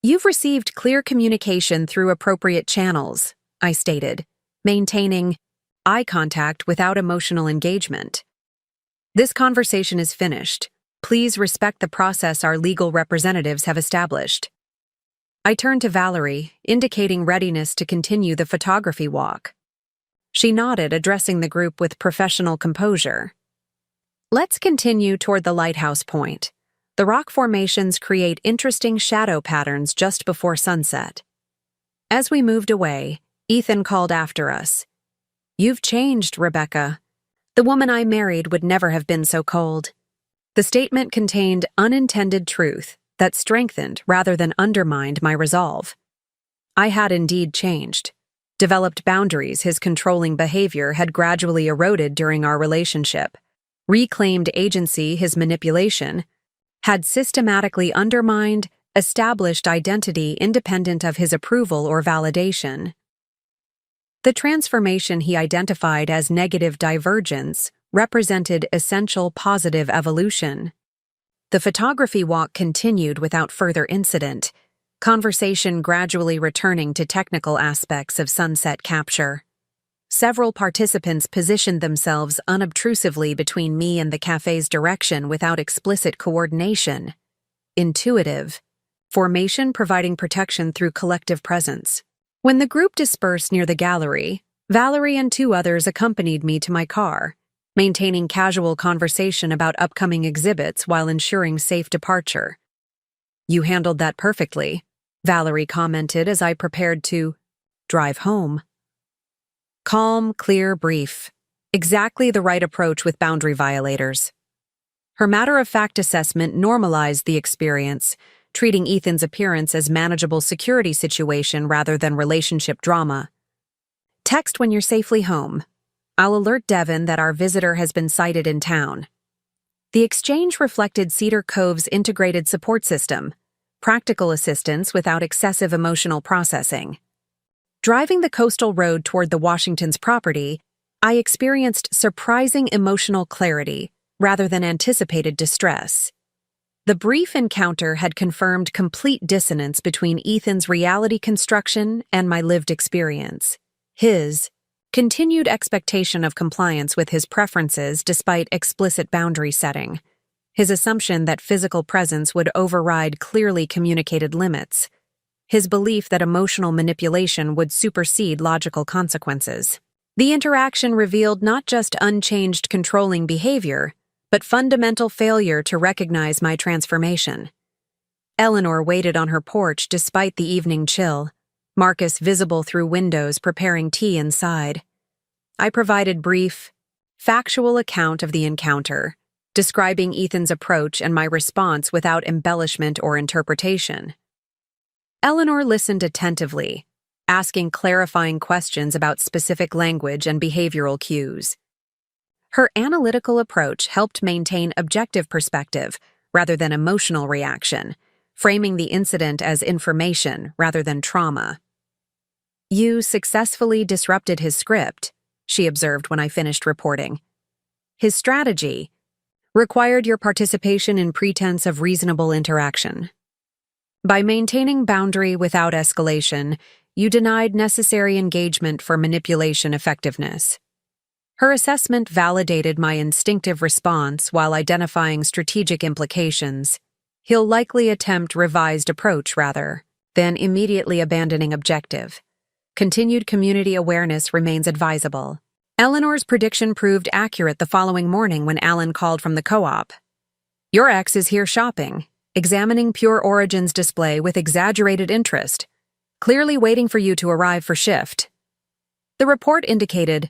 "You've received clear communication through appropriate channels," I stated, maintaining eye contact without emotional engagement. "This conversation is finished. Please respect the process our legal representatives have established." I turned to Valerie, indicating readiness to continue the photography walk. She nodded, addressing the group with professional composure. "Let's continue toward the lighthouse point. The rock formations create interesting shadow patterns just before sunset." As we moved away, Ethan called after us. "You've changed, Rebecca. The woman I married would never have been so cold." The statement contained unintended truth that strengthened rather than undermined my resolve. I had indeed changed. Developed boundaries his controlling behavior had gradually eroded during our relationship. Reclaimed agency his manipulation had systematically undermined established identity independent of his approval or validation. The transformation he identified as negative divergence represented essential positive evolution. The photography walk continued without further incident, conversation gradually returning to technical aspects of sunset capture. Several participants positioned themselves unobtrusively between me and the cafe's direction without explicit coordination. Intuitive formation providing protection through collective presence. When the group dispersed near the gallery, Valerie and two others accompanied me to my car, maintaining casual conversation about upcoming exhibits while ensuring safe departure. "You handled that perfectly," Valerie commented as I prepared to drive home. Calm, clear, brief. Exactly the right approach with boundary violators. Her matter-of-fact assessment normalized the experience, treating Ethan's appearance as manageable security situation rather than relationship drama. "Text when you're safely home. I'll alert Devin that our visitor has been sighted in town." The exchange reflected Cedar Cove's integrated support system, practical assistance without excessive emotional processing. Driving the coastal road toward the Washington's property, I experienced surprising emotional clarity rather than anticipated distress. The brief encounter had confirmed complete dissonance between Ethan's reality construction and my lived experience. His continued expectation of compliance with his preferences despite explicit boundary setting. His assumption that physical presence would override clearly communicated limits. His belief that emotional manipulation would supersede logical consequences. The interaction revealed not just unchanged controlling behavior, but fundamental failure to recognize my transformation. Eleanor waited on her porch despite the evening chill, Marcus visible through windows preparing tea inside. I provided brief, factual account of the encounter, describing Ethan's approach and my response without embellishment or interpretation. Eleanor listened attentively, asking clarifying questions about specific language and behavioral cues. Her analytical approach helped maintain objective perspective rather than emotional reaction, framing the incident as information rather than trauma. "You successfully disrupted his script," she observed when I finished reporting. "His strategy required your participation in pretense of reasonable interaction. By maintaining boundary without escalation, you denied necessary engagement for manipulation effectiveness." Her assessment validated my instinctive response while identifying strategic implications. He'll likely attempt revised approach rather than immediately abandoning objective. Continued community awareness remains advisable. Eleanor's prediction proved accurate the following morning when Alan called from the co-op. "Your ex is here shopping, examining Pure Origin's display with exaggerated interest, clearly waiting for you to arrive for shift." The report indicated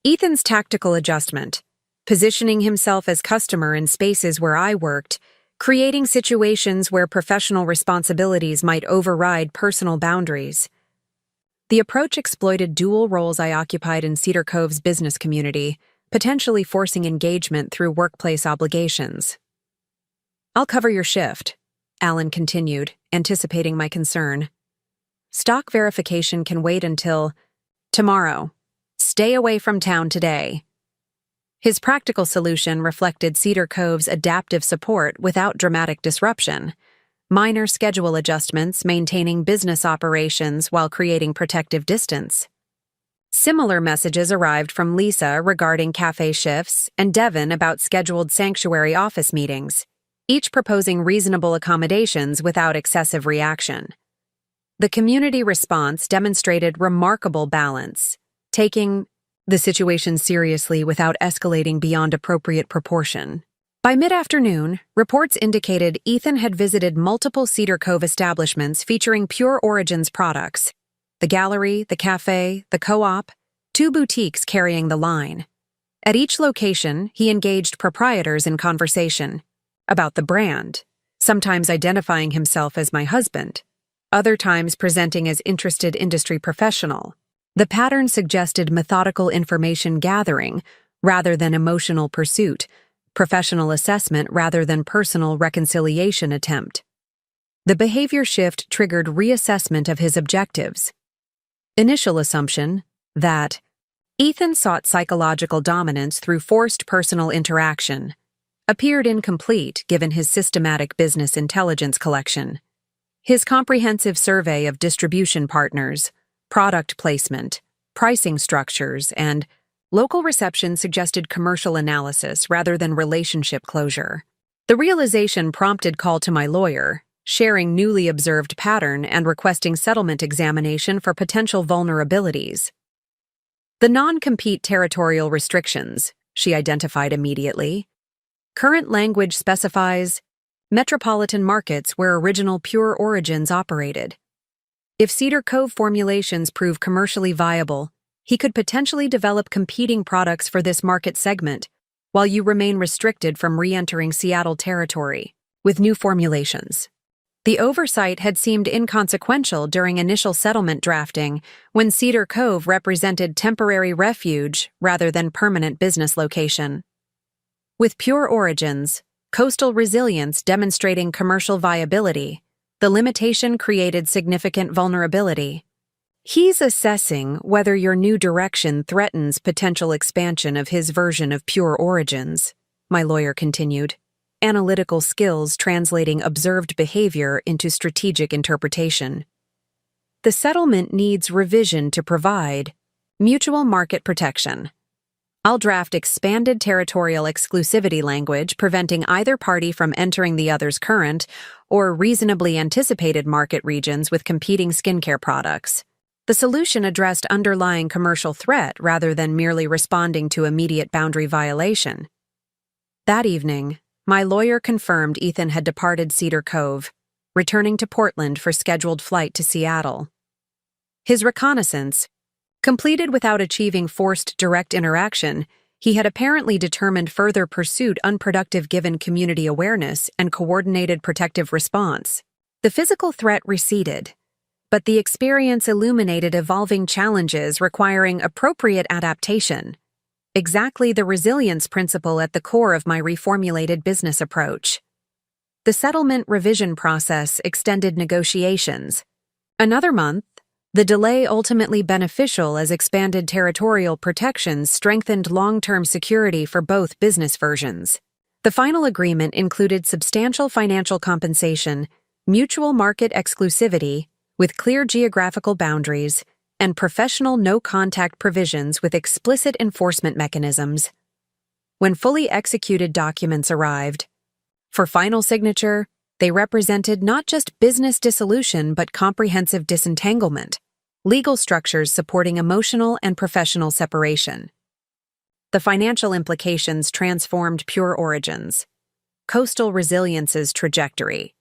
Ethan's tactical adjustment, positioning himself as customer in spaces where I worked, creating situations where professional responsibilities might override personal boundaries. The approach exploited dual roles I occupied in Cedar Cove's business community, potentially forcing engagement through workplace obligations. "I'll cover your shift," Alan continued, anticipating my concern. "Stock verification can wait until tomorrow. Stay away from town today." His practical solution reflected Cedar Cove's adaptive support without dramatic disruption. Minor schedule adjustments maintaining business operations while creating protective distance. Similar messages arrived from Lisa regarding cafe shifts and Devin about scheduled sanctuary office meetings, each proposing reasonable accommodations without excessive reaction. The community response demonstrated remarkable balance, taking the situation seriously without escalating beyond appropriate proportion. By mid-afternoon, reports indicated Ethan had visited multiple Cedar Cove establishments featuring Pure Origin's products: the gallery, the cafe, the co-op, 2 boutiques carrying the line. At each location, he engaged proprietors in conversation about the brand, sometimes identifying himself as my husband, other times presenting as interested industry professional. The pattern suggested methodical information gathering rather than emotional pursuit, professional assessment rather than personal reconciliation attempt. The behavior shift triggered reassessment of his objectives. Initial assumption that Ethan sought psychological dominance through forced personal interaction appeared incomplete given his systematic business intelligence collection. His comprehensive survey of distribution partners, product placement, pricing structures, and local reception suggested commercial analysis rather than relationship closure. The realization prompted call to my lawyer, sharing newly observed pattern and requesting settlement examination for potential vulnerabilities. The non-compete territorial restrictions, she identified immediately. Current language specifies metropolitan markets where original Pure Origins operated. If Cedar Cove formulations prove commercially viable, he could potentially develop competing products for this market segment, while you remain restricted from re-entering Seattle territory with new formulations. The oversight had seemed inconsequential during initial settlement drafting, when Cedar Cove represented temporary refuge rather than permanent business location. With Pure Origins, coastal resilience demonstrating commercial viability, The limitation created significant vulnerability. He's assessing whether your new direction threatens potential expansion of his version of pure origins, my lawyer continued, analytical skills translating observed behavior into strategic interpretation. The settlement needs revision to provide mutual market protection. I'll draft expanded territorial exclusivity language preventing either party from entering the other's current or reasonably anticipated market regions with competing skincare products. The solution addressed underlying commercial threat rather than merely responding to immediate boundary violation. That evening, my lawyer confirmed Ethan had departed Cedar Cove, returning to Portland for scheduled flight to Seattle. His reconnaissance, completed without achieving forced direct interaction, he had apparently determined further pursuit unproductive given community awareness and coordinated protective response. The physical threat receded, but the experience illuminated evolving challenges requiring appropriate adaptation, exactly the resilience principle at the core of my reformulated business approach. The settlement revision process extended negotiations. Another month, the delay ultimately beneficial as expanded territorial protections strengthened long-term security for both business versions. The final agreement included substantial financial compensation, mutual market exclusivity, with clear geographical boundaries, and professional no-contact provisions with explicit enforcement mechanisms. When fully executed documents arrived, for final signature, they represented not just business dissolution but comprehensive disentanglement, legal structures supporting emotional and professional separation. The financial implications transformed Pure Origins. Coastal Resilience's trajectory.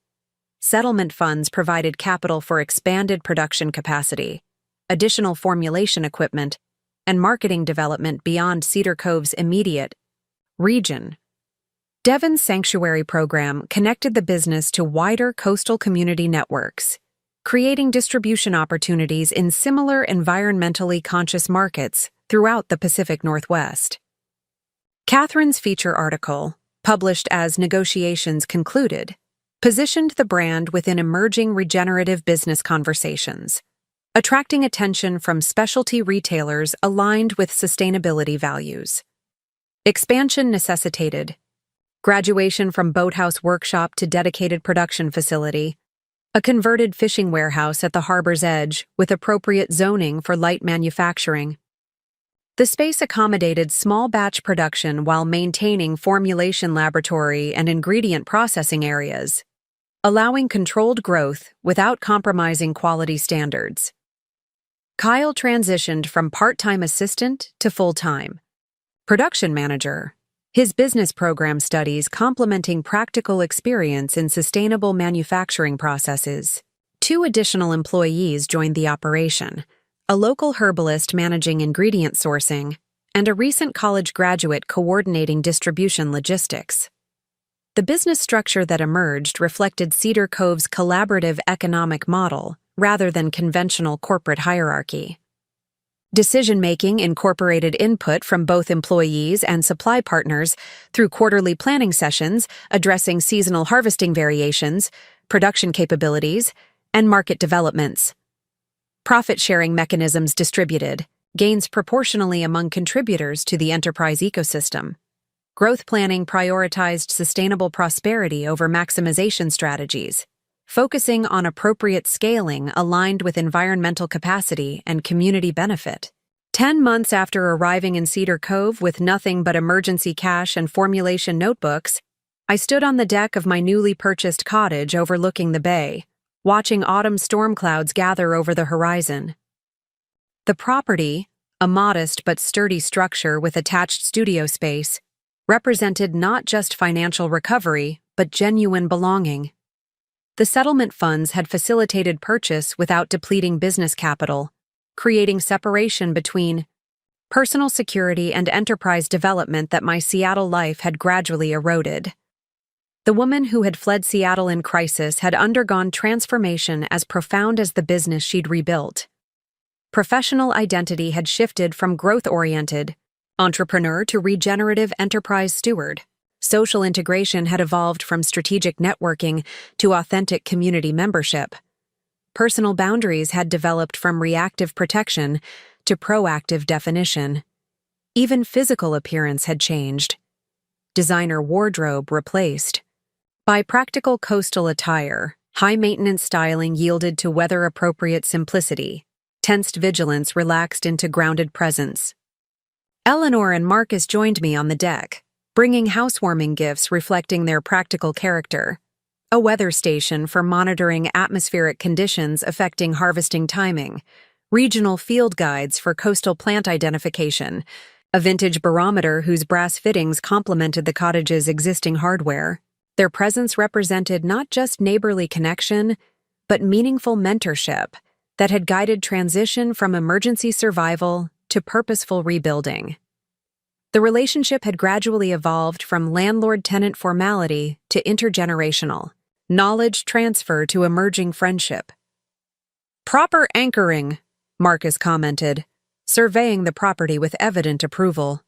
Settlement funds provided capital for expanded production capacity, additional formulation equipment, and marketing development beyond Cedar Cove's immediate region. Devon's Sanctuary program connected the business to wider coastal community networks, creating distribution opportunities in similar environmentally conscious markets throughout the Pacific Northwest. Catherine's feature article, published as Negotiations Concluded, positioned the brand within emerging regenerative business conversations, attracting attention from specialty retailers aligned with sustainability values. Expansion necessitated graduation from boathouse workshop to dedicated production facility, a converted fishing warehouse at the harbor's edge with appropriate zoning for light manufacturing. The space accommodated small batch production while maintaining formulation laboratory and ingredient processing areas, allowing controlled growth without compromising quality standards. Kyle transitioned from part-time assistant to full-time production manager, his business program studies complementing practical experience in sustainable manufacturing processes. 2 additional employees joined the operation, a local herbalist managing ingredient sourcing, and a recent college graduate coordinating distribution logistics. The business structure that emerged reflected Cedar Cove's collaborative economic model rather than conventional corporate hierarchy. Decision-making incorporated input from both employees and supply partners through quarterly planning sessions addressing seasonal harvesting variations, production capabilities, and market developments. Profit-sharing mechanisms distributed, gains proportionally among contributors to the enterprise ecosystem. Growth planning prioritized sustainable prosperity over maximization strategies, focusing on appropriate scaling aligned with environmental capacity and community benefit. 10 months after arriving in Cedar Cove with nothing but emergency cash and formulation notebooks, I stood on the deck of my newly purchased cottage overlooking the bay, watching autumn storm clouds gather over the horizon. The property, a modest but sturdy structure with attached studio space, represented not just financial recovery but genuine belonging. The settlement funds had facilitated purchase without depleting business capital, creating separation between personal security and enterprise development that my Seattle life had gradually eroded. The woman who had fled Seattle in crisis had undergone transformation as profound as the business she'd rebuilt. Professional identity had shifted from growth-oriented entrepreneur to regenerative enterprise steward. Social integration had evolved from strategic networking to authentic community membership. Personal boundaries had developed from reactive protection to proactive definition. Even physical appearance had changed. Designer wardrobe replaced by practical coastal attire. High-maintenance styling yielded to weather-appropriate simplicity. Tensed vigilance relaxed into grounded presence. Eleanor and Marcus joined me on the deck, bringing housewarming gifts reflecting their practical character. A weather station for monitoring atmospheric conditions affecting harvesting timing, regional field guides for coastal plant identification, a vintage barometer whose brass fittings complemented the cottage's existing hardware. Their presence represented not just neighborly connection, but meaningful mentorship that had guided transition from emergency survival to purposeful rebuilding. The relationship had gradually evolved from landlord-tenant formality to intergenerational, knowledge transfer to emerging friendship. "Proper anchoring," Marcus commented, surveying the property with evident approval.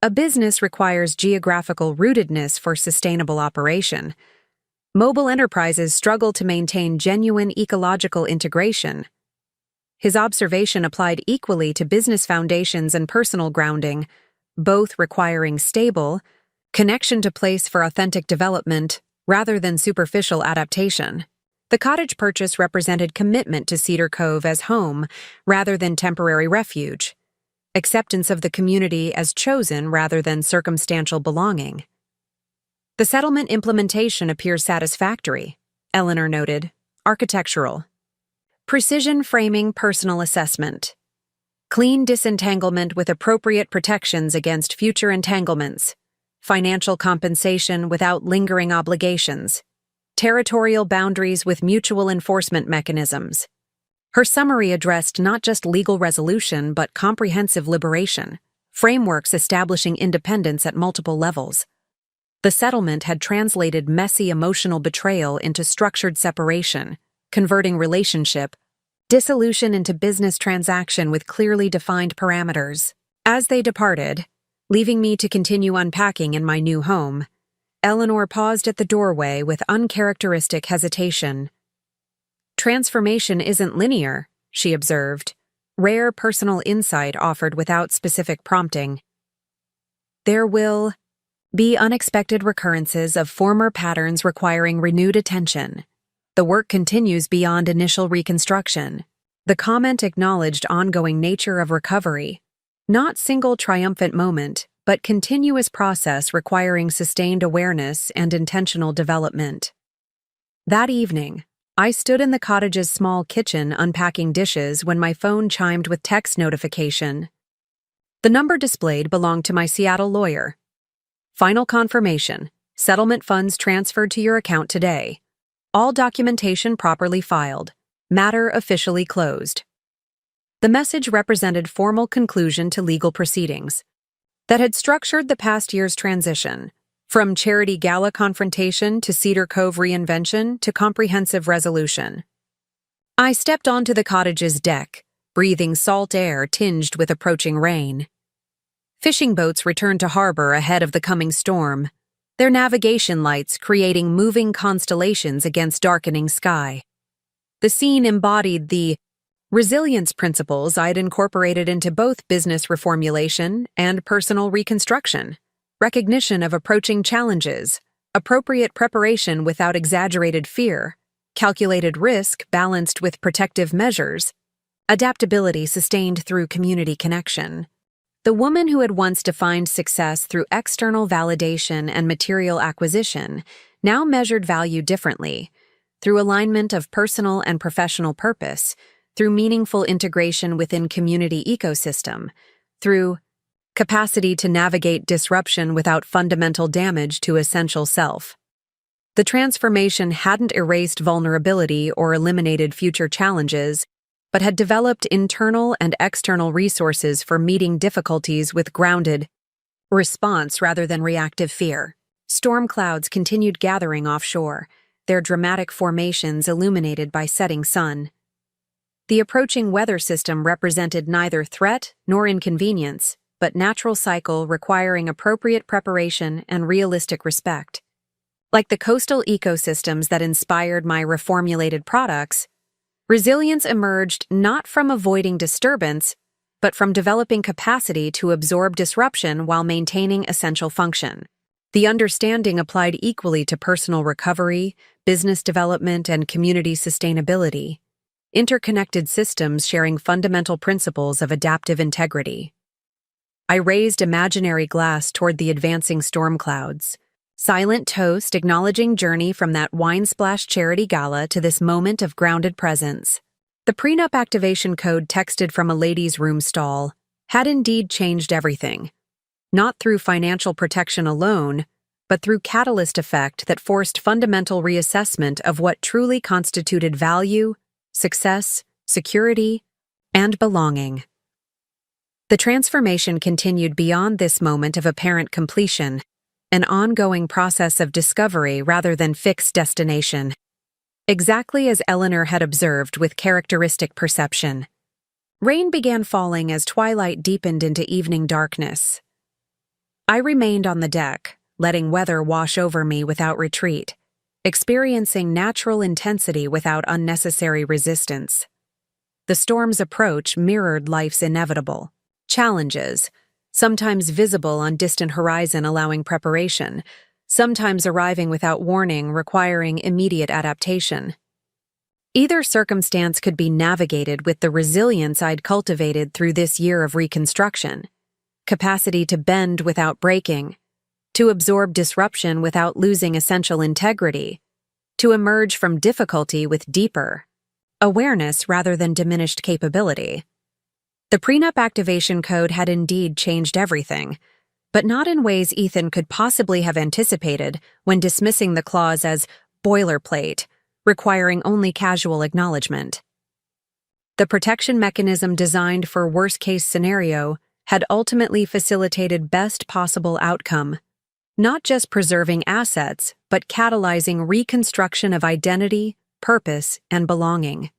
A business requires geographical rootedness for sustainable operation. Mobile enterprises struggle to maintain genuine ecological integration. His observation applied equally to business foundations and personal grounding, both requiring stable connection to place for authentic development rather than superficial adaptation. The cottage purchase represented commitment to Cedar Cove as home rather than temporary refuge, acceptance of the community as chosen rather than circumstantial belonging. The settlement implementation appears satisfactory, Eleanor noted. Architectural. Precision framing personal assessment. Clean disentanglement with appropriate protections against future entanglements. Financial compensation without lingering obligations. Territorial boundaries with mutual enforcement mechanisms. Her summary addressed not just legal resolution but comprehensive liberation, frameworks establishing independence at multiple levels. The settlement had translated messy emotional betrayal into structured separation, converting relationship dissolution into business transaction with clearly defined parameters. As they departed, leaving me to continue unpacking in my new home, Eleanor paused at the doorway with uncharacteristic hesitation. "Transformation isn't linear," she observed, rare personal insight offered without specific prompting. "There will be unexpected recurrences of former patterns requiring renewed attention. The work continues beyond initial reconstruction." The comment acknowledged ongoing nature of recovery, not single triumphant moment, but continuous process requiring sustained awareness and intentional development. That evening, I stood in the cottage's small kitchen unpacking dishes when my phone chimed with text notification. The number displayed belonged to my Seattle lawyer. "Final confirmation. Settlement funds transferred to your account today. All documentation properly filed. Matter officially closed." The message represented formal conclusion to legal proceedings that had structured the past year's transition, from charity gala confrontation to Cedar Cove reinvention to comprehensive resolution. I stepped onto the cottage's deck, breathing salt air tinged with approaching rain. Fishing boats returned to harbor ahead of the coming storm, their navigation lights creating moving constellations against darkening sky. The scene embodied the resilience principles I'd incorporated into both business reformulation and personal reconstruction. Recognition of approaching challenges, appropriate preparation without exaggerated fear, calculated risk balanced with protective measures, adaptability sustained through community connection. The woman who had once defined success through external validation and material acquisition now measured value differently, through alignment of personal and professional purpose, through meaningful integration within community ecosystem, through capacity to navigate disruption without fundamental damage to essential self. The transformation hadn't erased vulnerability or eliminated future challenges, but had developed internal and external resources for meeting difficulties with grounded response rather than reactive fear. Storm clouds continued gathering offshore, their dramatic formations illuminated by setting sun. The approaching weather system represented neither threat nor inconvenience, but natural cycle requiring appropriate preparation and realistic respect. Like the coastal ecosystems that inspired my reformulated products, resilience emerged not from avoiding disturbance, but from developing capacity to absorb disruption while maintaining essential function. The understanding applied equally to personal recovery, business development, and community sustainability, interconnected systems sharing fundamental principles of adaptive integrity. I raised imaginary glass toward the advancing storm clouds. Silent toast acknowledging journey from that wine-splashed charity gala to this moment of grounded presence. The Prenup activation code texted from a ladies' room stall had indeed changed everything. Not through financial protection alone, but through catalyst effect that forced fundamental reassessment of what truly constituted value, success, security, and belonging. The transformation continued beyond this moment of apparent completion, an ongoing process of discovery rather than fixed destination. Exactly as Eleanor had observed with characteristic perception. Rain began falling as twilight deepened into evening darkness. I remained on the deck, letting weather wash over me without retreat, experiencing natural intensity without unnecessary resistance. The storm's approach mirrored life's inevitable challenges, sometimes visible on distant horizon allowing preparation, sometimes arriving without warning requiring immediate adaptation. Either circumstance could be navigated with the resilience I'd cultivated through this year of reconstruction, capacity to bend without breaking, to absorb disruption without losing essential integrity, to emerge from difficulty with deeper awareness rather than diminished capability. The Prenup activation code had indeed changed everything, but not in ways Ethan could possibly have anticipated when dismissing the clause as boilerplate, requiring only casual acknowledgement. The protection mechanism designed for worst-case scenario had ultimately facilitated best possible outcome, not just preserving assets, but catalyzing reconstruction of identity, purpose, and belonging.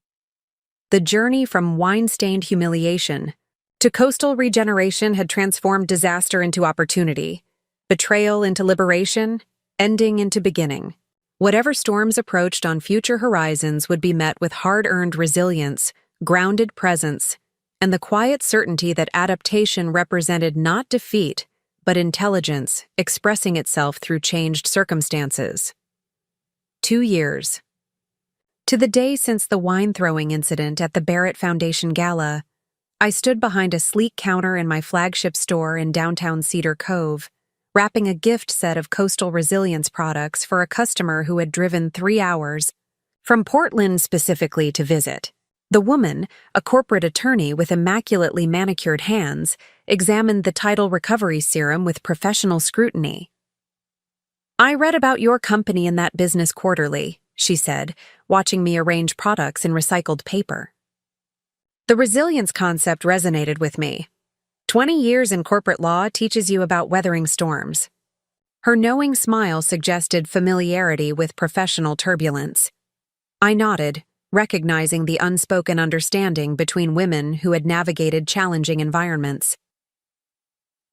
The journey from wine-stained humiliation to coastal regeneration had transformed disaster into opportunity, betrayal into liberation, ending into beginning. Whatever storms approached on future horizons would be met with hard-earned resilience, grounded presence, and the quiet certainty that adaptation represented not defeat, but intelligence expressing itself through changed circumstances. 2 years. To the day since the wine-throwing incident at the Barrett Foundation Gala, I stood behind a sleek counter in my flagship store in downtown Cedar Cove, wrapping a gift set of coastal resilience products for a customer who had driven 3 hours from Portland specifically to visit. The woman, a corporate attorney with immaculately manicured hands, examined the Tidal Recovery Serum with professional scrutiny. "I read about your company in that business quarterly," she said, watching me arrange products in recycled paper. The resilience concept resonated with me. 20 years in corporate law teaches you about weathering storms. Her knowing smile suggested familiarity with professional turbulence. I nodded, recognizing the unspoken understanding between women who had navigated challenging environments.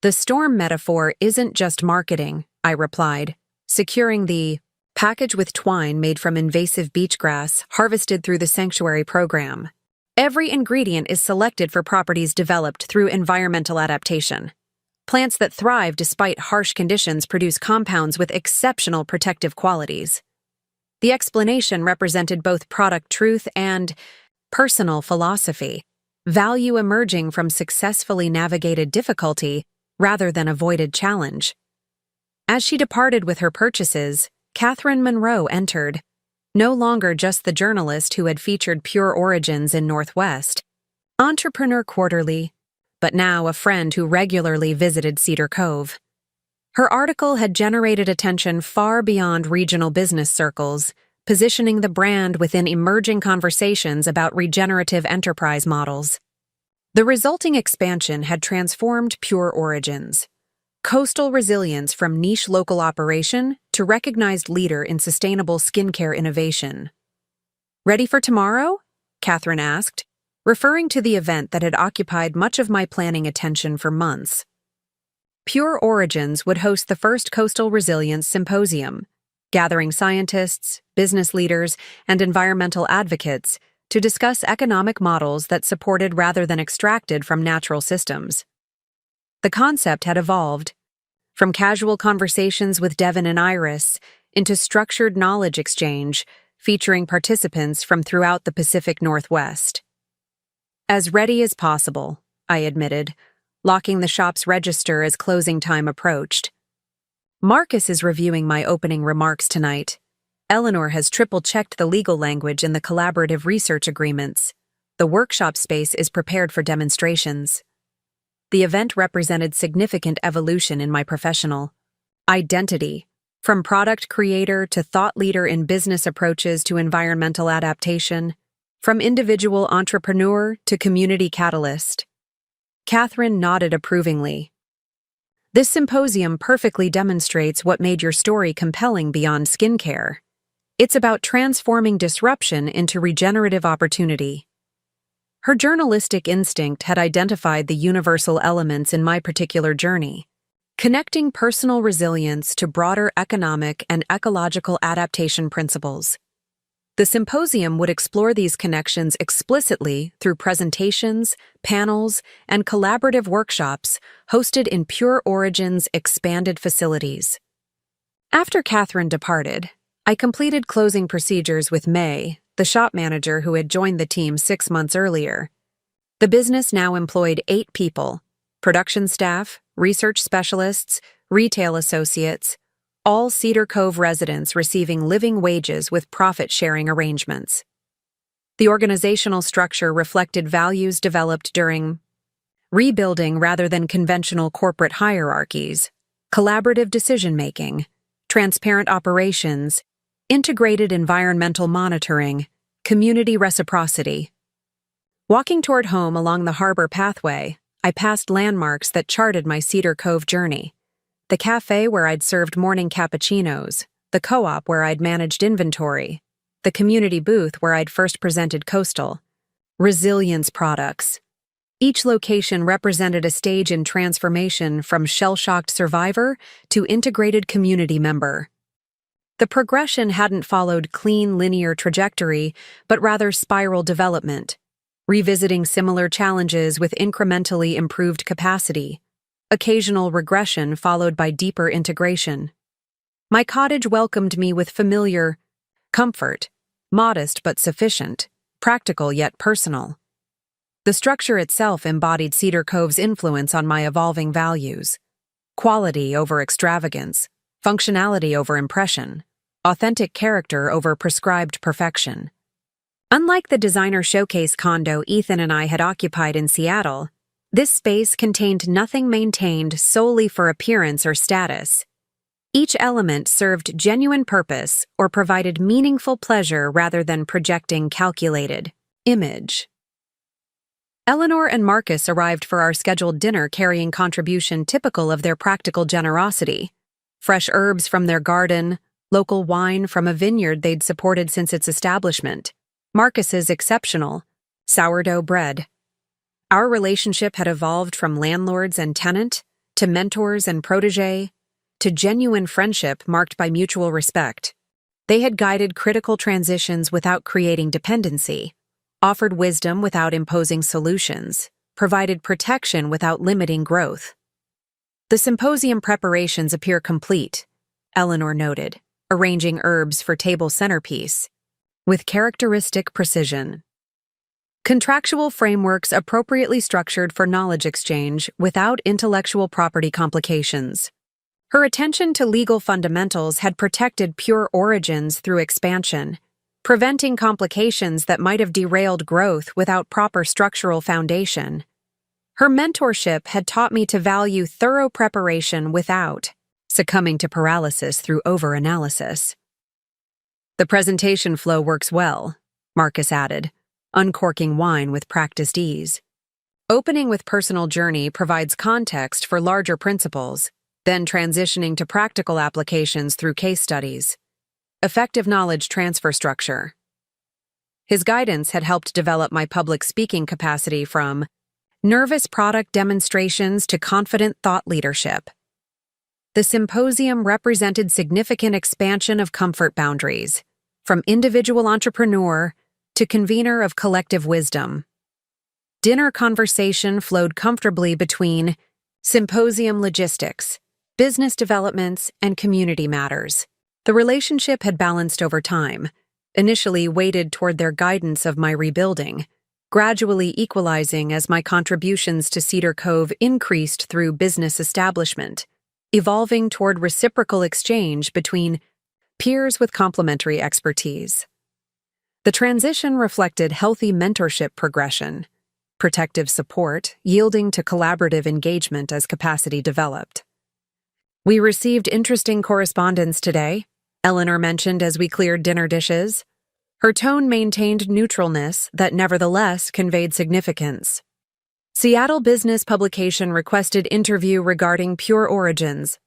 "The storm metaphor isn't just marketing," I replied, securing the package with twine made from invasive beach grass harvested through the sanctuary program. Every ingredient is selected for properties developed through environmental adaptation. Plants that thrive despite harsh conditions produce compounds with exceptional protective qualities. The explanation represented both product truth and personal philosophy, value emerging from successfully navigated difficulty rather than avoided challenge. As she departed with her purchases, Catherine Monroe entered, no longer just the journalist who had featured Pure Origins in Northwest, Entrepreneur Quarterly, but now a friend who regularly visited Cedar Cove. Her article had generated attention far beyond regional business circles, positioning the brand within emerging conversations about regenerative enterprise models. The resulting expansion had transformed Pure Origins, coastal resilience from niche local operation to recognized leader in sustainable skincare innovation. "Ready for tomorrow?" Catherine asked, referring to the event that had occupied much of my planning attention for months. Pure Origins would host the first Coastal Resilience Symposium, gathering scientists, business leaders, and environmental advocates to discuss economic models that supported rather than extracted from natural systems. The concept had evolved from casual conversations with Devin and Iris into structured knowledge exchange featuring participants from throughout the Pacific Northwest. As ready as possible, I admitted, locking the shop's register as closing time approached. Marcus is reviewing my opening remarks tonight. Eleanor has triple-checked the legal language in the collaborative research agreements. The workshop space is prepared for demonstrations. The event represented significant evolution in my professional identity, from product creator to thought leader in business approaches to environmental adaptation, from individual entrepreneur to community catalyst. Catherine nodded approvingly. This symposium perfectly demonstrates what made your story compelling beyond skincare. It's about transforming disruption into regenerative opportunity. Her journalistic instinct had identified the universal elements in my particular journey, connecting personal resilience to broader economic and ecological adaptation principles. The symposium would explore these connections explicitly through presentations, panels, and collaborative workshops hosted in Pure Origin's expanded facilities. After Catherine departed, I completed closing procedures with May, the shop manager who had joined the team 6 months earlier. The business now employed 8 people: production staff, research specialists, retail associates, all Cedar Cove residents receiving living wages with profit-sharing arrangements. The organizational structure reflected values developed during rebuilding rather than conventional corporate hierarchies, collaborative decision-making, transparent operations, integrated environmental monitoring, community reciprocity. Walking toward home along the harbor pathway, I passed landmarks that charted my Cedar Cove journey. The cafe where I'd served morning cappuccinos, the co-op where I'd managed inventory, the community booth where I'd first presented Coastal Resilience products. Each location represented a stage in transformation from shell-shocked survivor to integrated community member. The progression hadn't followed clean linear trajectory, but rather spiral development, revisiting similar challenges with incrementally improved capacity. Occasional regression followed by deeper integration. My cottage welcomed me with familiar comfort, modest but sufficient, practical yet personal. The structure itself embodied Cedar Cove's influence on my evolving values: quality over extravagance, functionality over impression, authentic character over prescribed perfection. Unlike the designer showcase condo Ethan and I had occupied in Seattle, this space contained nothing maintained solely for appearance or status. Each element served genuine purpose or provided meaningful pleasure rather than projecting calculated image. Eleanor and Marcus arrived for our scheduled dinner carrying contribution typical of their practical generosity: fresh herbs from their garden, local wine from a vineyard they'd supported since its establishment, Marcus's exceptional sourdough bread. Our relationship had evolved from landlords and tenant, to mentors and protege, to genuine friendship marked by mutual respect. They had guided critical transitions without creating dependency, offered wisdom without imposing solutions, provided protection without limiting growth. The symposium preparations appear complete, Eleanor noted, arranging herbs for table centerpiece, with characteristic precision. Contractual frameworks appropriately structured for knowledge exchange without intellectual property complications. Her attention to legal fundamentals had protected Pure Origins through expansion, preventing complications that might have derailed growth without proper structural foundation. Her mentorship had taught me to value thorough preparation without succumbing to paralysis through over-analysis. The presentation flow works well, Marcus added, uncorking wine with practiced ease. Opening with personal journey provides context for larger principles, then transitioning to practical applications through case studies. Effective knowledge transfer structure. His guidance had helped develop my public speaking capacity from nervous product demonstrations to confident thought leadership. The symposium represented significant expansion of comfort boundaries, from individual entrepreneur to convener of collective wisdom. Dinner conversation flowed comfortably between symposium logistics, business developments, and community matters. The relationship had balanced over time, initially weighted toward their guidance of my rebuilding, gradually equalizing as my contributions to Cedar Cove increased through business establishment, evolving toward reciprocal exchange between peers with complementary expertise. The transition reflected healthy mentorship progression, protective support, yielding to collaborative engagement as capacity developed. "We received interesting correspondence today," Eleanor mentioned as we cleared dinner dishes. Her tone maintained neutralness that nevertheless conveyed significance. Seattle Business Publication requested interview regarding Pure Origins,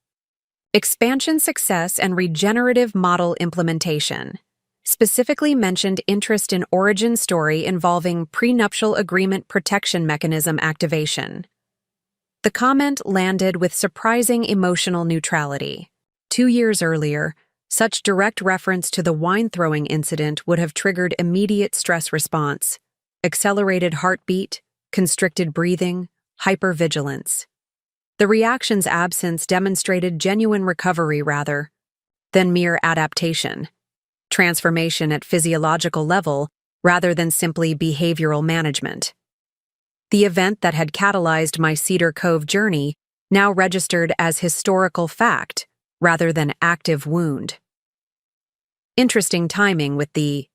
expansion success and regenerative model implementation. Specifically mentioned interest in origin story involving prenuptial agreement protection mechanism activation. The comment landed with surprising emotional neutrality. 2 years earlier, such direct reference to the wine-throwing incident would have triggered immediate stress response, accelerated heartbeat, constricted breathing, hypervigilance. The reaction's absence demonstrated genuine recovery rather than mere adaptation, transformation at physiological level rather than simply behavioral management. The event that had catalyzed my Cedar Cove journey now registered as historical fact rather than active wound. Interesting timing with the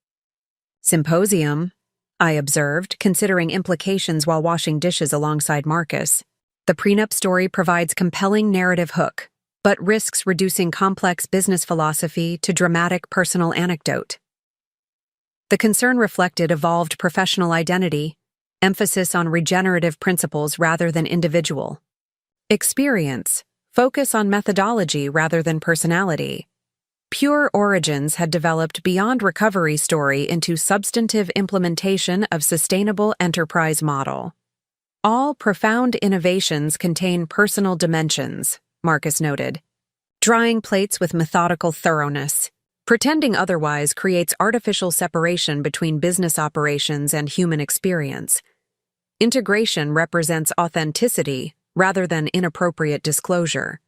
symposium, I observed, considering implications while washing dishes alongside Marcus. The Prenup story provides compelling narrative hook, but risks reducing complex business philosophy to dramatic personal anecdote. The concern reflected evolved professional identity, emphasis on regenerative principles rather than individual experience, focus on methodology rather than personality. Pure Origins had developed beyond recovery story into substantive implementation of sustainable enterprise model. All profound innovations contain personal dimensions, Marcus noted. Drying plates with methodical thoroughness. Pretending otherwise creates artificial separation between business operations and human experience. Integration represents authenticity rather than inappropriate disclosure.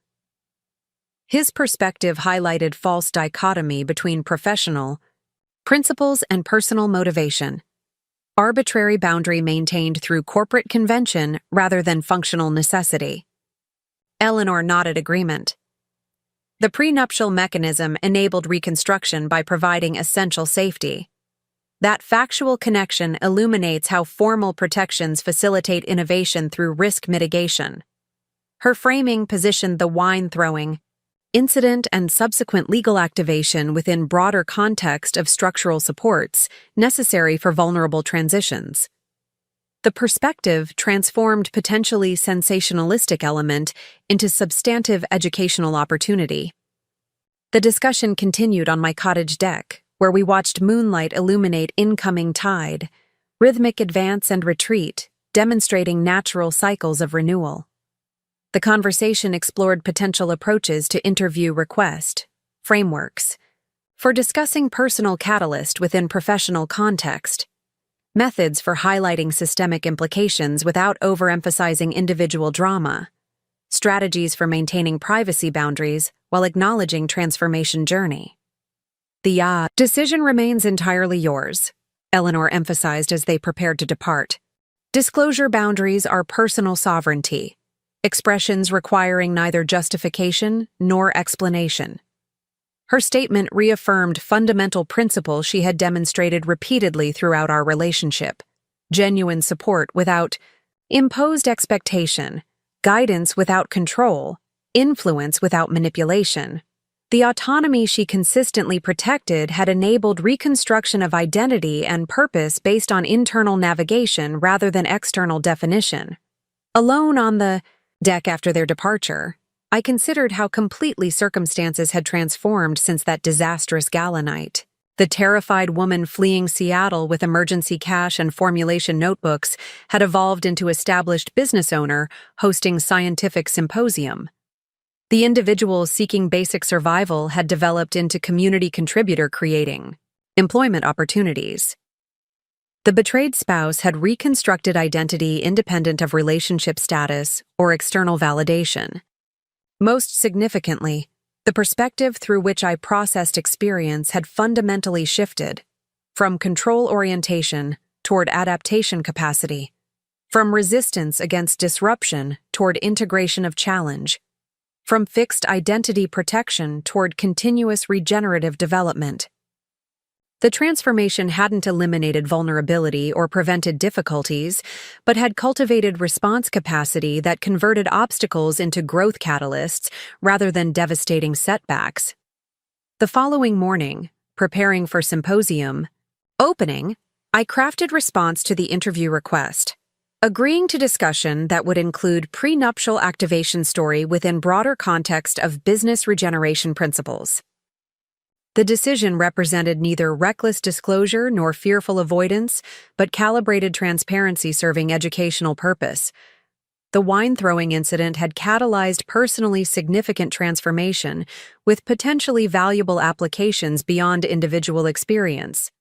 His perspective highlighted false dichotomy between professional principles and personal motivation. Arbitrary boundary maintained through corporate convention rather than functional necessity. Eleanor nodded agreement. The prenuptial mechanism enabled reconstruction by providing essential safety. That factual connection illuminates how formal protections facilitate innovation through risk mitigation. Her framing positioned the wine-throwing incident and subsequent legal activation within broader context of structural supports necessary for vulnerable transitions. The perspective transformed potentially sensationalistic element into substantive educational opportunity. The discussion continued on my cottage deck, where we watched moonlight illuminate incoming tide, rhythmic advance and retreat, demonstrating natural cycles of renewal. The conversation explored potential approaches to interview request, frameworks, for discussing personal catalyst within professional context, methods for highlighting systemic implications without overemphasizing individual drama, strategies for maintaining privacy boundaries while acknowledging transformation journey. The decision remains entirely yours, Eleanor emphasized as they prepared to depart. Disclosure boundaries are personal sovereignty, expressions requiring neither justification nor explanation. Her statement reaffirmed fundamental principles she had demonstrated repeatedly throughout our relationship: genuine support without imposed expectation, guidance without control, influence without manipulation. The autonomy she consistently protected had enabled reconstruction of identity and purpose based on internal navigation rather than external definition. Alone on the deck after their departure, I considered how completely circumstances had transformed since that disastrous gala night. The terrified woman fleeing Seattle with emergency cash and formulation notebooks had evolved into established business owner hosting scientific symposium. The individuals seeking basic survival had developed into community contributor, creating employment opportunities. The betrayed spouse had reconstructed identity independent of relationship status or external validation. Most significantly, the perspective through which I processed experience had fundamentally shifted, from control orientation toward adaptation capacity, from resistance against disruption toward integration of challenge, from fixed identity protection toward continuous regenerative development. The transformation hadn't eliminated vulnerability or prevented difficulties, but had cultivated response capacity that converted obstacles into growth catalysts rather than devastating setbacks. The following morning, preparing for symposium opening, I crafted response to the interview request, agreeing to discussion that would include prenuptial activation story within broader context of business regeneration principles. The decision represented neither reckless disclosure nor fearful avoidance, but calibrated transparency serving educational purpose. The wine-throwing incident had catalyzed personally significant transformation, with potentially valuable applications beyond individual experience.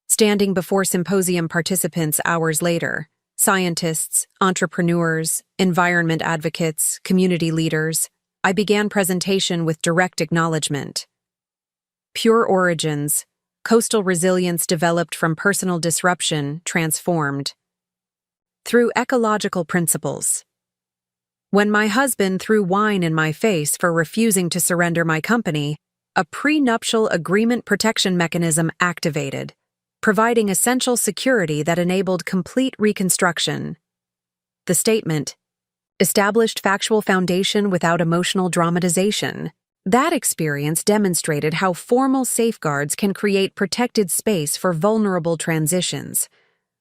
Standing before symposium participants hours later, scientists, entrepreneurs, environment advocates, community leaders, I began presentation with direct acknowledgement. Pure origins, coastal resilience developed from personal disruption, transformed. Through ecological principles. When my husband threw wine in my face for refusing to surrender my company, a prenuptial agreement protection mechanism activated, providing essential security that enabled complete reconstruction. The statement established factual foundation without emotional dramatization. That experience demonstrated how formal safeguards can create protected space for vulnerable transitions,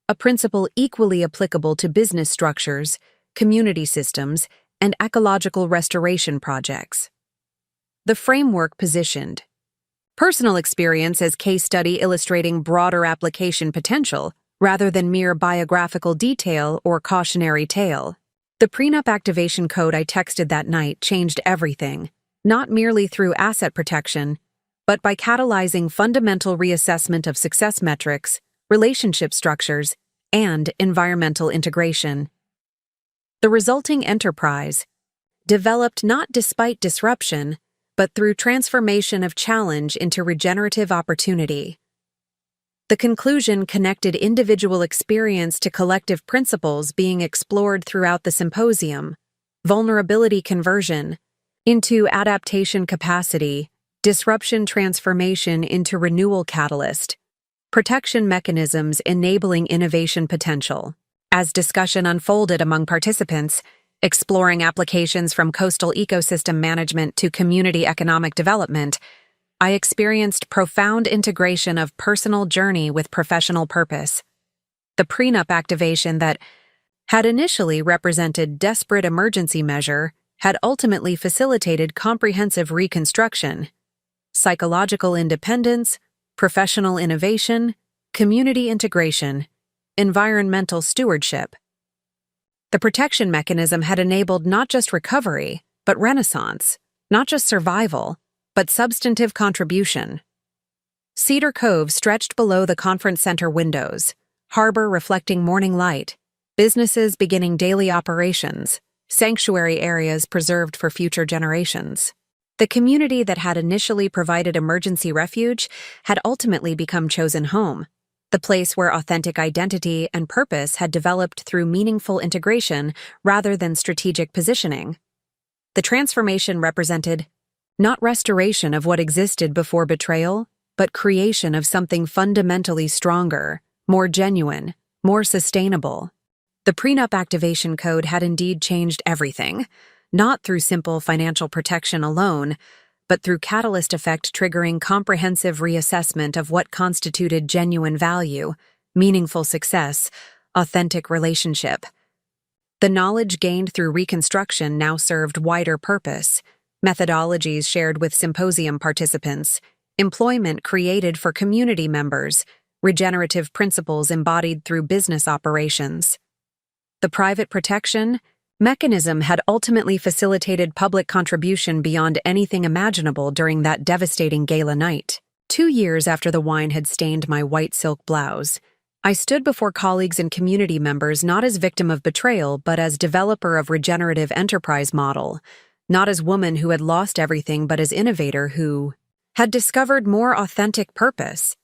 a principle equally applicable to business structures, community systems, and ecological restoration projects. The framework positioned personal experience as case study illustrating broader application potential rather than mere biographical detail or cautionary tale. The Prenup activation code I texted that night changed everything. Not merely through asset protection, but by catalyzing fundamental reassessment of success metrics, relationship structures, and environmental integration. The resulting enterprise, developed not despite disruption, but through transformation of challenge into regenerative opportunity. The conclusion connected individual experience to collective principles being explored throughout the symposium, vulnerability conversion, into adaptation capacity, disruption transformation into renewal catalyst, protection mechanisms enabling innovation potential. As discussion unfolded among participants, exploring applications from coastal ecosystem management to community economic development, I experienced profound integration of personal journey with professional purpose. The prenup activation that had initially represented desperate emergency measure had ultimately facilitated comprehensive reconstruction, psychological independence, professional innovation, community integration, environmental stewardship. The protection mechanism had enabled not just recovery, but renaissance, not just survival, but substantive contribution. Cedar Cove stretched below the conference center windows, harbor reflecting morning light, businesses beginning daily operations, sanctuary areas preserved for future generations. The community that had initially provided emergency refuge had ultimately become chosen home, the place where authentic identity and purpose had developed through meaningful integration rather than strategic positioning. The transformation represented not restoration of what existed before betrayal, but creation of something fundamentally stronger, more genuine, more sustainable. The Prenup activation code had indeed changed everything, not through simple financial protection alone, but through catalyst effect triggering comprehensive reassessment of what constituted genuine value, meaningful success, authentic relationship. The knowledge gained through reconstruction now served wider purpose, methodologies shared with symposium participants, employment created for community members, regenerative principles embodied through business operations. The private protection, mechanism had ultimately facilitated public contribution beyond anything imaginable during that devastating gala night. 2 years after the wine had stained my white silk blouse, I stood before colleagues and community members not as victim of betrayal but as developer of regenerative enterprise model, not as woman who had lost everything but as innovator who had discovered more authentic purpose.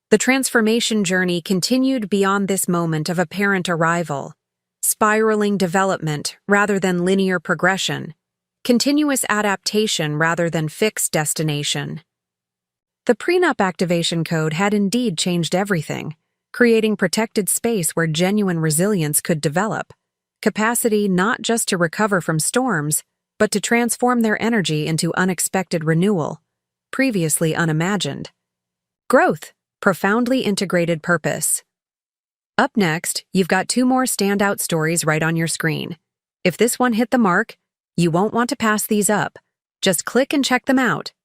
The transformation journey continued beyond this moment of apparent arrival, spiraling development rather than linear progression, continuous adaptation rather than fixed destination. The Prenup activation code had indeed changed everything, creating protected space where genuine resilience could develop, capacity not just to recover from storms, but to transform their energy into unexpected renewal, previously unimagined. Growth, profoundly integrated purpose. Up next, you've got 2 more standout stories right on your screen. If this one hit the mark, you won't want to pass these up. Just click and check them out.